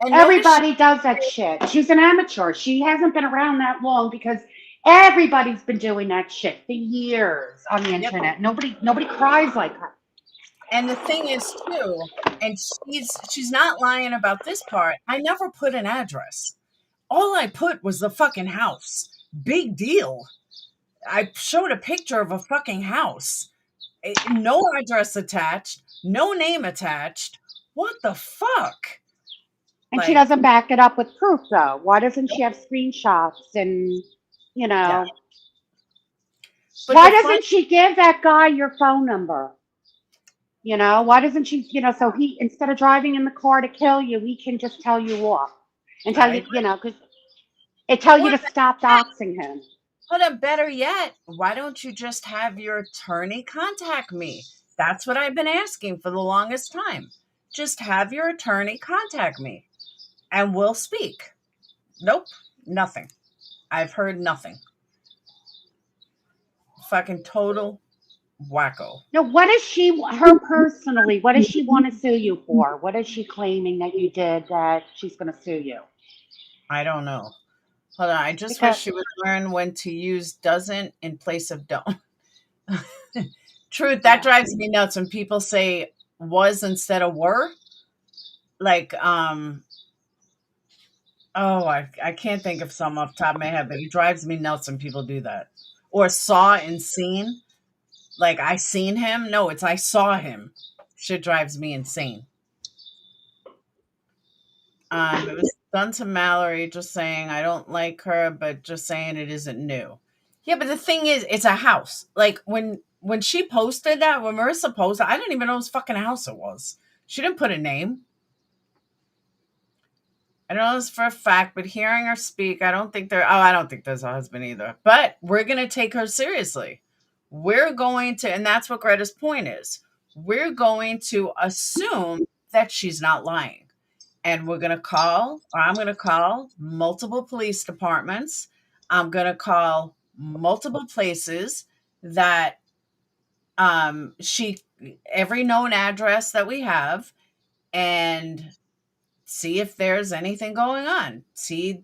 And notice Everybody does that shit. She's an amateur. She hasn't been around that long because everybody's been doing that shit for years on the yep. internet. Nobody cries like her. And the thing is too, and she's not lying about this part. I never put an address. All I put was the fucking house. Big deal. I showed a picture of a fucking house. No address attached, no name attached. What the fuck? And she Like, doesn't back it up with proof, though. Why doesn't she have screenshots and, you yeah. know, But why the fun, doesn't she give that guy your phone number? Why doesn't she, so he, instead of driving in the car to kill you, he can just tell you off and tell I you, agree. because it tell you Or to stop doxing him. But better yet, why don't you just have your attorney contact me? That's what I've been asking for the longest time. Just have your attorney contact me and we'll speak. Nope, nothing. I've heard nothing. Fucking total wacko. No, what does what does she want to sue you for? What is she claiming that you did that she's going to sue you? I don't know. Hold on. I just wish Because, she would learn when to use doesn't in place of don't. Truth, that yeah. drives me nuts when people say was instead of were. Like, oh, I can't think of some off the top of my head, but it drives me nuts when people do that. Or saw and seen. Like, I seen him. No, it's I saw him. Shit drives me insane. It was done to Mallory, just saying I don't like her, but just saying it isn't new. Yeah, but the thing is, it's a house. Like, when she posted that, when Marissa posted, I didn't even know whose fucking house it was. She didn't put a name. I don't know this for a fact, but hearing her speak, I don't think there's a husband either. But we're going to take her seriously. We're going to, and that's what Greta's point is. We're going to assume that she's not lying. And I'm going to call multiple police departments. I'm going to call multiple places that every known address that we have, and see if there's anything going on.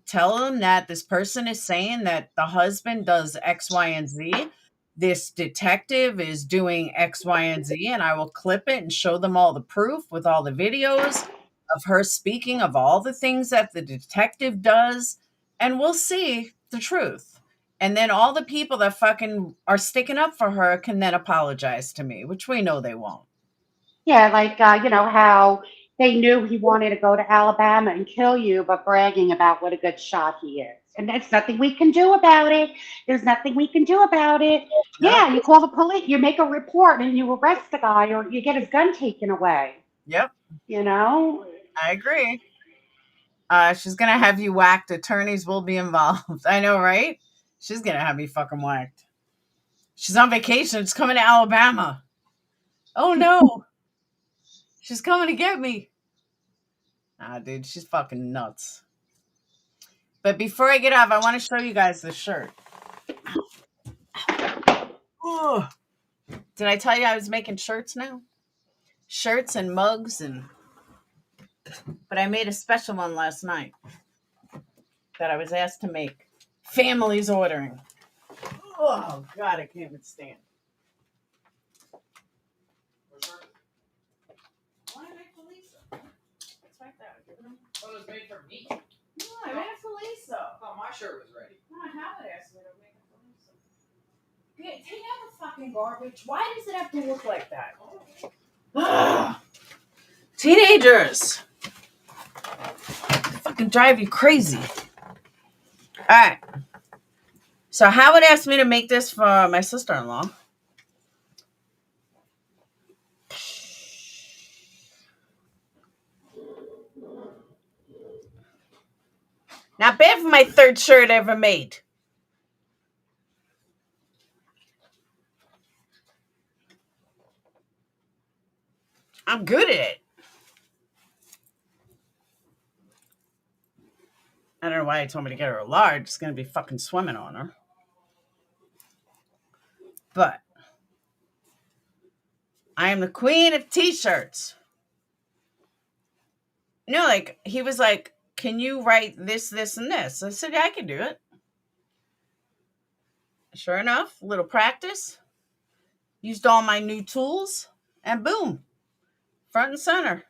Tell them that this person is saying that the husband does X, Y, and Z. This detective is doing X, Y, and Z, and I will clip it and show them all the proof with all the videos of her speaking of all the things that the detective does, and we'll see the truth. And then all the people that fucking are sticking up for her can then apologize to me, which we know they won't. Yeah, like, how they knew he wanted to go to Alabama and kill you, but bragging about what a good shot he is. And there's nothing we can do about it. There's nothing we can do about it. Yep. Yeah, you call the police, you make a report, and you arrest the guy, or you get his gun taken away. Yep. You know? I agree. She's gonna have you whacked. Attorneys will be involved. I know, right? She's gonna have me fucking whacked. She's on vacation. She's coming to Alabama. Oh no. She's coming to get me. Nah, dude, she's fucking nuts. But before I get off, I want to show you guys this shirt. Ugh. Did I tell you I was making shirts now? Shirts and mugs but I made a special one last night that I was asked to make. Families ordering. Oh God, I can't even stand. Why did I make for Lisa? It's right there. Oh, it was made for me. No, I made it for Lisa. Oh, my shirt was ready. No, I have it asked me to make it for Lisa. Take out the fucking garbage. Why does it have to look like that? Ugh. Teenagers. They fucking drive you crazy. All right. So Howard asked me to make this for my sister-in-law. Not bad for my third shirt ever made. I'm good at it. I don't know why he told me to get her a large. It's going to be fucking swimming on her. But I am the queen of t-shirts. You know, like, he was like, can you write this, this, and this? I said, yeah, I can do it. Sure enough, a little practice. Used all my new tools. And boom. Front and center.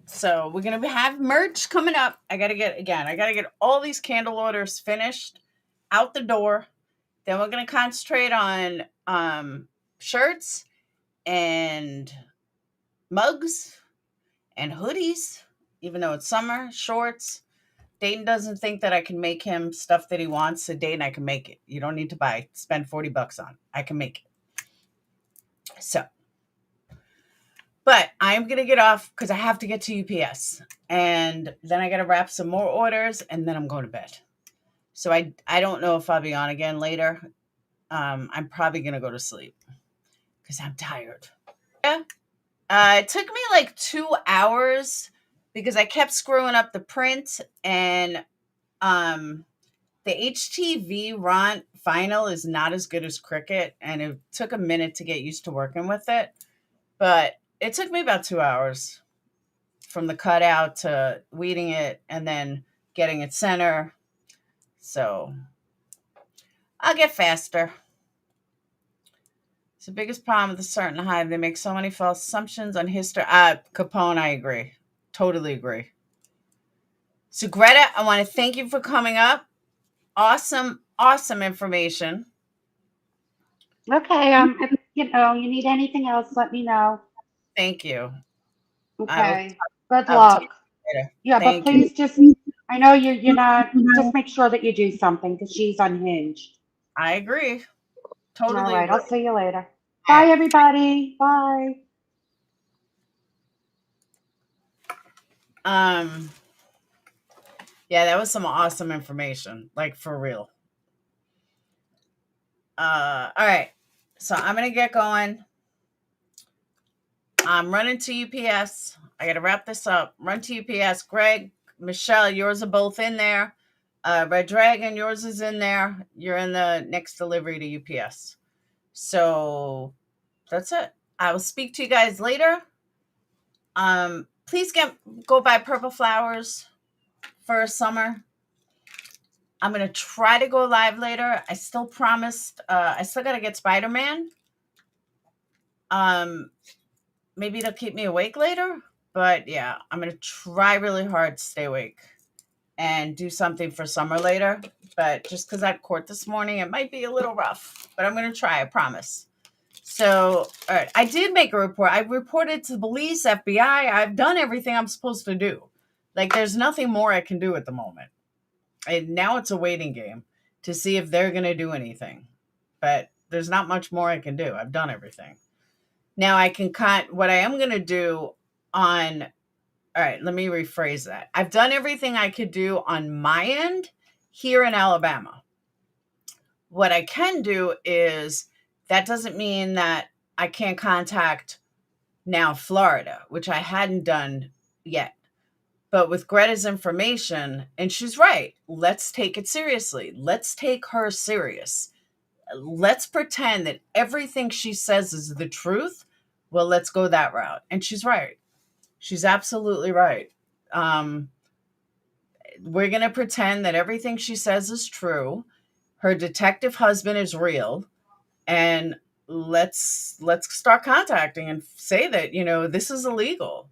So we're going to have merch coming up. I got to get all these candle orders finished out the door. Then we're going to concentrate on shirts and mugs and hoodies, even though it's summer, shorts. Dayton doesn't think that I can make him stuff that he wants. So Dayton, I can make it. You don't need to spend $40 on. I can make it. So, but I'm going to get off because I have to get to UPS. And then I got to wrap some more orders and then I'm going to bed. So I don't know if I'll be on again later. I'm probably going to go to sleep because I'm tired. Yeah. It took me like 2 hours because I kept screwing up the print and the HTV vinyl is not as good as Cricut and it took a minute to get used to working with it. But it took me about 2 hours from the cutout to weeding it and then getting it center. So I'll get faster. It's the biggest problem with a certain hive. They make so many false assumptions on history. Capone, I agree. Totally agree. So Greta, I want to thank you for coming up. Awesome, awesome information. Okay. If you need anything else, let me know. Thank you. Okay. Good I'll luck. talk to you later. Yeah, Thank but please I know you're not, just make sure that you do something because she's unhinged. I agree. All Totally right. agree. I'll see you later. All Bye, right. everybody. Bye. Yeah, that was some awesome information. Like, for real. All right. So I'm going to get going. I'm running to UPS. I got to wrap this up. Run to UPS. Greg, Michelle, yours are both in there. Red Dragon, yours is in there. You're in the next delivery to UPS. So that's it. I will speak to you guys later. Please go buy purple flowers for summer. I'm going to try to go live later. I still promised, I still got to get Spider-Man. Maybe it'll keep me awake later, but yeah, I'm going to try really hard to stay awake and do something for summer later. But just because I had court this morning, it might be a little rough, but I'm going to try, I promise. So, all right, I did make a report. I reported to the police, FBI. I've done everything I'm supposed to do. Like, there's nothing more I can do at the moment. And now it's a waiting game to see if they're going to do anything. But there's not much more I can do. I've done everything. Now I can what I am going to do all right, let me rephrase that. I've done everything I could do on my end here in Alabama. What I can do is, that doesn't mean that I can't contact now Florida, which I hadn't done yet. But with Greta's information, and she's right, let's take it seriously. Let's take her serious. Let's pretend that everything she says is the truth. Well, let's go that route. And she's right. She's absolutely right. We're going to pretend that everything she says is true. Her detective husband is real. And let's start contacting and say that, this is illegal.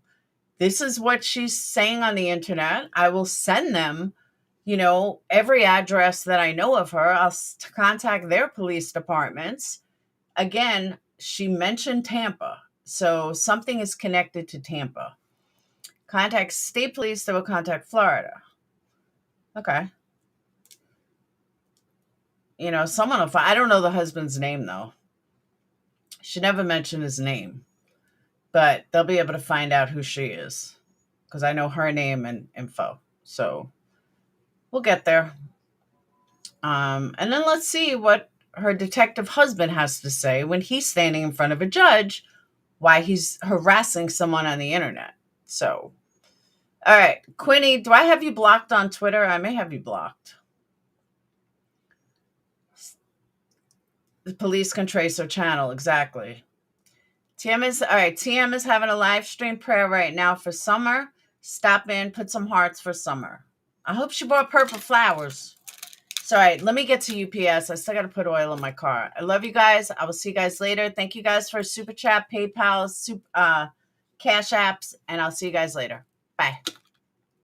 this is what she's saying on the internet. I will send them, every address that I know of her. I'll contact their police departments. Again, she mentioned Tampa. So something is connected to Tampa. Contact state police that will contact Florida. Okay. Someone will find. I don't know the husband's name, though. She never mentioned his name. But they'll be able to find out who she is. Because I know her name and info. So we'll get there. And then let's see what her detective husband has to say when he's standing in front of a judge, why he's harassing someone on the internet. So, all right. Quinny, do I have you blocked on Twitter? I may have you blocked. The police can trace her channel. Exactly. TM is having a live stream prayer right now for Summer. Stop in, put some hearts for Summer. I hope she brought purple flowers. So, all right, let me get to UPS. I still got to put oil in my car. I love you guys. I will see you guys later. Thank you guys for Super Chat, PayPal, Cash Apps, and I'll see you guys later. Bye.